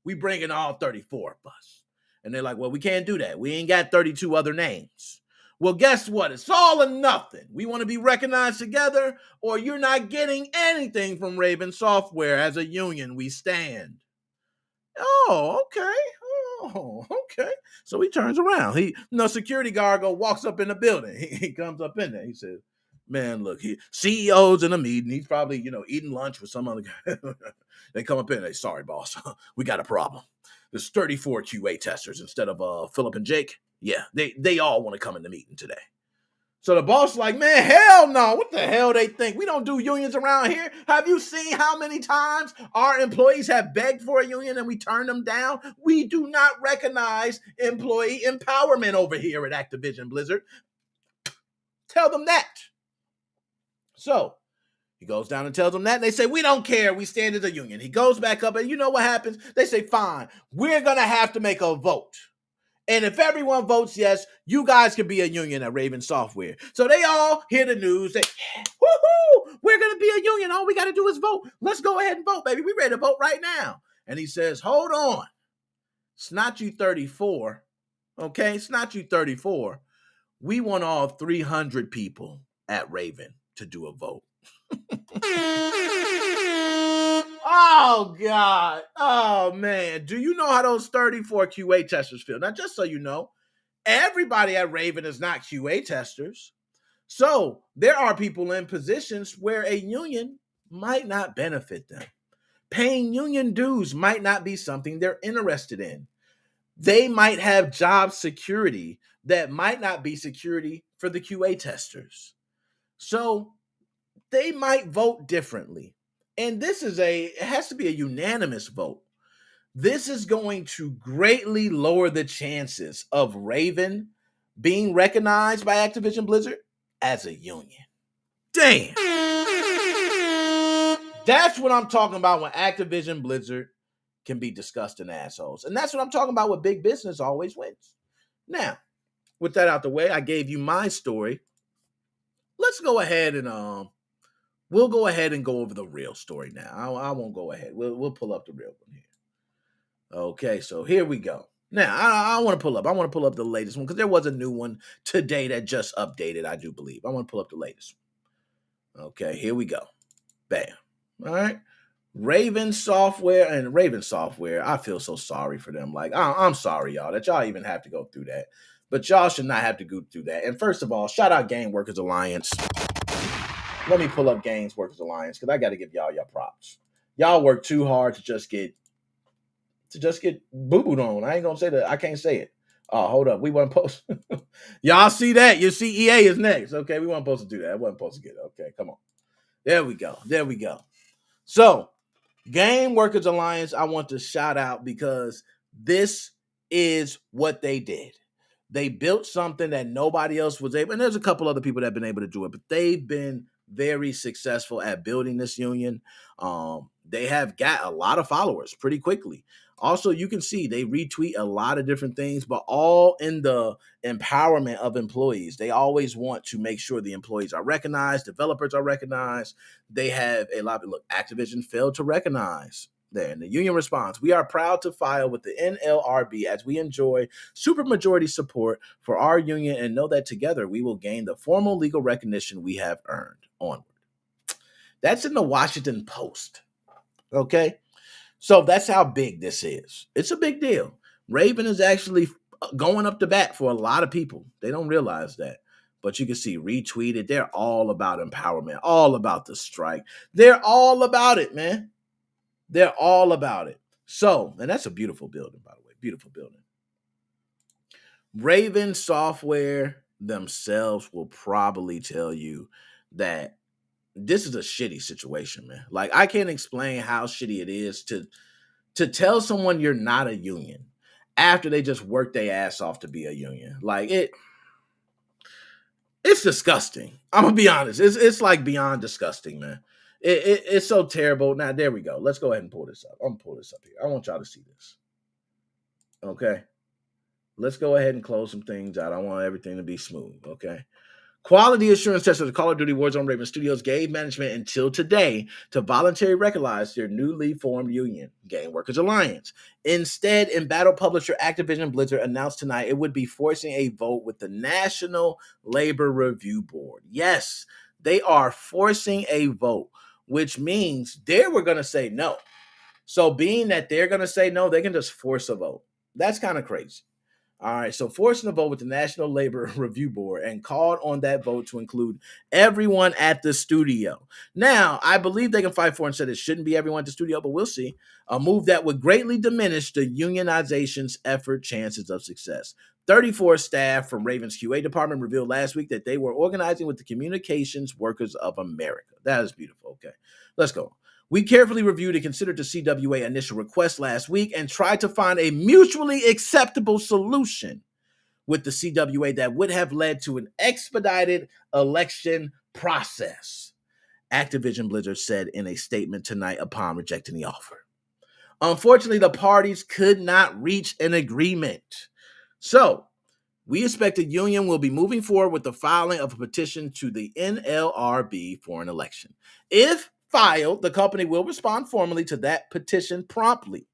We bringing all 34 of us. And they're like, well, we can't do that. We ain't got 32 other names. Well, guess what? It's all or nothing. We want to be recognized together, or you're not getting anything from Raven Software. As a union, we stand. Oh, okay. So he turns around. Security guard walks up in the building. He comes up in there. He says, man, look, CEO's in a meeting. He's probably, eating lunch with some other guy. They come up in there. Sorry, boss. We got a problem. There's 34 QA testers instead of Phillip and Jake. Yeah, they all want to come in the meeting today. So the boss is like, man, hell no. What the hell they think? We don't do unions around here. Have you seen how many times our employees have begged for a union and we turn them down? We do not recognize employee empowerment over here at Activision Blizzard. Tell them that. So he goes down and tells them that. And they say, we don't care. We stand as a union. He goes back up and you know what happens? They say, fine, we're going to have to make a vote. And if everyone votes yes, you guys can be a union at Raven Software. So they all hear the news. They, woohoo, we're going to be a union. All we got to do is vote. Let's go ahead and vote, baby. We're ready to vote right now. And he says, hold on. It's not you 34. Okay, it's not you 34. We want all 300 people at Raven to do a vote. Oh, God. Oh, man. Do you know how those 34 QA testers feel? Now, just so you know, everybody at Raven is not QA testers. So there are people in positions where a union might not benefit them. paying union dues might not be something they're interested in. They might have job security that might not be security for the QA testers. So they might vote differently. And it has to be a unanimous vote. This is going to greatly lower the chances of Raven being recognized by Activision Blizzard as a union. Damn. That's what I'm talking about when Activision Blizzard can be disgusting assholes. And that's what I'm talking about with big business always wins. Now, with that out the way, I gave you my story. Let's go ahead and we'll go ahead and go over the real story now. I won't go ahead. We'll pull up the real one here. Okay, so here we go. Now, I want to pull up the latest one because there was a new one today that just updated, I do believe. I want to pull up the latest one. Okay, here we go. Bam. All right. Raven Software, I feel so sorry for them. Like, I'm sorry, y'all, that y'all even have to go through that. But y'all should not have to go through that. And first of all, shout out Game Workers Alliance. Let me pull up Games Workers Alliance because I got to give y'all your props. Y'all work too hard to just get boo-booed on. I ain't gonna say that. I can't say it. Oh, hold up. We weren't supposed to. Y'all see that? Your CEA is next. Okay, we weren't supposed to do that. I wasn't supposed to get it. Okay, come on. There we go. So, Game Workers Alliance, I want to shout out because this is what they did. They built something that nobody else was able, and there's a couple other people that have been able to do it, but they've been very successful at building this union. They have got a lot of followers pretty quickly. Also, you can see they retweet a lot of different things, but all in the empowerment of employees. They always want to make sure the employees are recognized, developers are recognized. They have a lot of, look, Activision failed to recognize there. In the union response, we are proud to file with the NLRB as we enjoy supermajority support for our union and know that together we will gain the formal legal recognition we have earned. Onward. That's in the Washington Post. Okay? So that's how big this is. It's a big deal. Raven is actually going up the bat for a lot of people. They don't realize that. But you can see retweeted. They're all about empowerment, all about the strike. They're all about it, man. They're all about it. So, and that's a beautiful building, by the way. Beautiful building. Raven Software themselves will probably tell you that this is a shitty situation, man. Like, I can't explain how shitty it is to tell someone you're not a union after they just worked their ass off to be a union. Like, it's disgusting. I'm gonna be honest. It's like beyond disgusting, man. It's so terrible. Now, there we go. Let's go ahead and pull this up. I'm gonna pull this up here. I want y'all to see this. Okay. Let's go ahead and close some things out. I want everything to be smooth, okay? Quality assurance test of the Call of Duty Warzone Raven Studios gave management until today to voluntarily recognize their newly formed union, Game Workers Alliance. Instead, embattled publisher Activision Blizzard announced tonight it would be forcing a vote with the National Labor Review Board. Yes, they are forcing a vote, which means they were going to say no. So being that they're going to say no, they can just force a vote. That's kind of crazy. All right, so forcing a vote with the National Labor Review Board and called on that vote to include everyone at the studio. Now, I believe they can fight for and said it shouldn't be everyone at the studio, but we'll see. A move that would greatly diminish the unionization's effort chances of success. 34 staff from Raven's QA department revealed last week that they were organizing with the Communications Workers of America. That is beautiful. Okay, let's go. We carefully reviewed and considered the CWA initial request last week and tried to find a mutually acceptable solution with the CWA that would have led to an expedited election process, Activision Blizzard said in a statement tonight upon rejecting the offer. Unfortunately, the parties could not reach an agreement. So, we expect the union will be moving forward with the filing of a petition to the NLRB for an election. If filed, the company will respond formally to that petition promptly.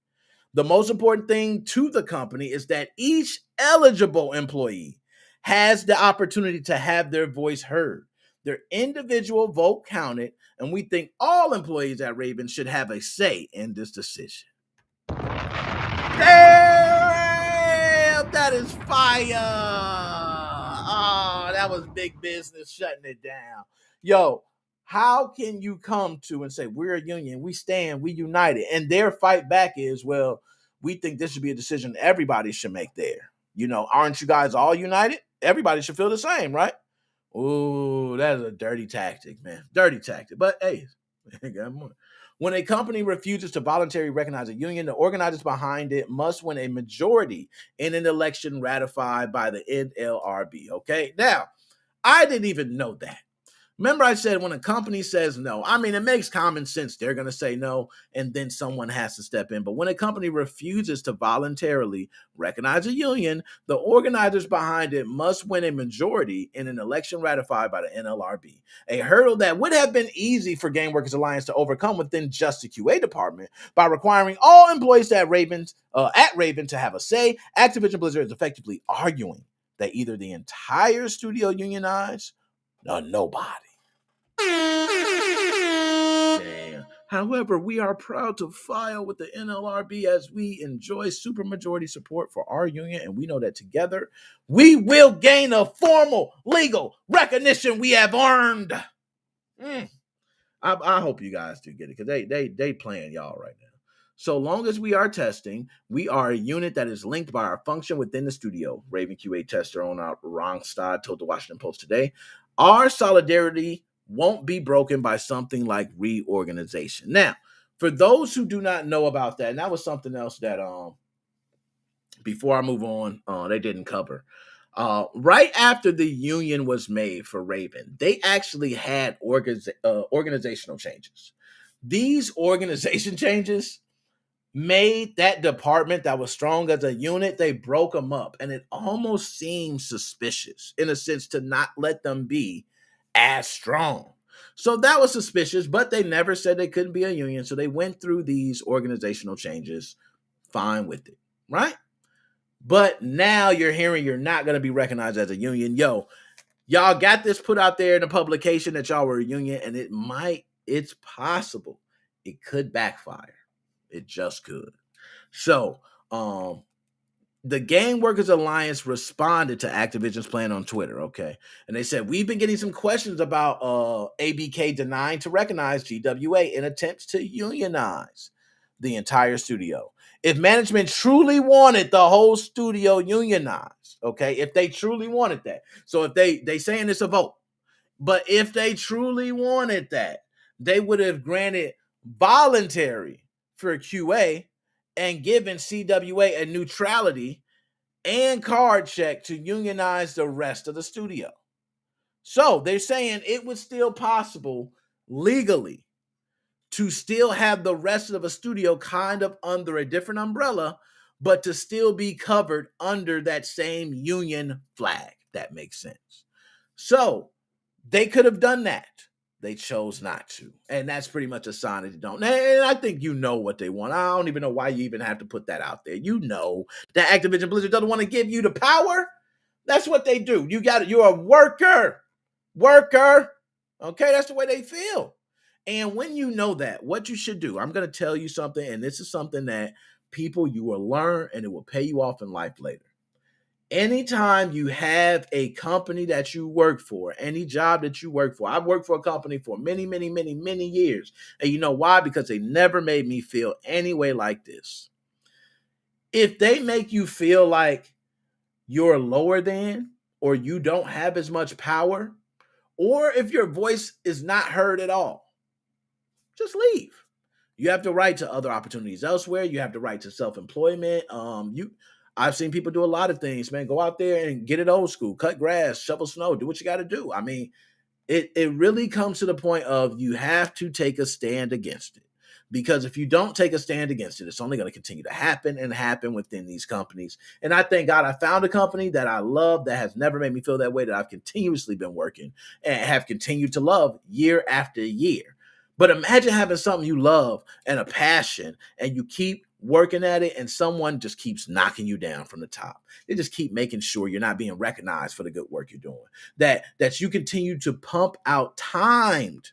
The most important thing to the company is that each eligible employee has the opportunity to have their voice heard, their individual vote counted, and we think all employees at Raven should have a say in this decision. Damn, that is fire. Oh, that was big business shutting it down. Yo, How can you come to and say, we're a union, we stand, we united, and their fight back is, well, we think this should be a decision everybody should make there. Aren't you guys all united? Everybody should feel the same, right? Ooh, that is a dirty tactic, man. Dirty tactic. But hey, when a company refuses to voluntarily recognize a union, the organizers behind it must win a majority in an election ratified by the NLRB. Okay, now I didn't even know that. Remember I said when a company says no, I mean, it makes common sense. They're going to say no, and then someone has to step in. But when a company refuses to voluntarily recognize a union, the organizers behind it must win a majority in an election ratified by the NLRB, a hurdle that would have been easy for Game Workers Alliance to overcome within just the QA department by requiring all employees at Raven to have a say. Activision Blizzard is effectively arguing that either the entire studio unionize or nobody. Damn. However, we are proud to file with the NLRB as we enjoy supermajority support for our union, and we know that together we will gain a formal legal recognition we have earned. I hope you guys do get it, because they playing y'all right now. So long as we are testing, we are a unit that is linked by our function within the studio. Raven QA tester on our Rongstad told the Washington Post today. Our solidarity won't be broken by something like reorganization. Now, for those who do not know about that, and that was something else that before I move on, they didn't cover. Right after the union was made for Raven, they actually had organizational changes. These organization changes made that department that was strong as a unit, they broke them up, and it almost seemed suspicious in a sense to not let them be as strong. So that was suspicious, but they never said they couldn't be a union, so they went through these organizational changes fine with it, right? But now you're hearing you're not going to be recognized as a union. Y'all got this put out there in a publication that y'all were a union, and it's possible it could backfire. It just could. So, the Game Workers Alliance responded to Activision's plan on Twitter, okay? And they said, we've been getting some questions about ABK denying to recognize GWA in attempts to unionize the entire studio. If management truly wanted the whole studio unionized, okay? If they truly wanted that. So if they saying it's a vote, but if they truly wanted that, they would have granted voluntary for QA and given CWA a neutrality and card check to unionize the rest of the studio. So they're saying it was still possible legally to still have the rest of a studio kind of under a different umbrella, but to still be covered under that same union flag. That makes sense. So they could have done that. They chose not to. And that's pretty much a sign that they don't. And I think you know what they want. I don't even know why you even have to put that out there. You know that Activision Blizzard doesn't want to give you the power. That's what they do. You're a worker. Okay, that's the way they feel. And when you know that, what you should do, I'm going to tell you something, and this is something that you will learn, and it will pay you off in life later. Anytime you have a company that you work for, any job that you work for, I've worked for a company for many, many, many, many years. And you know why? Because they never made me feel any way like this. If they make you feel like you're lower than, or you don't have as much power, or if your voice is not heard at all, just leave. You have the right to other opportunities elsewhere. You have the right to self-employment. I've seen people do a lot of things, man. Go out there and get it old school, cut grass, shovel snow, do what you got to do. I mean, it really comes to the point of you have to take a stand against it. Because if you don't take a stand against it, it's only going to continue to happen and happen within these companies. And I thank God I found a company that I love, that has never made me feel that way, that I've continuously been working and have continued to love year after year. But imagine having something you love and a passion, and you keep working at it, and someone just keeps knocking you down from the top. They just keep making sure you're not being recognized for the good work you're doing. That you continue to pump out timed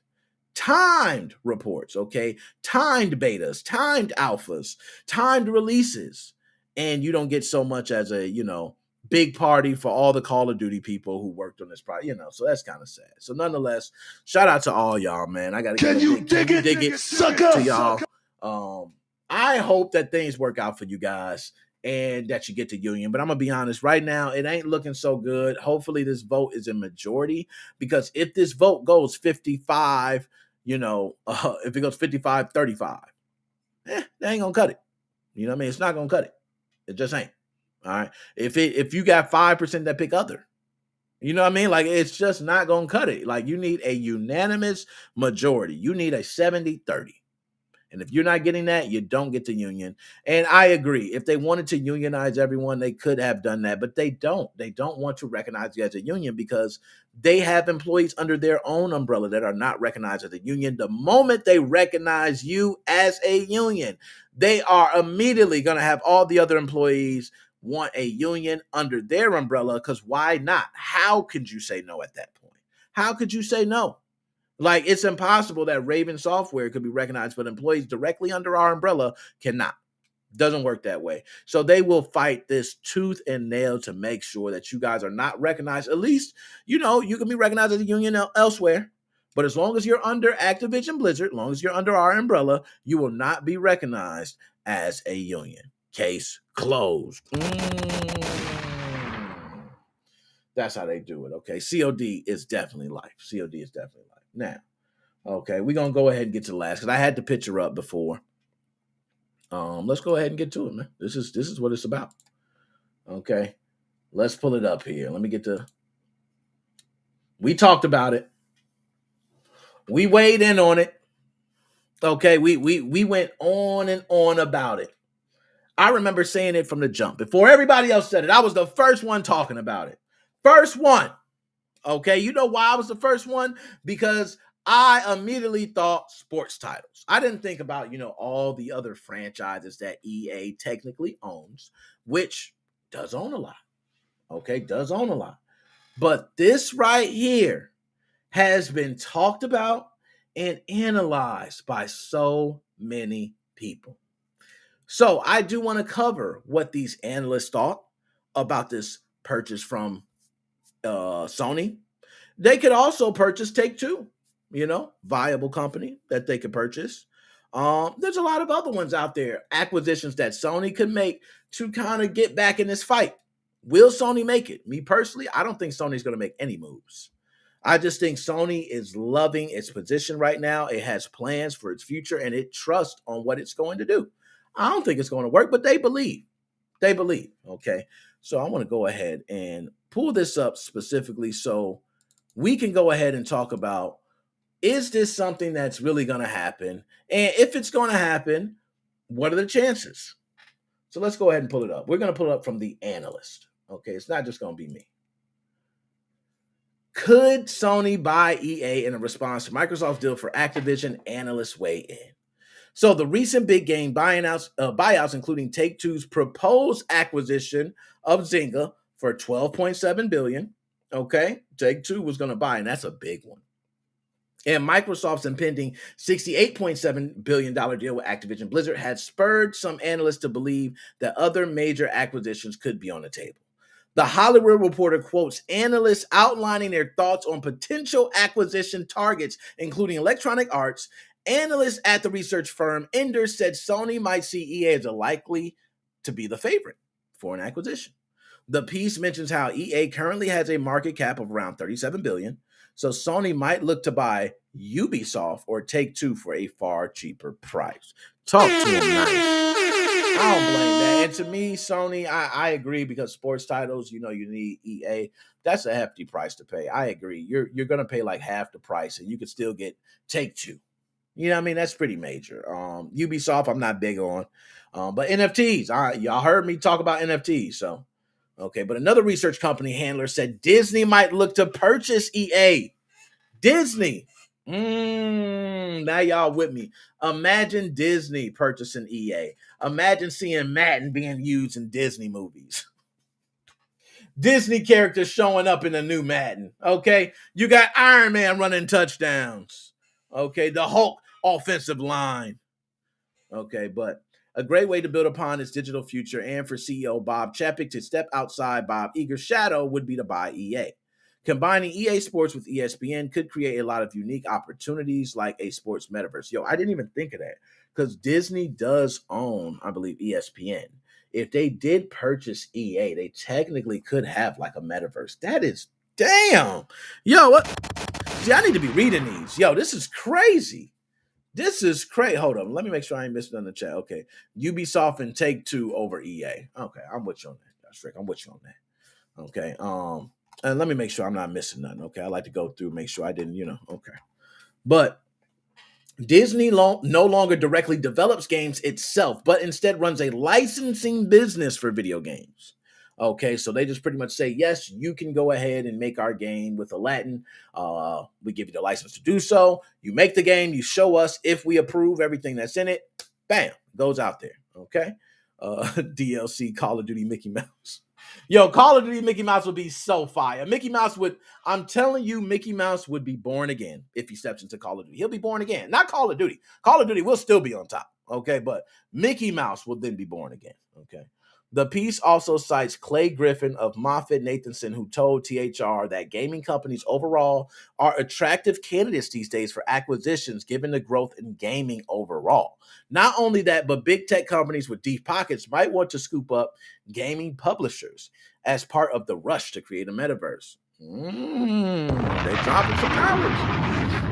reports, okay? Timed betas, timed alphas, timed releases, and you don't get so much as a, big party for all the Call of Duty people who worked on this project, so that's kind of sad. So nonetheless, shout out to all y'all, man. I gotta Can you dig it, sucker? to y'all. I hope that things work out for you guys and that you get to union. But I'm gonna be honest, right now it ain't looking so good. Hopefully this vote is a majority, because if this vote goes 55, if it goes 55-35, they ain't gonna cut it. You know what I mean? It's not gonna cut it. It just ain't. All right. If you got 5% that pick other, you know what I mean? Like, it's just not gonna cut it. Like, you need a unanimous majority. You need a 70-30. And if you're not getting that, you don't get to union. And I agree. If they wanted to unionize everyone, they could have done that, but they don't. They don't want to recognize you as a union because they have employees under their own umbrella that are not recognized as a union. The moment they recognize you as a union, they are immediately going to have all the other employees want a union under their umbrella, because why not? How could you say no at that point? How could you say no? Like, it's impossible that Raven Software could be recognized, but employees directly under our umbrella cannot. Doesn't work that way. So they will fight this tooth and nail to make sure that you guys are not recognized. At least, you can be recognized as a union elsewhere. But as long as you're under Activision Blizzard, as long as you're under our umbrella, you will not be recognized as a union. Case closed. That's how they do it, okay? COD is definitely life. COD is definitely life. Now, okay, we're going to go ahead and get to the last, because I had the picture up before. Let's go ahead and get to it, man. This is what it's about. Okay, let's pull it up here. Let me get to... We talked about it. We weighed in on it. Okay, we went on and on about it. I remember saying it from the jump. Before everybody else said it, I was the first one talking about it. First one. Okay, you know why I was the first one? Because I immediately thought sports titles. I didn't think about, all the other franchises that EA technically owns, which does own a lot. Okay, does own a lot. But this right here has been talked about and analyzed by so many people. So I do want to cover what these analysts thought about this purchase from Sony. They could also purchase Take-Two, viable company that they could purchase. There's a lot of other ones out there, acquisitions that Sony could make to kind of get back in this fight. Will Sony make it? Me personally, I don't think Sony's going to make any moves. I just think Sony is loving its position right now. It has plans for its future, and it trusts on what it's going to do. I don't think it's going to work, but they believe. They believe, okay? So I want to go ahead and pull this up specifically so we can go ahead and talk about, is this something that's really going to happen? And if it's going to happen, what are the chances? So let's go ahead and pull it up. We're going to pull it up from the analyst, okay? It's not just going to be me. Could Sony buy EA in a response to Microsoft's deal for Activision? Analysts weigh in. So the recent big game buyouts, including Take-Two's proposed acquisition of Zynga for $12.7 billion. Okay, Take-Two was going to buy, and that's a big one. And Microsoft's impending $68.7 billion deal with Activision Blizzard had spurred some analysts to believe that other major acquisitions could be on the table. The Hollywood Reporter quotes analysts outlining their thoughts on potential acquisition targets, including Electronic Arts. Analysts at the research firm Ender said Sony might see EA as likely to be the favorite for an acquisition. The piece mentions how EA currently has a market cap of around $37 billion, so Sony might look to buy Ubisoft or Take-Two for a far cheaper price. Talk to him nice. I don't blame that. And to me, Sony, I agree, because sports titles, you need EA. That's a hefty price to pay. I agree. You're going to pay like half the price, and you could still get Take-Two. You know what I mean? That's pretty major. Ubisoft, I'm not big on. But NFTs, y'all heard me talk about NFTs. So, okay. But another research company handler said Disney might look to purchase EA. Disney. Now y'all with me. Imagine Disney purchasing EA. Imagine seeing Madden being used in Disney movies. Disney characters showing up in the new Madden. Okay. You got Iron Man running touchdowns. Okay. The Hulk offensive line. Okay, but A great way to build upon its digital future and for CEO Bob Chapek to step outside Bob Iger's shadow would be to buy EA. Combining EA Sports with ESPN could create a lot of unique opportunities like a sports metaverse. Yo, I didn't even think of that because Disney does own, I believe, ESPN. If they did purchase EA, they technically could have like a metaverse. That is damn. Yo, what? See, I need to be reading these. Yo, this is crazy. This is crazy. Hold on. Let me make sure I ain't missing on the chat. Okay. Ubisoft and Take-Two over EA. Okay. I'm with you on that. That's Rick. I'm with you on that. Okay. And let me make sure I'm not missing nothing. Okay. I like to go through, make sure I didn't, okay. But Disney no longer directly develops games itself, but instead runs a licensing business for video games. Okay, so they just pretty much say, yes, you can go ahead and make our game with Aladdin. We give you the license to do so. You make the game, you show us if we approve everything that's in it. Bam, goes out there. Okay, DLC Call of Duty Mickey Mouse. Yo, Call of Duty Mickey Mouse would be so fire. Mickey Mouse would, I'm telling you, Mickey Mouse would be born again if he steps into Call of Duty. He'll be born again. Not Call of Duty. Call of Duty will still be on top. Okay, but Mickey Mouse will then be born again. Okay. The piece also cites Clay Griffin of Moffett-Nathanson, who told THR that gaming companies overall are attractive candidates these days for acquisitions given the growth in gaming overall. Not only that, but big tech companies with deep pockets might want to scoop up gaming publishers as part of the rush to create a metaverse. They're dropping some knowledge.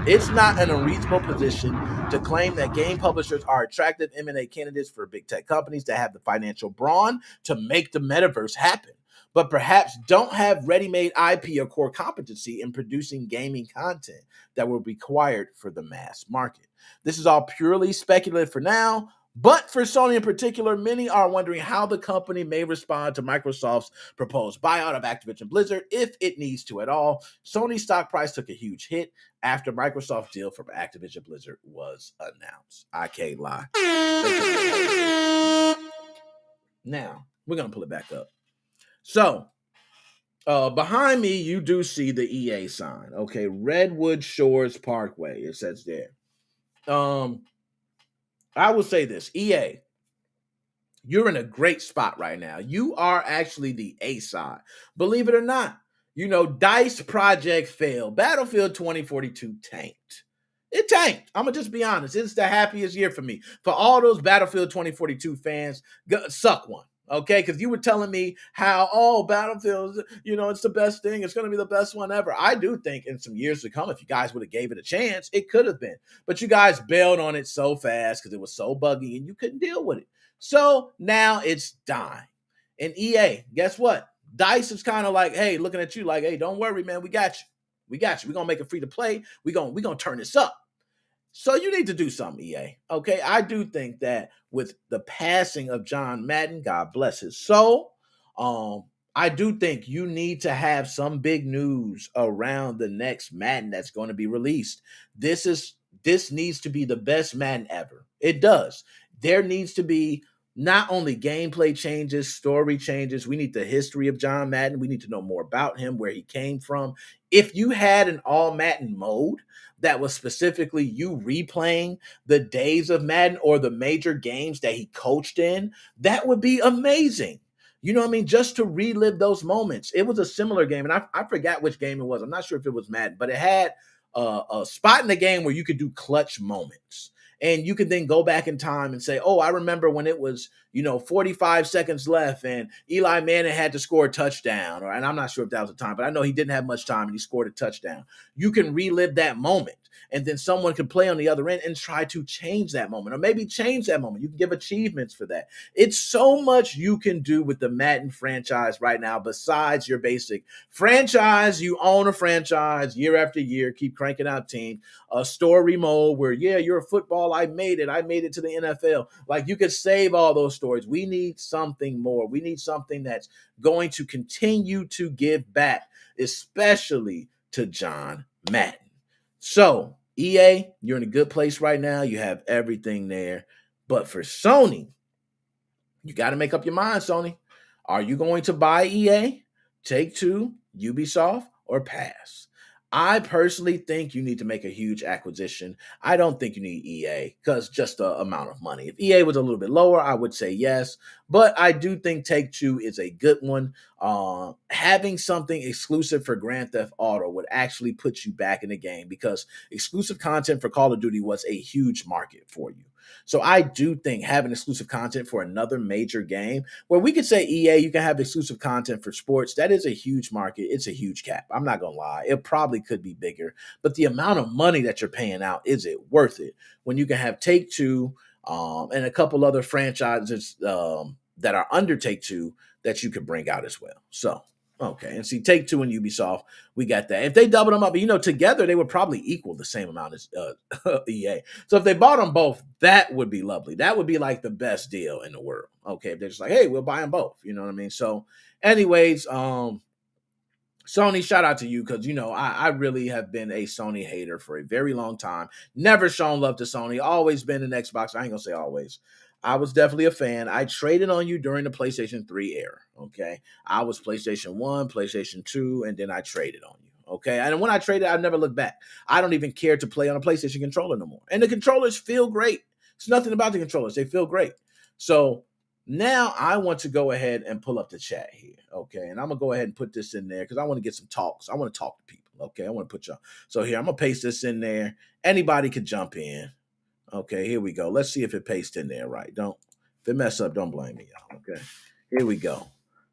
It's not an unreasonable position to claim that game publishers are attractive M&A candidates for big tech companies that have the financial brawn to make the metaverse happen, but perhaps don't have ready-made IP or core competency in producing gaming content that will be required for the mass market. This is all purely speculative for now, but for Sony in particular, many are wondering how the company may respond to Microsoft's proposed buyout of Activision Blizzard, if it needs to at all. Sony's stock price took a huge hit after Microsoft's deal for Activision Blizzard was announced. I can't lie. Now, we're going to pull it back up. So, behind me, you do see the EA sign. Okay, Redwood Shores Parkway, it says there. I will say this, EA, you're in a great spot right now. You are actually the A side. Believe it or not, DICE project failed. Battlefield 2042 tanked. It tanked. I'm going to just be honest. It's the happiest year for me. For all those Battlefield 2042 fans, suck one. Okay, because you were telling me how, Battlefield, it's the best thing. It's going to be the best one ever. I do think in some years to come, if you guys would have gave it a chance, it could have been. But you guys bailed on it so fast because it was so buggy and you couldn't deal with it. So now it's dying. And EA, guess what? DICE is kind of like, hey, looking at you like, hey, don't worry, man. We got you. We got you. We're going to make it free to play. We're going to turn this up. So you need to do something, EA. Okay, I do think that with the passing of John Madden, God bless his soul, I do think you need to have some big news around the next Madden that's going to be released. This needs to be the best Madden ever. It does. There needs to be not only gameplay changes, story changes. We need the history of John Madden. We need to know more about him, where he came from. If you had an all Madden mode that was specifically you replaying the days of Madden or the major games that he coached in, that would be amazing. You know what I mean? Just to relive those moments. It was a similar game, and I forgot which game it was. I'm not sure if it was Madden, but it had a spot in the game where you could do clutch moments. And you can then go back in time and say, I remember when it was, 45 seconds left and Eli Manning had to score a touchdown. And I'm not sure if that was the time, but I know he didn't have much time and he scored a touchdown. You can relive that moment. And then someone can play on the other end and try to change that moment, or maybe change that moment. You can give achievements for that. It's so much you can do with the Madden franchise right now besides your basic franchise. You own a franchise year after year, keep cranking out teams, a story mode where, you're a football. I made it to the NFL. Like, you could save all those stories. We need something more. We need something that's going to continue to give back, especially to John Madden. So, EA, you're in a good place right now. You have everything there. But for Sony, you got to make up your mind, Sony. Are you going to buy EA, Take-Two, Ubisoft, or pass? I personally think you need to make a huge acquisition. I don't think you need EA because just the amount of money. If EA was a little bit lower, I would say yes. But I do think Take-Two is a good one. Having something exclusive for Grand Theft Auto would actually put you back in the game because exclusive content for Call of Duty was a huge market for you. So I do think having exclusive content for another major game, where we could say EA, you can have exclusive content for sports, that is a huge market. It's a huge cap. I'm not going to lie. It probably could be bigger, but the amount of money that you're paying out, is it worth it? When you can have Take-Two and a couple other franchises that are under Take-Two that you could bring out as well. So, okay. And see, Take-Two and Ubisoft, we got that. If they double them up, together, they would probably equal the same amount as EA. So if they bought them both, that would be lovely. That would be like the best deal in the world. Okay. If they're just like, hey, we'll buy them both. You know what I mean? So anyways, Sony, shout out to you because, I really have been a Sony hater for a very long time. Never shown love to Sony. Always been an Xbox. I ain't going to say always. I was definitely a fan. I traded on you during the PlayStation 3 era, okay? I was PlayStation 1, PlayStation 2, and then I traded on you, okay? And when I traded, I never looked back. I don't even care to play on a PlayStation controller no more. And the controllers feel great. It's nothing about the controllers. They feel great. So now I want to go ahead and pull up the chat here, okay? And I'm going to go ahead and put this in there because I want to get some talks. I want to talk to people, okay? I want to put y'all. So here, I'm going to paste this in there. Anybody could jump in. Okay, here we go. Let's see if it pastes in there right. If it mess up, don't blame me, y'all. Okay, here we go.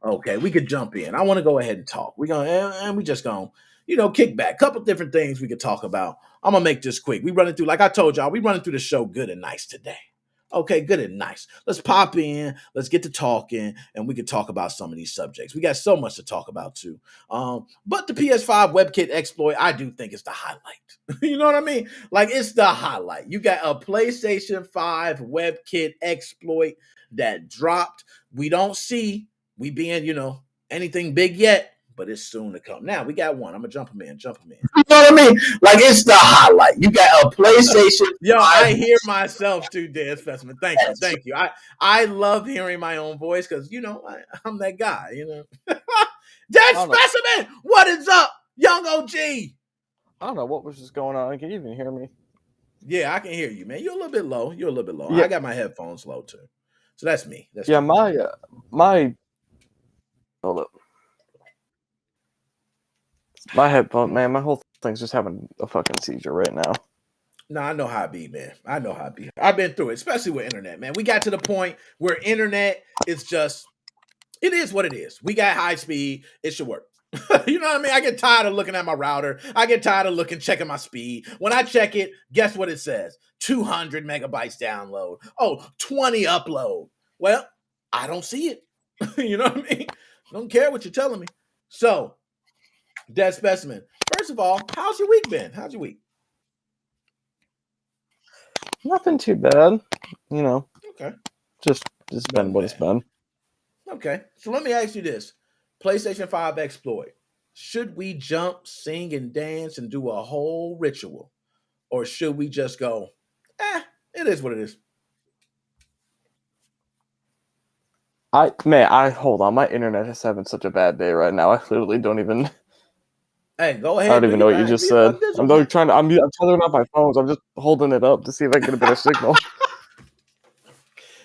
Okay, we could jump in. I want to go ahead and talk. We just gonna, kick back. Couple different things we could talk about. I'm gonna make this quick. We running through, like I told y'all, we running through the show good and nice today. Okay, good and nice. Let's pop in. Let's get to talking, and we can talk about some of these subjects. We got so much to talk about too. But the PS5 Webkit exploit, I do think is the highlight. You know what I mean? Like, it's the highlight. You got a PlayStation 5 Webkit exploit that dropped. We don't see we being, anything big yet, but it's soon to come. Now we got one. I'm gonna jump him in. You know what I mean? Like, it's the highlight. You got a PlayStation. Yo, I hear myself too, Dan Specimen. Thank you. I love hearing my own voice because I'm that guy. Dan Specimen, what is up, young OG? I don't know what was just going on. Can you even hear me? Yeah, I can hear you, man. You're a little bit low. Yeah. I got my headphones low too. So that's me. My hold up. My headphone, man, my whole thing's just having a fucking seizure right now. No, I know how it be, man. I know how it be. I've been through it, especially with internet, man. We got to the point where internet is just, it is what it is. We got high speed. It should work. You know what I mean? I get tired of looking at my router. I get tired of checking my speed. When I check it, guess what it says? 200 megabytes download. Oh, 20 upload. Well, I don't see it. You know what I mean? Don't care what you're telling me. So, Dead Specimen, first of all, how's your week been? How's your week? Nothing too bad. Okay. Just been what it's been. Okay. So let me ask you this. PlayStation 5 exploit. Should we jump, sing, and dance and do a whole ritual? Or should we just go, it is what it is? Hold on. My internet is having such a bad day right now. I literally don't even... Hey, go ahead. I don't even know what you just said. I'm trying to up my phones. I'm just holding it up to see if I can get a better signal.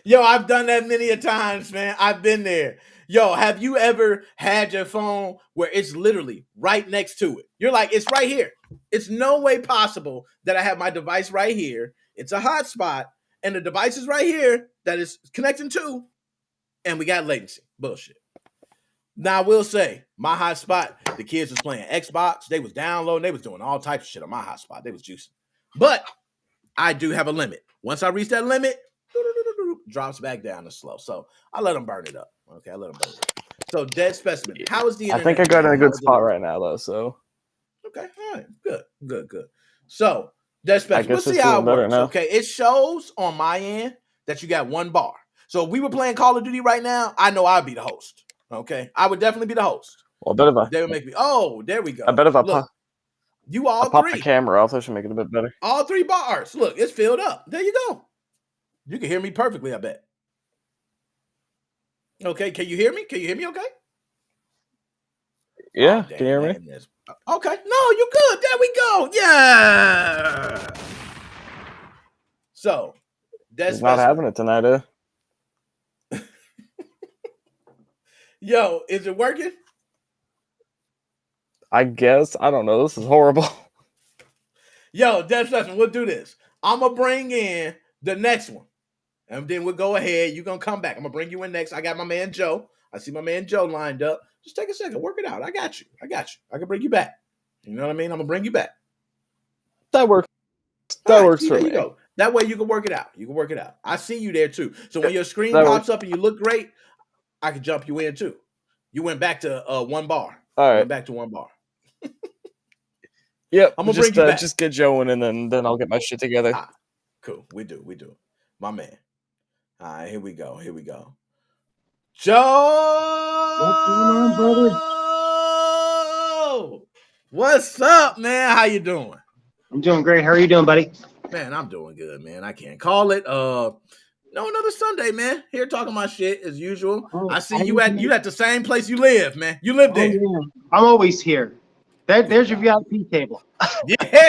Yo, I've done that many a times, man. I've been there. Yo, have you ever had your phone where it's literally right next to it? You're like, it's right here. It's no way possible that I have my device right here. It's a hotspot, and the device is right here that is connecting to, and we got latency. Bullshit. Now, I will say, my hotspot, the kids was playing Xbox. They was downloading. They was doing all types of shit on my hotspot. They was juicing. But I do have a limit. Once I reach that limit, drops back down to slow. So I let them burn it up. Okay, I let them burn it up. So, Dead Specimen, how is the internet? I think I got in a good spot right now, though, so. Okay, all right. Good. So, Dead Specimen, we'll see how it works. Now. Okay, it shows on my end that you got one bar. So if we were playing Call of Duty right now, I know I'd be the host. Okay, I would definitely be the host. Well, I bet if I... They would make me. Oh, there we go. I bet if I Look, you all pop three. the camera off, that should make it a bit better. All three bars. Look, it's filled up. There you go. You can hear me perfectly, I bet. Okay, can you hear me? Okay? Yeah, damn, can you hear me? that is- Okay, no, you good. There we go. Yeah. So, Dead He's not Specimen. having it tonight, eh? Yo, is it working? I guess. I don't know. This is horrible. Yo, Dead Specimen, we'll do this. I'm going to bring in the next one. And then we'll go ahead. You're going to come back. I'm going to bring you in next. I got my man Joe. I see my man Joe lined up. Just take a second. Work it out. I got you. I can bring you back. You know what I mean? I'm going to bring you back. That works. That works for there me. you go. That way you can work it out. You can work it out. I see you there too. So when your screen That pops works. up and you look great, I can jump you in too. You went back to one bar. All right. Went back to one bar. Yep. I'm gonna bring you back. Just get Joe in, and then I'll get my shit together. Cool. We do. My man. All right, here we go. Joe! What's going on, brother? What's up, man? How you doing? I'm doing great. How are you doing, buddy? Man, I'm doing good, man. I can't call it. No, another Sunday, man. Here talking my shit as usual. I see you at the same place you live, man. You live there. Yeah. I'm always here. There's your VIP table. Yeah.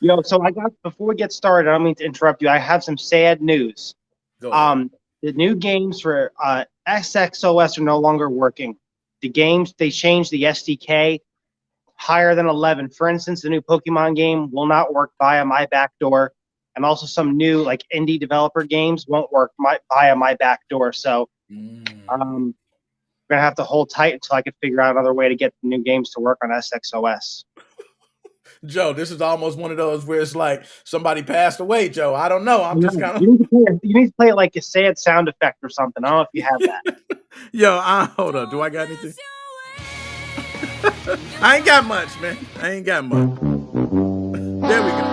Yo, so before we get started, I don't mean to interrupt you. I have some sad news. The new games for SXOS are no longer working. The games, they changed the SDK higher than 11. For instance, the new Pokemon game will not work via my backdoor, and also some new like indie developer games won't work via my backdoor. So I'm gonna have to hold tight until I can figure out another way to get the new games to work on SXOS. Joe, this is almost one of those where it's like somebody passed away, Joe. I don't know. I'm just kind of. You need to play it like a sad sound effect or something. I don't know if you have that. Yo, hold up. Do I got anything? I ain't got much, man. There we go.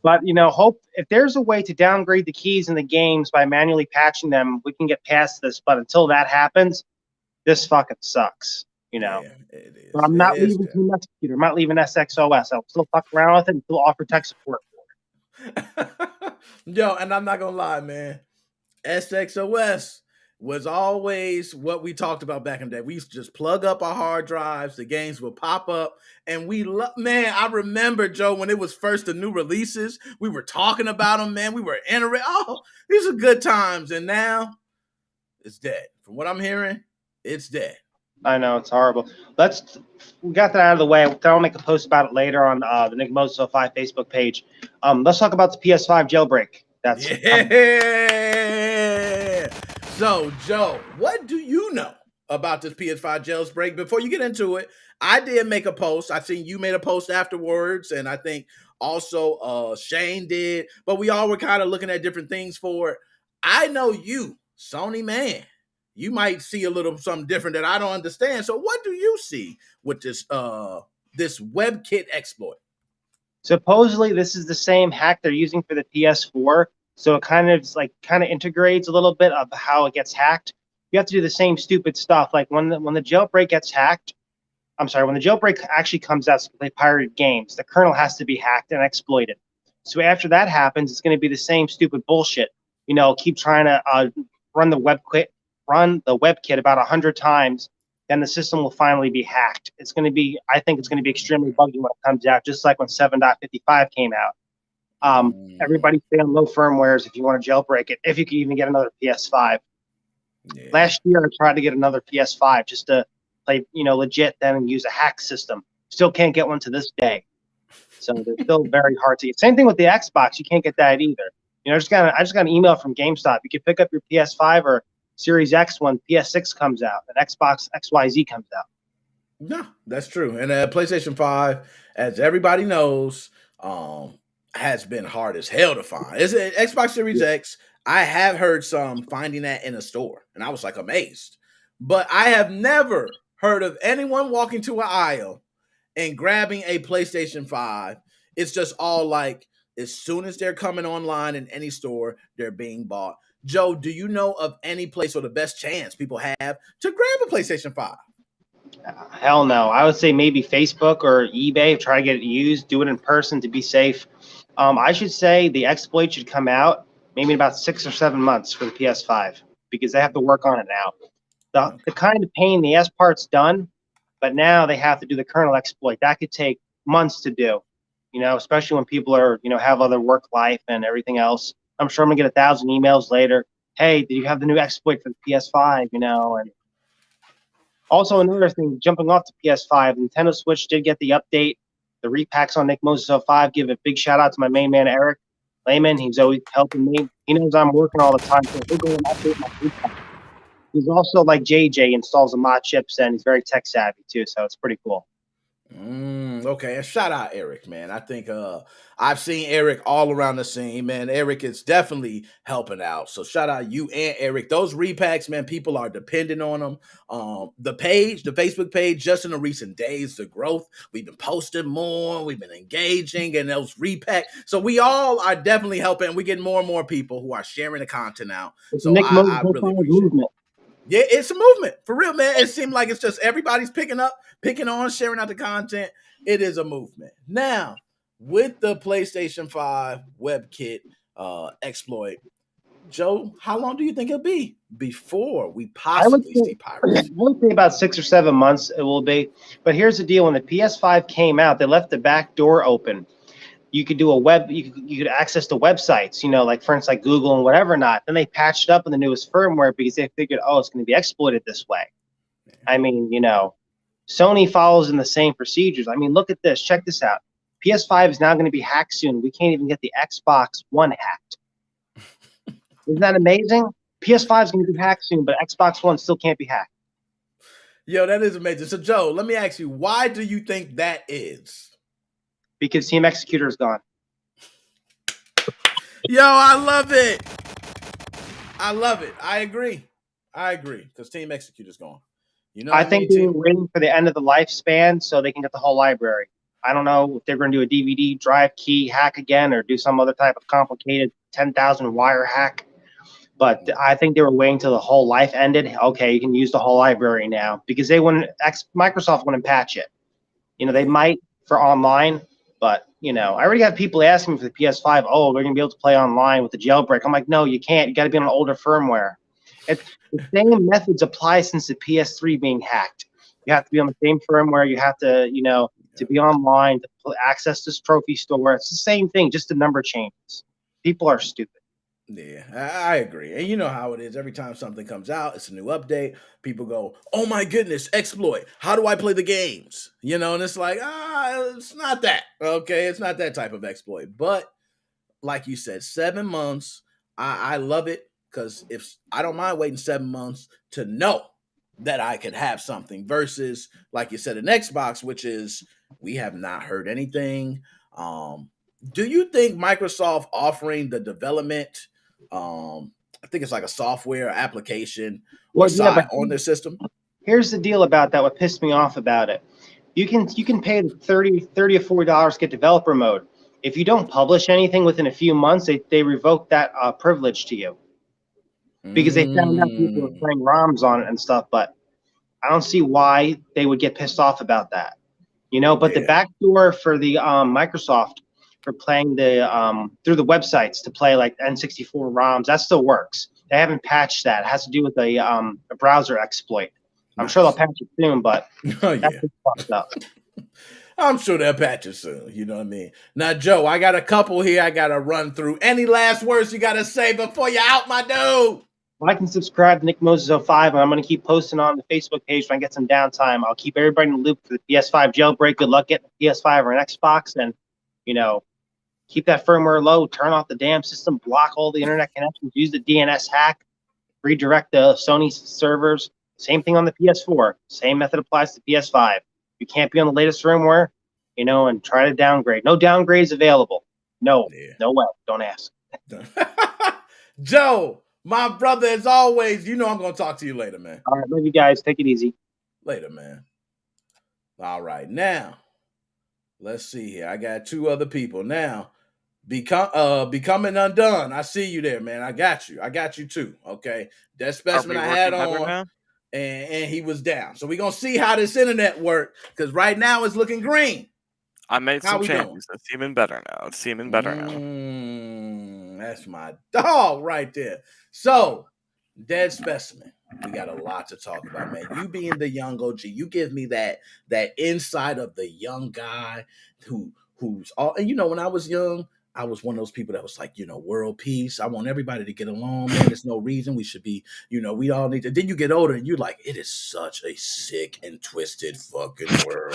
But hope if there's a way to downgrade the keys in the games by manually patching them, we can get past this. But until that happens, this fucking sucks. Yeah, it is. But I'm not leaving Team Executor. I'm not leaving SXOS. I'll still fuck around with it and still offer tech support. Yo, and I'm not gonna lie, man. SXOS was always what we talked about back in the day. We used to just plug up our hard drives, the games would pop up, and man, I remember, Joe, when it was first the new releases, we were talking about them, man. We were entering. Oh, these are good times, and now it's dead. From what I'm hearing, it's dead. I know, it's horrible. We got that out of the way. I'll make a post about it later on the Nick Mozo 5 Facebook page. Let's talk about the PS5 jailbreak. So, Joe, what do you know about this PS5 jailbreak? Before you get into it, I did make a post. I seen you made a post afterwards, and I think also Shane did. But we all were kind of looking at different things for it. I know you, Sony man. You might see a little something different that I don't understand. So what do you see with this WebKit exploit? Supposedly, this is the same hack they're using for the PS4. So it kind of integrates a little bit of how it gets hacked. You have to do the same stupid stuff. Like when the jailbreak gets hacked, when the jailbreak actually comes out to play pirated games, the kernel has to be hacked and exploited. So after that happens, it's going to be the same stupid bullshit. Keep trying to run the WebKit about 100 times, then the system will finally be hacked. I think it's going to be extremely buggy when it comes out, just like when 7.55 came out. Everybody stay on low firmwares if you want to jailbreak it, if you can even get another PS5. Yeah. Last year, I tried to get another PS5 just to play, legit then and use a hack system. Still can't get one to this day. So they're still very hard to get. Same thing with the Xbox. You can't get that either. I just got an email from GameStop. You can pick up your PS5 or Series X when PS6 comes out and Xbox XYZ comes out. No, that's true. And PlayStation 5, as everybody knows, has been hard as hell to find. It's an Xbox Series X. I have heard some finding that in a store, and I was like amazed. But I have never heard of anyone walking to an aisle and grabbing a PlayStation 5. It's just all like as soon as they're coming online in any store, they're being bought. Joe, do you know of any place or the best chance people have to grab a PlayStation 5? Hell no. I would say maybe Facebook or eBay. Try to get it used. Do it in person to be safe. I should say the exploit should come out maybe in about 6 or 7 months for the PS5 because they have to work on it now. The kind of pain, the S part's done, but now they have to do the kernel exploit. That could take months to do, especially when people are, have other work life and everything else. I'm sure I'm gonna get 1,000 emails later. Hey, did you have the new exploit for the PS5? And also another thing, jumping off the PS5, Nintendo Switch did get the update. The repacks on Nick Moses 05. Give a big shout out to my main man Eric Lehman. He's always helping me. He knows I'm working all the time, so he'll go and update my repack. He's also like JJ, installs the mod chips, and he's very tech savvy too, so it's pretty cool. Okay, and shout out Eric, man. I think I've seen Eric all around the scene, man. Eric is definitely helping out. So shout out you and Eric. Those repacks, man, people are dependent on them. The Facebook page, just in the recent days, the growth, we've been posting more, we've been engaging in those repacks. So we all are definitely helping. We get more and more people who are sharing the content out. So Nick Moses I really appreciate it. Yeah, it's a movement for real, man. It seems like it's just everybody's picking on, sharing out the content. It is a movement. Now, with the PlayStation 5 Webkit exploit, Joe, how long do you think it'll be before we possibly see piracy? I would say about 6 or 7 months it will be. But here's the deal: when the PS5 came out, they left the back door open. You could do you could access the websites, like for instance, like Google and whatever not. Then they patched up in the newest firmware because they figured, it's going to be exploited this way. I mean, Sony follows in the same procedures. I mean, look at this. Check this out. PS5 is now going to be hacked soon. We can't even get the Xbox One hacked. Isn't that amazing? PS5 is going to be hacked soon, but Xbox One still can't be hacked. Yo, that is amazing. So, Joe, let me ask you, why do you think that is? Because Team Executor is gone. Yo, I love it. I love it. I agree. Because Team Executor is gone. I think they're waiting for the end of the lifespan so they can get the whole library. I don't know if they're going to do a DVD drive key hack again or do some other type of complicated 10,000 wire hack. But I think they were waiting till the whole life ended. Okay, you can use the whole library now because Microsoft wouldn't patch it. They might for online. But, I already have people asking me for the PS5, they're going to be able to play online with the jailbreak. I'm like, no, you can't. You got to be on an older firmware. The same methods apply since the PS3 being hacked. You have to be on the same firmware. You have to, to be online, to access this trophy store. It's the same thing, just the number changes. People are stupid. Yeah, I agree. And you know how it is. Every time something comes out, it's a new update. People go, oh my goodness, exploit. How do I play the games? And it's like, it's not that. Okay, it's not that type of exploit. But like you said, 7 months, I love it because if I don't mind waiting 7 months to know that I could have something versus, like you said, an Xbox, which is we have not heard anything. Do you think Microsoft offering the development, I think it's like a software application on their system? Here's the deal about that. What pissed me off about it. You can pay $30 or $40 to get developer mode. If you don't publish anything within a few months, they revoke that privilege to you. Because they found out people were playing ROMs on it and stuff, but I don't see why they would get pissed off about that. But the backdoor for the Microsoft for playing the through the websites to play like N64 ROMs, that still works. They haven't patched that. It has to do with a browser exploit. I'm sure they'll patch it soon, but that's fucked up. I'm sure they'll patch it soon. You know what I mean? Now, Joe, I got a couple here I got to run through. Any last words you got to say before you're out, my dude? Like and subscribe to Nick Moses 05, and I'm going to keep posting on the Facebook page when I get some downtime. I'll keep everybody in the loop for the PS5 jailbreak. Good luck getting the PS5 or an Xbox, and, keep that firmware low, turn off the damn system, block all the internet connections, use the DNS hack, redirect the Sony servers. Same thing on the PS4. Same method applies to PS5. You can't be on the latest firmware, and try to downgrade. No downgrades available. No way. Don't ask. Joe, my brother, as always, I'm going to talk to you later, man. All right, love you guys. Take it easy. Later, man. All right, now, let's see here. I got two other people. Now, Becoming Undone. I see you there, man. I got you too, okay? That specimen I had on, and he was down. So we're going to see how this internet works, because right now it's looking green. I made some changes. It's even better now. That's my dog right there. So, Dead Specimen. We got a lot to talk about, man. You being the young OG, you give me that insight of the young guy who's all. And when I was young, I was one of those people that was like, world peace. I want everybody to get along, man. There's no reason we should be, we all need to. Then you get older and you're like, it is such a sick and twisted fucking world,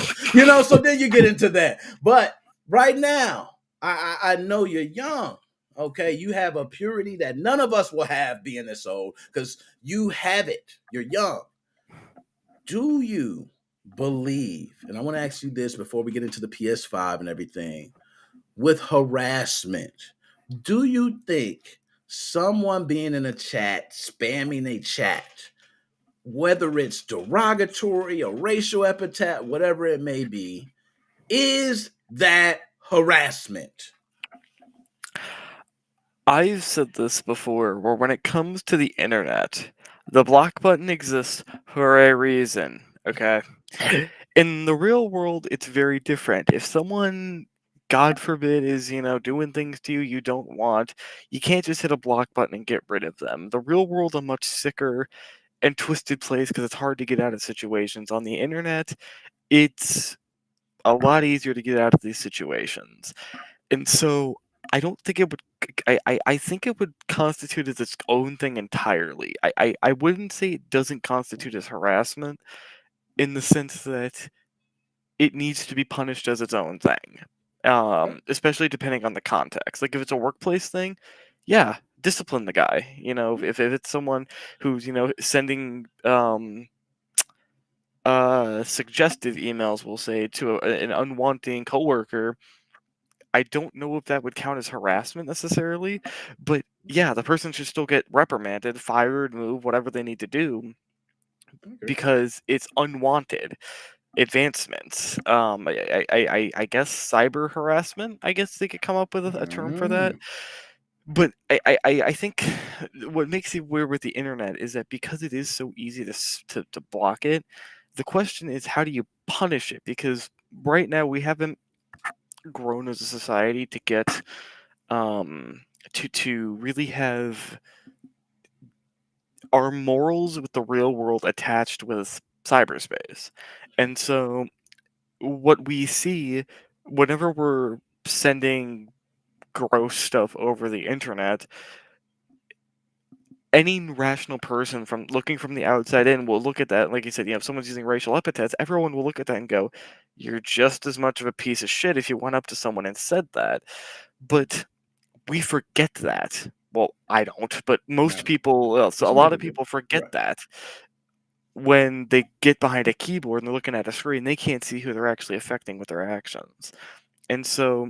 So then you get into that. But right now, I know you're young. Okay, you have a purity that none of us will have being this old because you have it. You're young. Do you believe, and I want to ask you this before we get into the PS5 and everything, with harassment, do you think someone being in a chat, spamming a chat, whether it's derogatory or racial epithet, whatever it may be, is that harassment? I've said this before, where when it comes to the internet, the block button exists for a reason, okay? In the real world, it's very different. If someone, God forbid, is, doing things to you you don't want, you can't just hit a block button and get rid of them. The real world a much sicker and twisted place because it's hard to get out of situations. On the internet, it's a lot easier to get out of these situations. And so I don't think it would. I think it would constitute as its own thing entirely. I wouldn't say it doesn't constitute as harassment in the sense that it needs to be punished as its own thing, especially depending on the context. Like if it's a workplace thing, yeah, discipline the guy. If it's someone who's sending suggestive emails, we'll say, to an unwanting coworker. I don't know if that would count as harassment necessarily, but yeah, the person should still get reprimanded, fired, moved, whatever they need to do, because it's unwanted advancements. I guess cyber harassment. I guess they could come up with a term for that. But I think what makes it weird with the internet is that because it is so easy to block it, the question is how do you punish it? Because right now we haven't grown as a society to get to really have our morals with the real world attached with cyberspace. And so what we see whenever we're sending gross stuff over the internet, any rational person from looking from the outside in will look at that. Like you said, if someone's using racial epithets, everyone will look at that and go, you're just as much of a piece of shit if you went up to someone and said that. But we forget that. Well, I don't, but most people, so a lot of people forget that when they get behind a keyboard and they're looking at a screen, they can't see who they're actually affecting with their actions. And so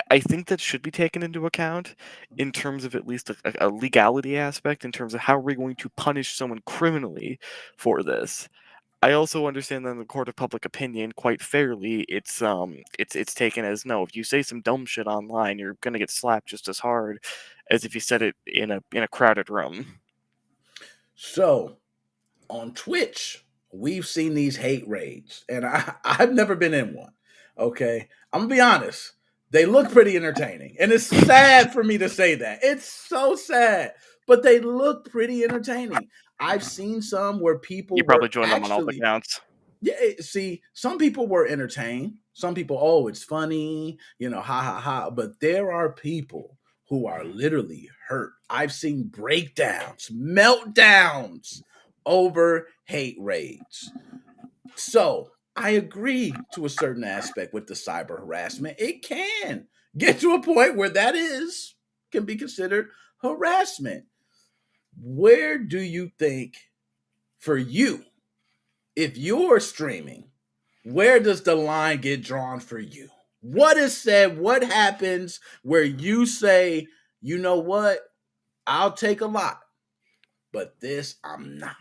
I think that should be taken into account in terms of at least a legality aspect, in terms of how we're going to punish someone criminally for this. I also understand that in the court of public opinion, quite fairly, it's taken as no. If you say some dumb shit online, you're gonna get slapped just as hard as if you said it in a crowded room. So, on Twitch, we've seen these hate raids, and I've never been in one. Okay, I'm gonna be honest. They look pretty entertaining, and it's sad for me to say that. It's so sad, but they look pretty entertaining. I've seen some where people You probably joined them on all the accounts. Yeah, see, some people were entertained. Some people, oh, it's funny, ha ha ha. But there are people who are literally hurt. I've seen breakdowns, meltdowns over hate raids. So I agree to a certain aspect with the cyber harassment. It can get to a point where can be considered harassment. Where do you think, for you, if you're streaming, where does the line get drawn for you? What is said? What happens where you say, you know what? I'll take a lot, but this I'm not.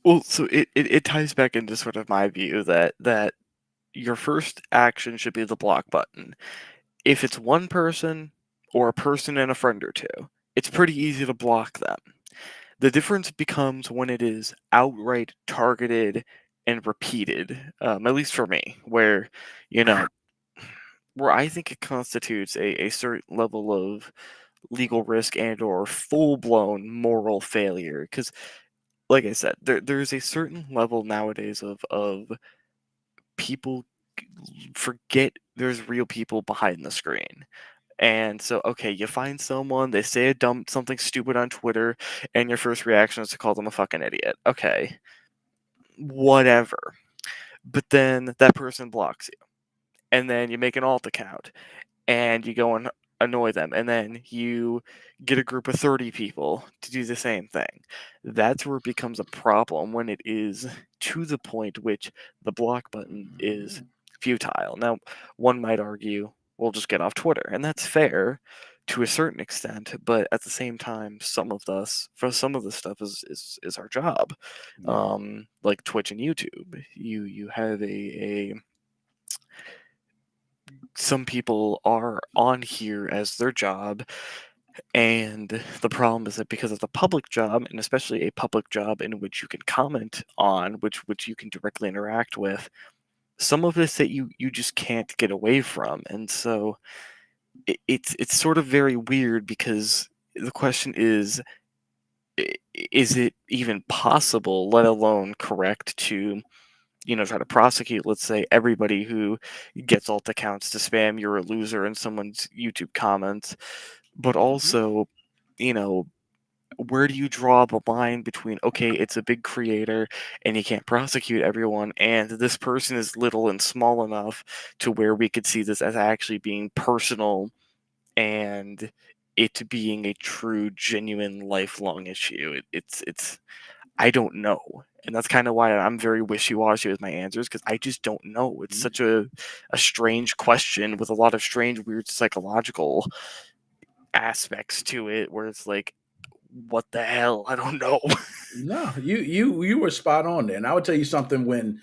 Well, so it ties back into sort of my view that your first action should be the block button. If it's one person or a person and a friend or two, it's pretty easy to block them. The difference becomes when it is outright targeted and repeated, at least for me, where I think it constitutes a certain level of legal risk and or full-blown moral failure. Because, like I said, there's a certain level nowadays of people forget there's real people behind the screen. And so, okay, you find someone, they say something stupid on Twitter, and your first reaction is to call them a fucking idiot. Okay, whatever. But then that person blocks you, and then you make an alt account, and you go and annoy them, and then you get a group of 30 people to do the same thing. That's where it becomes a problem, when it is to the point which the block button is futile. Now, one might argue, we'll just get off Twitter, and that's fair to a certain extent, but at the same time, some of this stuff is our job. Like Twitch and YouTube, you have a some people are on here as their job, and the problem is that because it's a public job, and especially a public job in which you can comment on, which you can directly interact with, some of this that you just can't get away from. And so it's sort of very weird, because the question is it even possible, let alone correct, to try to prosecute, let's say, everybody who gets alt accounts to spam "you're a loser" in someone's YouTube comments? But also, where do you draw the line between, okay, it's a big creator and you can't prosecute everyone, and this person is little and small enough to where we could see this as actually being personal and it being a true, genuine, lifelong issue? It's I don't know. And that's kind of why I'm very wishy-washy with my answers, because I just don't know. It's such a strange question with a lot of strange, weird psychological aspects to it, where it's like, what the hell? I don't know. No, you were spot on there. And I would tell you something, when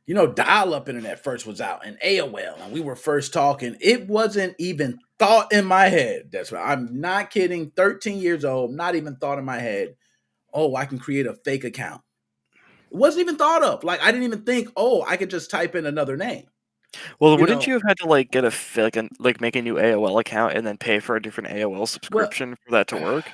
dial-up internet first was out, and AOL, and we were first talking, it wasn't even thought in my head. That's right. I'm not kidding. 13 years old, not even thought in my head, oh, I can create a fake account. It wasn't even thought of. Like, I didn't even think, oh, I could just type in another name. Well, wouldn't you have had to get make a new AOL account and then pay for a different AOL subscription for that to work?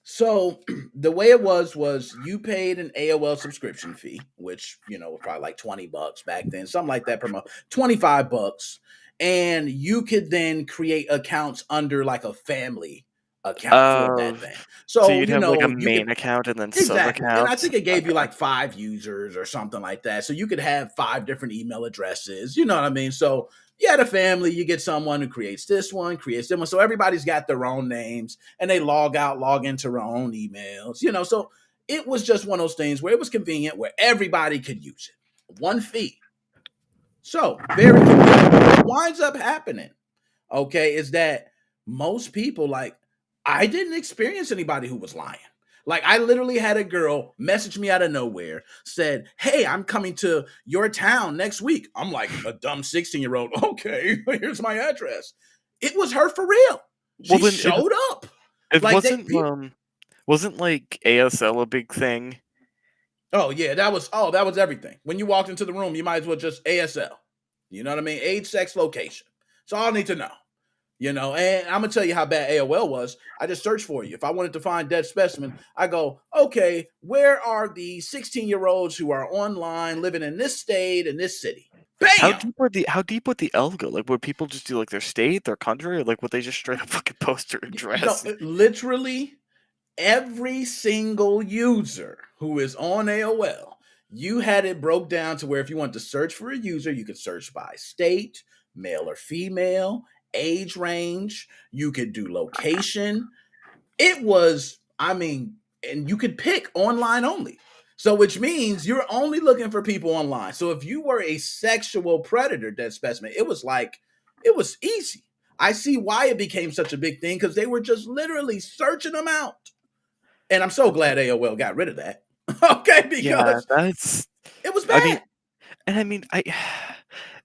So the way it was you paid an AOL subscription fee, which was probably like $20 back then, something like that per month, $25, and you could then create accounts under like a family account for that thing. So So you'd have a you main could, account and then exactly, and I sub-accounts? think it gave you like 5 users or something like that. So you could have 5 different email addresses. You know what I mean? So you had a family, you get someone who creates this one, creates that one. So everybody's got their own names, and they log out, log into their own emails. So it was just one of those things where it was convenient, where everybody could use it. One fee. So very convenient. What winds up happening, okay, is that most people, I didn't experience anybody who was lying. Like, I literally had a girl message me out of nowhere, said, "Hey, I'm coming to your town next week." I'm like, a dumb 16-year-old. Okay, here's my address. It was her for real. She showed up. It Like, wasn't like ASL a big thing? Oh yeah, that was everything. When you walked into the room, you might as well just ASL. You know what I mean? Age, sex, location. That's all I need to know. And I'm gonna tell you how bad AOL was. I just searched for you. If I wanted to find dead specimen, I go, okay, where are the 16-year-olds who are online, living in this state, in this city? Bam! How deep would the L go? Like, would people just do their state, their country, or would they just straight up fucking post their address? No, literally every single user who is on AOL, you had it broke down to where if you want to search for a user, you could search by state, male or female, age range, you could do location. It was, and you could pick online only. So which means you're only looking for people online. So if you were a sexual predator, dead specimen, it was easy. I see why it became such a big thing, because they were just literally searching them out. And I'm so glad AOL got rid of that. Okay, because it was bad.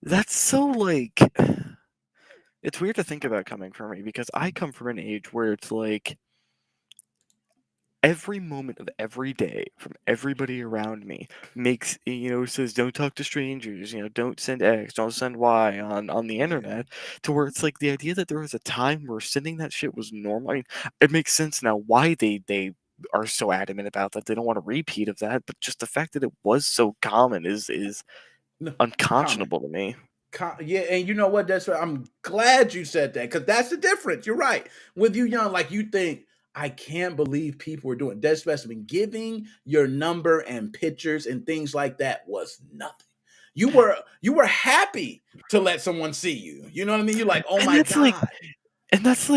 That's so it's weird to think about coming from me, because I come from an age where it's every moment of every day from everybody around me makes, says don't talk to strangers, don't send X, don't send Y on the internet, to where it's like the idea that there was a time where sending that shit was normal. I mean, it makes sense now why they are so adamant about that. They don't want a repeat of that, but just the fact that it was so common is unconscionable to me. Yeah, and you know what? That's what I'm glad you said that, because that's the difference. You're right. With you young, like, you think, I can't believe people are doing dead specimen. Giving your number and pictures and things like that was nothing. You were happy to let someone see you. You know what I mean? You're like, oh And my that's like God. it's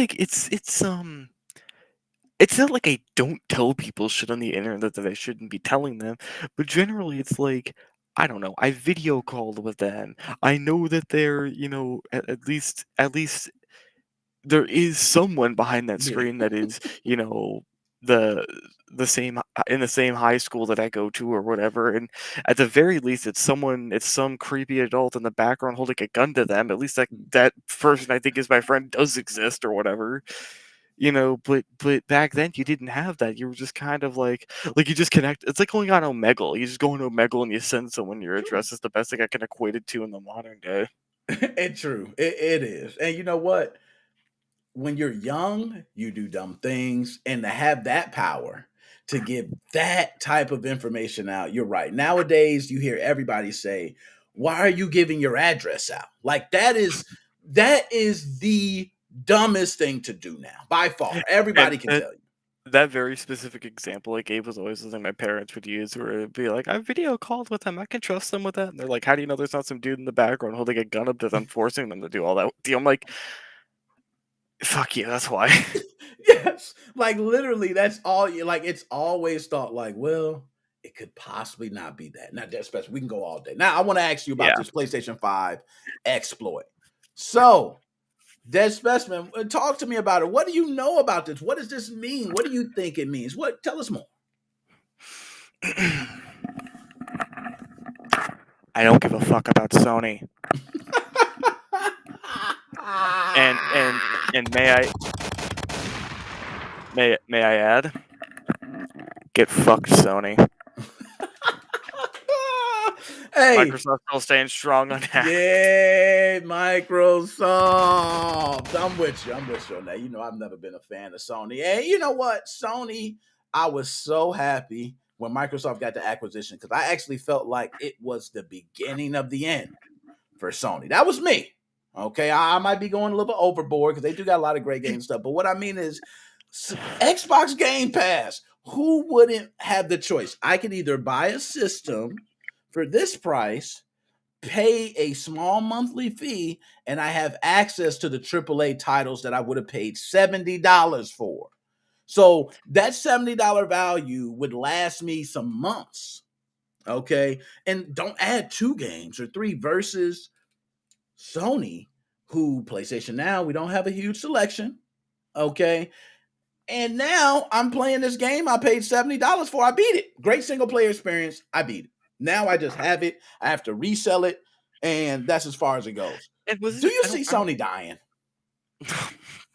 not like I don't tell people shit on the internet that I shouldn't be telling them, but generally it's like, I don't know, I video called with them. I know that they're, at least there is someone behind that Yeah. screen that is, the the same in the same high school that I go to or whatever, and at the very least it's some creepy adult in the background holding a gun to them. At least that person I think is my friend does exist or whatever. But back then you didn't have that. You were just kind of like you just connect. It's like going on Omegle. You just go on Omegle and you send someone your address. Is the best thing I can equate it to in the modern day. It's true. It is. And you know what? When you're young, you do dumb things, and to have that power to give that type of information out, you're right. Nowadays, you hear everybody say, "Why are you giving your address out?" Like, that is the dumbest thing to do now, by far. And Everybody can tell you. that very specific example I gave was always the thing my parents would use, where it'd be like, "I video called with them. I can trust them with that." And they're like, "How do you know there's not some dude in the background holding a gun up to them, forcing them to do all that with you?" I'm like, "Fuck you. That's why." Yes, like, literally, that's all you like. It's always thought like, well, it could possibly not be that. Not that special. We can go all day. Now, I want to ask you about Yeah. this PlayStation 5 exploit. So, Dead Specimen, talk to me about it. What do you know about this? What does this mean? What do you think it means? Tell us more. I don't give a fuck about Sony. And may I add, get fucked, Sony. Hey, Microsoft still staying strong on that. yeah, Microsoft. I'm with you. I'm with you on that. I've never been a fan of Sony. And you know what? Sony, I was so happy when Microsoft got the acquisition, because I actually felt like it was the beginning of the end for Sony. That was me. Okay, I might be going a little bit overboard because they do got a lot of great games and stuff. But what I mean is, Xbox Game Pass. Who wouldn't have the choice? I could either buy a system for this price, pay a small monthly fee, and I have access to the AAA titles that I would have paid $70 for. So that $70 value would last me some months. Okay. And don't add 2 games or 3 versus Sony, who PlayStation Now, we don't have a huge selection. Okay. And now I'm playing this game I paid $70 for. I beat it. Great single player experience. I beat it. Now I just have it. I have to resell it. And that's as far as it goes. Do you see Sony dying?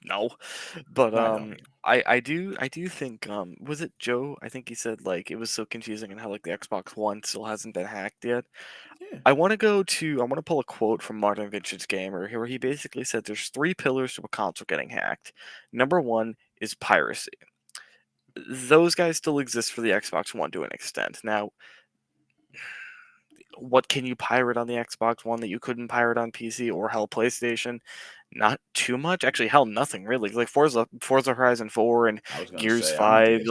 No, but I don't. I do think was it Joe? I think he said like it was so confusing and how like the Xbox One still hasn't been hacked yet. Yeah. I want to pull a quote from Martin Vintage Gamer here, where he basically said there's 3 pillars to a console getting hacked. Number 1 is piracy. Those guys still exist for the Xbox One to an extent. Now, what can you pirate on the Xbox One that you couldn't pirate on PC or hell PlayStation? Not too much. Actually, hell, nothing really. Like Forza Horizon 4 and Gears 5,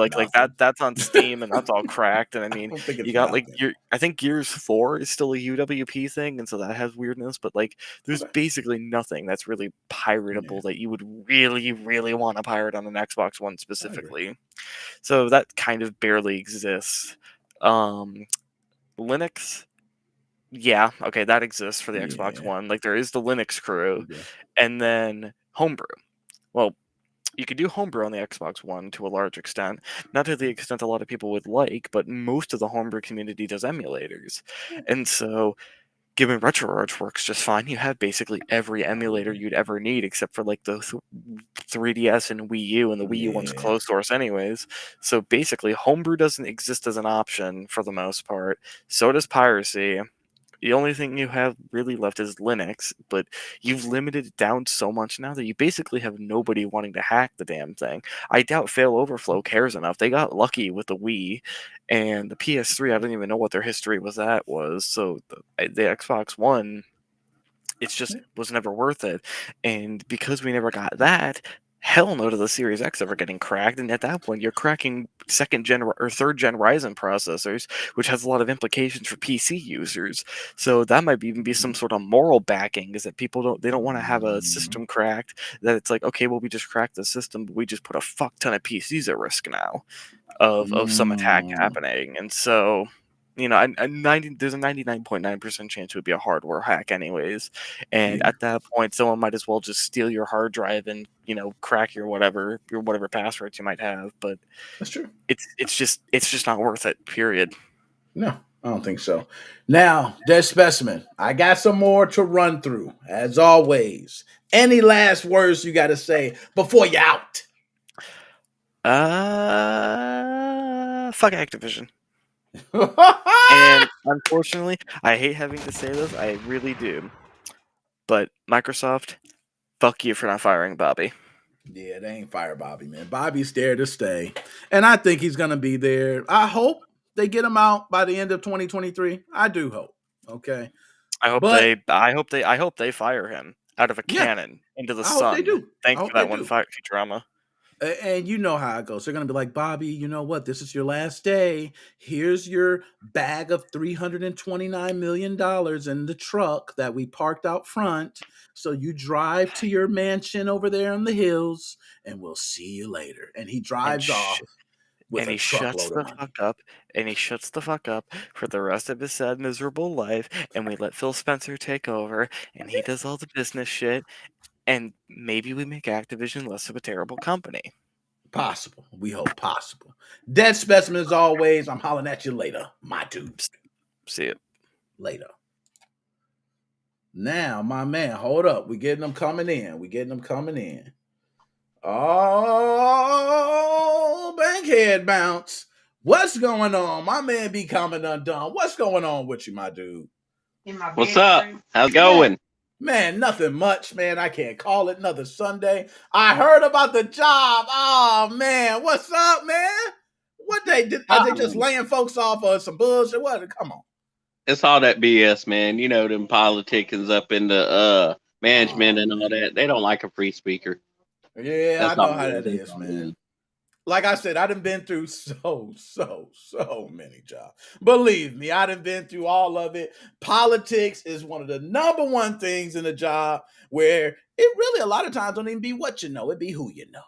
that's on Steam and that's all cracked. And I mean, you got like I think Gears 4 is still a UWP thing, and so that has weirdness. But like, there's basically nothing that's really piratable that you would really, really want to pirate on an Xbox One specifically. So that kind of barely exists. Linux. Yeah, okay, that exists for the Xbox One. Like, there is the Linux crew, and then homebrew. Well, you can do homebrew on the Xbox One to a large extent. Not to the extent a lot of people would like, but most of the homebrew community does emulators. And so Given RetroArch works just fine, you have basically every emulator you'd ever need, except for like the 3DS and Wii U, and the Wii U one's closed source anyways. So basically, homebrew doesn't exist as an option for the most part. So does piracy. The only thing you have really left is Linux, but you've limited it down so much now that you basically have nobody wanting to hack the damn thing. I doubt Fail Overflow cares enough. They got lucky with the Wii, and the PS3, I don't even know what their history was that was. So the Xbox One, it's just was never worth it. And because we never got that, hell no to the Series X ever getting cracked. And at that point, you're cracking second gen or third gen Ryzen processors, which has a lot of implications for PC users. So that might even be some sort of moral backing, is that people don't want to have a system cracked. That it's like, okay, well, we just cracked the system, but we just put a fuck ton of PCs at risk now of some attack happening. And so, there's a 99.9% chance it would be a hardware hack anyways. And at that point, someone might as well just steal your hard drive and, crack your whatever passwords you might have. But that's true. It's just not worth it, period. No, I don't think so. Now, Dead Specimen, I got some more to run through. As always, any last words you got to say before you're out? Fuck Activision. And unfortunately, I hate having to say this. I really do. But Microsoft, fuck you for not firing Bobby. Yeah, they ain't fire Bobby, man. Bobby's there to stay. And I think he's going to be there. I hope they get him out by the end of 2023. I do hope. Okay. I hope they fire him out of a cannon into the sun. I hope they do. Thanks for that one Futurama. And you know how it goes. They're going to be like, Bobby, you know what? This is your last day. Here's your bag of $329 million in the truck that we parked out front. So you drive to your mansion over there in the hills, and we'll see you later. And he drives off. And he shuts the fuck up. And he shuts the fuck up for the rest of his sad, miserable life. And we let Phil Spencer take over. And he does all the business shit. And maybe we make Activision less of a terrible company. Possible. We hope possible. Dead Specimen as always. I'm hollering at you later, my dude. See it. Later. Now, my man, hold up. We getting them coming in. Oh, Bankhead bounce. What's going on? My man be coming undone. What's going on with you, my dude? What's up? How's it going? Man, nothing much, man. I can't call it another Sunday. I heard about the job. Oh, man. What's up, man? What they did? Are they just laying folks off of some bullshit? What? Come on. It's all that BS, man. You know, them politicans up in the management and all that. They don't like a free speaker. Yeah, I know how that is, man. Like I said, I done been through so many jobs. Believe me, I done been through all of it. Politics is one of the number one things in a job where it really a lot of times don't even be what you know, it be who you know.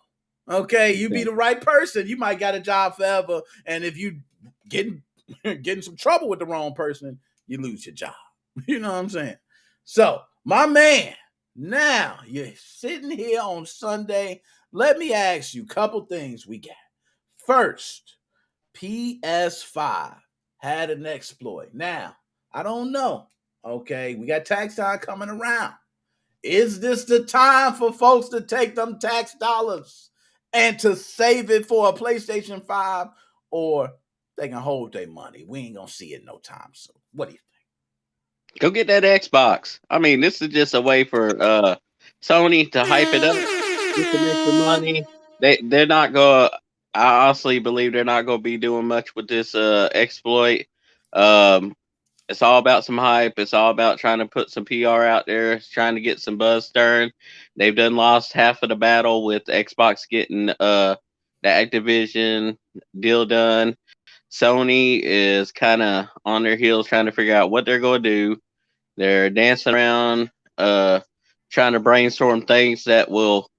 Okay, you be the right person, you might got a job forever, and if you getting some trouble with the wrong person, you lose your job. You know what I'm saying? So, my man, now you're sitting here on Sunday. Let me ask you a couple things we got. First, Ps5 had an exploit. Now, I don't know. Okay, we got tax time coming around. Is this the time for folks to take them tax dollars and to save it for a PlayStation 5, or they can hold their money? We ain't gonna see it no time soon. What do you think? Go get that Xbox. I mean, this is just a way for Sony to hype it up. Get some extra money. They're not gonna. I honestly believe they're not gonna be doing much with this exploit. It's all about some hype. It's all about trying to put some PR out there. It's trying to get some buzz stirring. They've done lost half of the battle with Xbox getting the Activision deal done. Sony is kind of on their heels trying to figure out what they're going to do. They're dancing around, trying to brainstorm things that will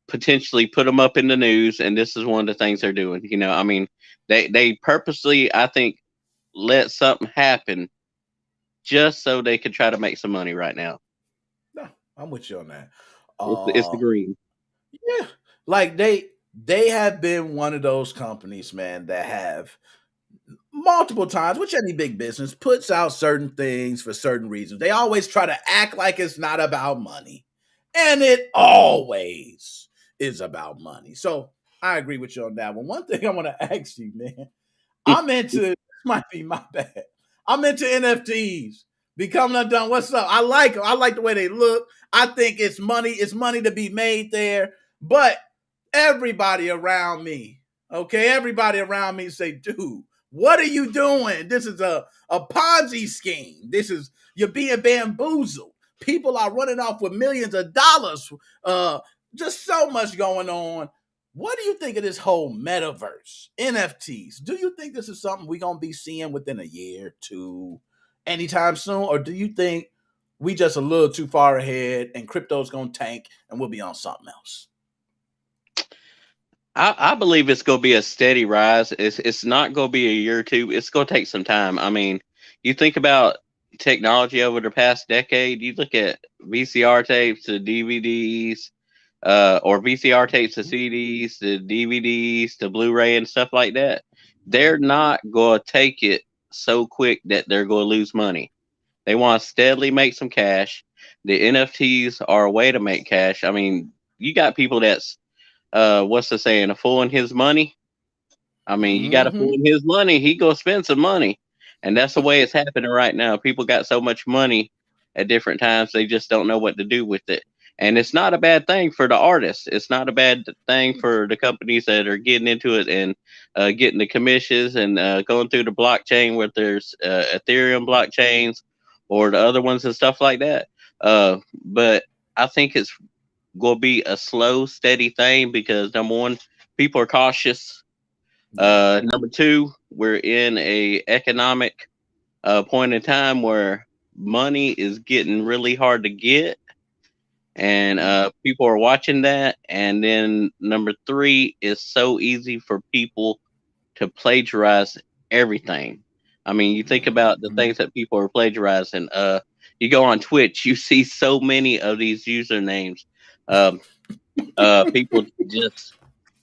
potentially put them up in the news, and this is one of the things they're doing. You know, I mean, they purposely, I think, let something happen just so they could try to make some money right now. No, I'm with you on that. It's the green. Yeah, like they have been one of those companies, man, that have multiple times, which any big business puts out certain things for certain reasons. They always try to act like it's not about money, and it always is about money. So I agree with you on that one. One thing I want to ask you, man, I'm into, this might be my bad, I'm into NFTs. Becoming undone. What's up? I like them. I like the way they look. I think it's money. It's money to be made there. But everybody around me, okay, everybody around me say, dude, what are you doing? This is a Ponzi scheme. This is, you're being bamboozled. People are running off with millions of dollars. Just so much going on. What do you think of this whole metaverse, NFTs? Do you think this is something we're going to be seeing within a year, two, anytime soon? Or do you think we just a little too far ahead and crypto's going to tank and we'll be on something else? I believe it's going to be a steady rise. It's not going to be a year or two. It's going to take some time. I mean, you think about technology over the past decade. You look at VCR tapes to DVDs, or VCR tapes to CDs to DVDs to Blu-ray and stuff like that. They're not going to take it so quick that they're going to lose money. They want to steadily make some cash. The NFTs are a way to make cash. I mean, you got people that's what's the saying? A fool in his money. I mean, you got a fool in his money. He go spend some money, and that's the way it's happening right now. People got so much money at different times, they just don't know what to do with it. And it's not a bad thing for the artists. It's not a bad thing for the companies that are getting into it and getting the commissions and going through the blockchain where there's Ethereum blockchains or the other ones and stuff like that. But I think it's going to be a slow, steady thing because number one, people are cautious. Number two, we're in a economic point in time where money is getting really hard to get, and people are watching that. And then number three, is so easy for people to plagiarize everything. I mean, you think about the things that people are plagiarizing. You go on Twitch, you see so many of these usernames. People just,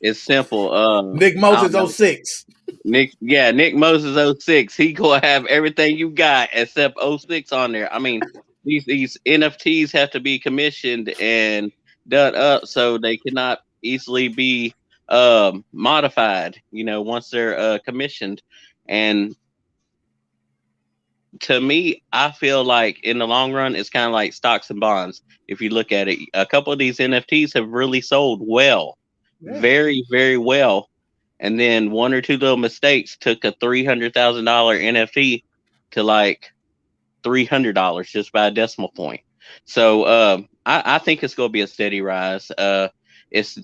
it's simple. Nick Moses 06. Nick Moses 06. He gonna have everything you got except 06 on there. I mean, these NFTs have to be commissioned and done up so they cannot easily be modified, once they're commissioned. And to me, I feel like in the long run, it's kind of like stocks and bonds. If you look at it, a couple of these NFTs have really sold well, very, very well. And then one or two little mistakes took a $300,000 NFT to like $300 just by a decimal point. So I think it's going to be a steady rise. It's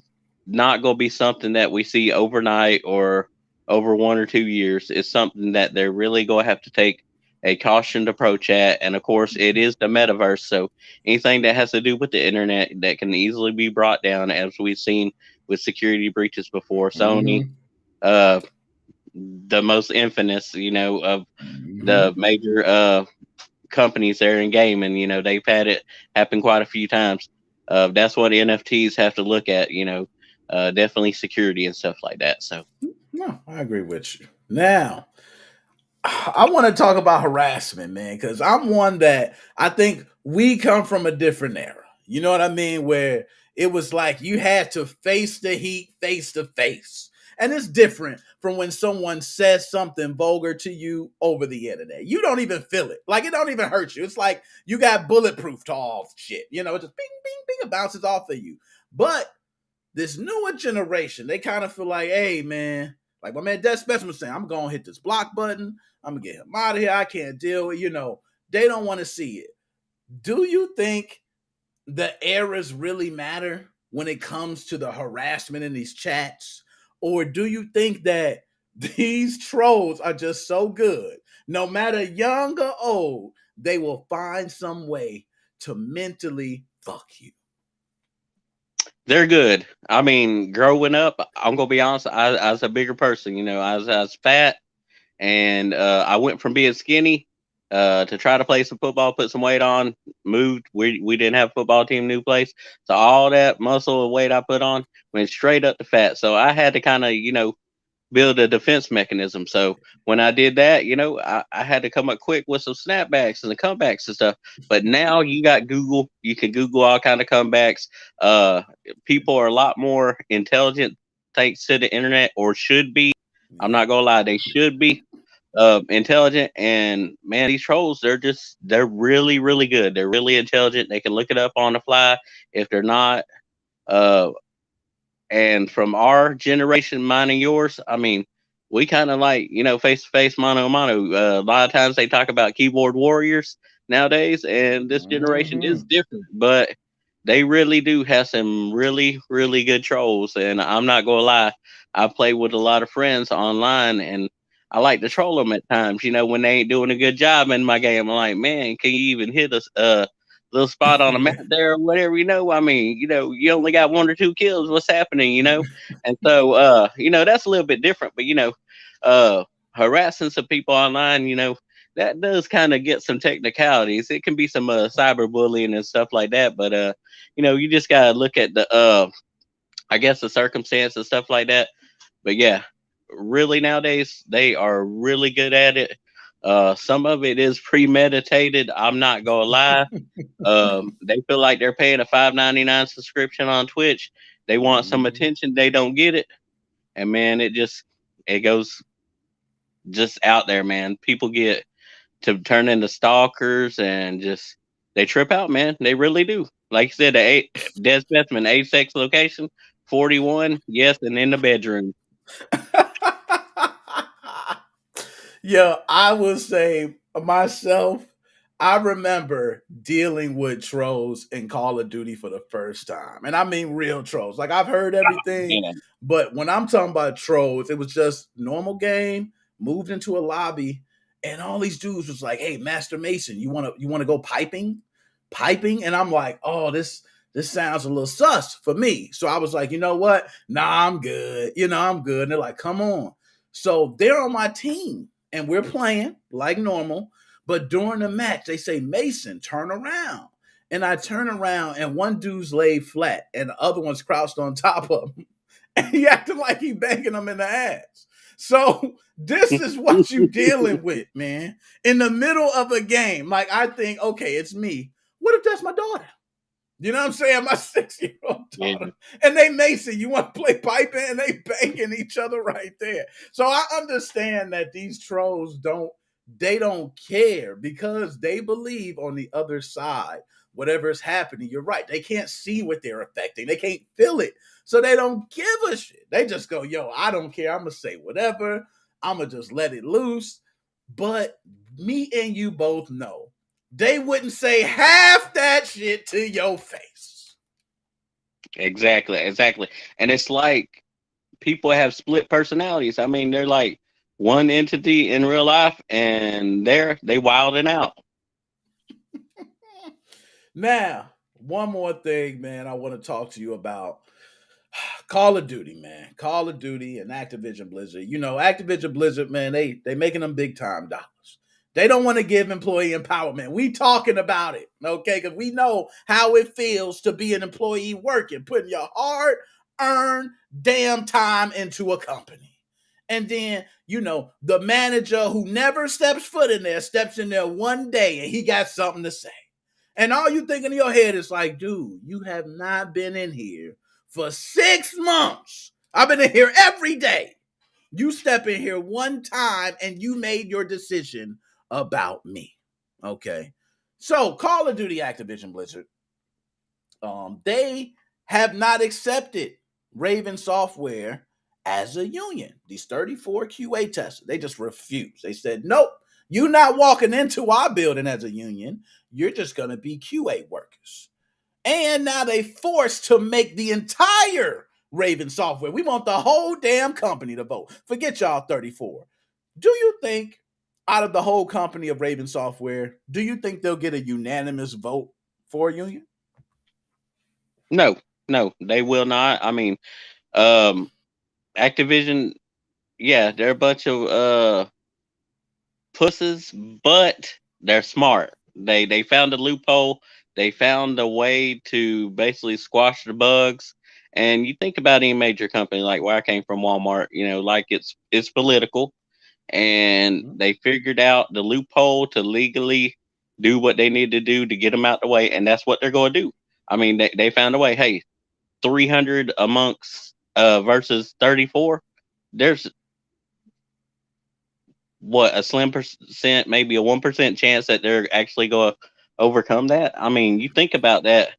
not going to be something that we see overnight or over 1 or 2 years. It's something that they're really going to have to take a cautioned approach at. And of course, it is the metaverse. So anything that has to do with the internet that can easily be brought down, as we've seen with security breaches before. Sony, the most infamous, of the major companies there in gaming, they've had it happen quite a few times. That's what NFTs have to look at, definitely security and stuff like that. So, no, I agree with you. Now, I want to talk about harassment, man, because I'm one that I think we come from a different era. You know what I mean? Where it was like you had to face the heat face to face. And it's different from when someone says something vulgar to you over the internet. You don't even feel it. Like, it don't even hurt you. It's like you got bulletproof to all shit. It just bing, bing, bing, it bounces off of you. But this newer generation, they kind of feel like, hey, man, like my man Des Specimen was saying, I'm going to hit this block button. I'm going to get him out of here. I can't deal with, they don't want to see it. Do you think the errors really matter when it comes to the harassment in these chats? Or do you think that these trolls are just so good, no matter young or old, they will find some way to mentally fuck you? They're good. I mean, growing up, I'm going to be honest, I was a bigger person, I was fat, and I went from being skinny to try to play some football, put some weight on, moved. We didn't have a football team, new place. So all that muscle and weight I put on went straight up to fat. So I had to kind of, build a defense mechanism. So when I did that, I had to come up quick with some snapbacks and the comebacks and stuff. But now you got Google, you can Google all kind of comebacks. Uh, People are a lot more intelligent thanks to the internet, or should be. I'm not gonna lie, they should be intelligent. And man, these trolls, they're really, really good. They're really intelligent. They can look it up on the fly. If they're not, uh, and from our generation, mine and yours, I mean, we kind of like, face to face, mano a mano. A lot of times they talk about keyboard warriors nowadays, and this generation is different, but they really do have some really, really good trolls. And I'm not going to lie, I play with a lot of friends online, and I like to troll them at times, when they ain't doing a good job in my game. I'm like, man, can you even hit us? Little spot on the map there or whatever, I mean, you only got one or two kills. What's happening, And so, that's a little bit different, but, uh, harassing some people online, that does kind of get some technicalities. It can be some cyberbullying and stuff like that, but, you just got to look at I guess the circumstance and stuff like that. But yeah, really nowadays, they are really good at it. Some of it is premeditated. I'm not gonna lie. They feel like they're paying a $5.99 subscription on Twitch. They want some attention. They don't get it, and man, it goes just out there, man. People get to turn into stalkers and just they trip out, man. They really do. Like you said, Des Specimen, sex location, 41, yes, and in the bedroom. Yeah, I would say myself, I remember dealing with trolls in Call of Duty for the first time. And I mean real trolls. Like I've heard everything, Man. but when I'm talking about trolls, it was just normal game, moved into a lobby, and all these dudes was like, "Hey, Master Mason, you wanna go piping?" Piping? And I'm like, "Oh, this sounds a little sus for me." So I was like, "You know what? Nah, I'm good. I'm good." And they're like, "Come on." So they're on my team and we're playing like normal. But during the match, they say, "Mason, turn around." And I turn around and one dude's laid flat and the other one's crouched on top of him. And he acting like he banging him in the ass. So this is what you dealing with, man. In the middle of a game, like I think, okay, it's me. What if that's my daughter? You know what I'm saying? My 6-year-old daughter. And they Mason, you want to play piping? And they banging each other right there. So I understand that these trolls don't care because they believe on the other side, whatever is happening, you're right. They can't see what they're affecting. They can't feel it. So they don't give a shit. They just go, "Yo, I don't care. I'm going to say whatever. I'm going to just let it loose." But me and you both know they wouldn't say half that shit to your face. Exactly. And it's like people have split personalities. I mean, they're like one entity in real life, and they wilding out. Now, one more thing, man, I want to talk to you about. Call of Duty, man. Call of Duty and Activision Blizzard. Activision Blizzard, man, they making them big time dollars. They don't want to give employee empowerment. We talking about it, okay? Because we know how it feels to be an employee working, putting your hard-earned damn time into a company. And then, the manager who never steps foot in there steps in there one day and he got something to say. And all you think in your head is like, dude, you have not been in here for 6 months. I've been in here every day. You step in here one time and you made your decision about me. Okay. So Call of Duty Activision Blizzard, they have not accepted Raven Software as a union. These 34 QA testers, they just refused. They said, "Nope, you're not walking into our building as a union. You're just going to be QA workers." And now they forced to make the entire Raven Software. We want the whole damn company to vote. Forget y'all 34. Do you think out of the whole company of Raven Software, do you think they'll get a unanimous vote for a union? No, they will not. I mean, um, Activision, yeah, they're a bunch of pusses, but they're smart. They found a loophole. They found a way to basically squash the bugs, And you think about any major company like where I came from, Walmart, like it's political, and they figured out the loophole to legally do what they need to do to get them out the way, and that's what they're going to do. I mean, they found a way. Hey, 300 amongst versus 34. There's what, a slim percent, maybe a 1% chance that they're actually going to overcome that. I mean, you think about that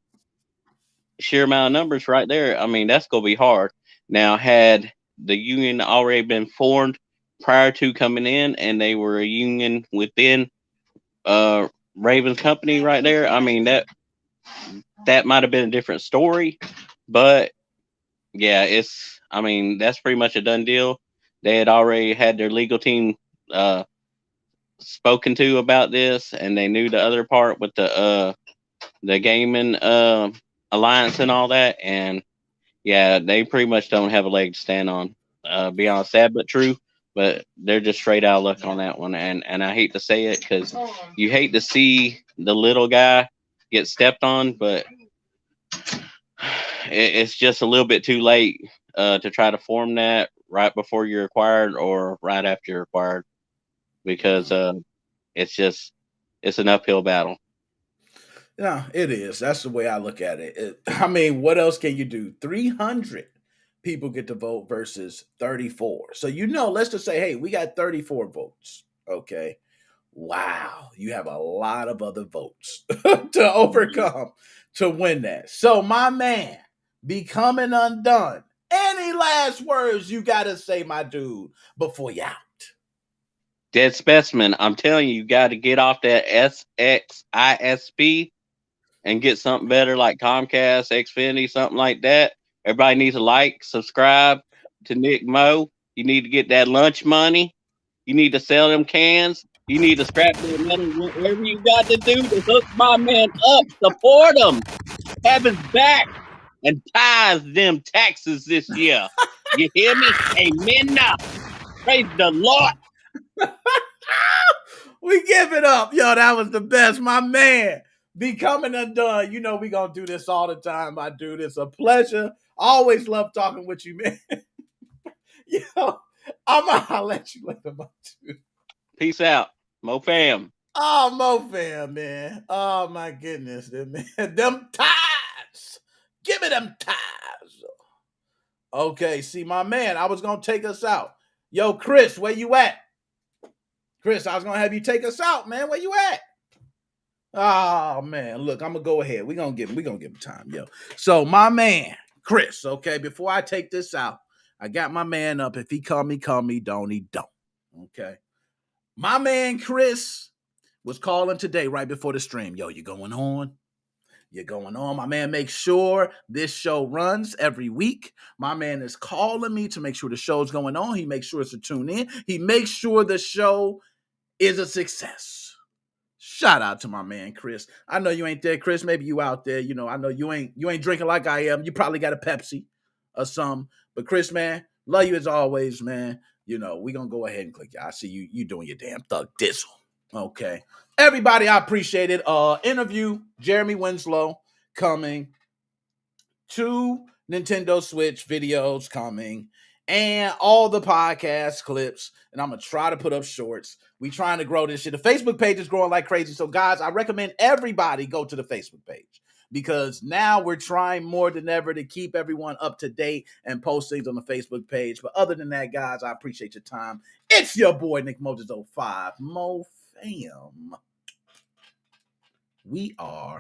sheer amount of numbers right there. I mean, that's going to be hard. Now, had the union already been formed prior to coming in, and they were a union within Raven's company right there, I mean, that might have been a different story. But yeah, I mean, that's pretty much a done deal. They had already had their legal team spoken to about this, and they knew the other part with the gaming alliance and all that. And yeah, they pretty much don't have a leg to stand on. Beyond sad but true, but they're just straight out of luck on that one. And I hate to say it, because you hate to see the little guy get stepped on, but it's just a little bit too late to try to form that right before you're acquired or right after you're acquired, because it's an uphill battle. Yeah, it is. That's the way I look at it. I mean, what else can you do? 300 people get to vote versus 34. So, let's just say, hey, we got 34 votes. Okay. Wow. You have a lot of other votes to overcome to win that. So, my man, Becoming Undone. Any last words you got to say, my dude, before you out? Dead Specimen, I'm telling you, you got to get off that SXISP and get something better like Comcast, Xfinity, something like that. Everybody needs to like, subscribe to Nick Mo. You need to get that lunch money. You need to sell them cans. You need to scrap that money. Whatever you got to do to hook my man up, support him. Have his back and tithe them taxes this year. You hear me? Amen. Now, praise the Lord. We give it up. Yo, that was the best. My man, Becoming Undone. We going to do this all the time, my dude. It's a pleasure. Always love talking with you, man. Yo, I'm going to let you later, my dude. Peace out. MoFam. Oh, MoFam, man. Oh, my goodness. Them ties. Give me them ties. Okay, see, my man, I was going to take us out. Yo, Chris, where you at? Chris, I was going to have you take us out, man. Where you at? Oh, man. Look, I'm going to go ahead. We're going to give him time, yo. So, my man, Chris, okay, before I take this out, I got my man up. If he come, he come. He don't, he don't. Okay. My man, Chris, was calling today right before the stream. Yo, you going on? You're going on. My man makes sure this show runs every week. My man is calling me to make sure the show's going on. He makes sure to tune in. He makes sure the show is a success. Shout out to my man, Chris. I know you ain't there, Chris. Maybe you out there. I know you ain't drinking like I am. You probably got a Pepsi or something. But Chris, man, love you as always, man. We going to go ahead and click. I see you doing your damn thug dizzle. Okay. Everybody, I appreciate it. Interview Jeremy Winslow coming. 2 Nintendo Switch videos coming. And all the podcast clips. And I'm going to try to put up shorts. We trying to grow this shit. The Facebook page is growing like crazy. So, guys, I recommend everybody go to the Facebook page. Because now we're trying more than ever to keep everyone up to date and post things on the Facebook page. But other than that, guys, I appreciate your time. It's your boy, Nick Moses 05. MoFam. We are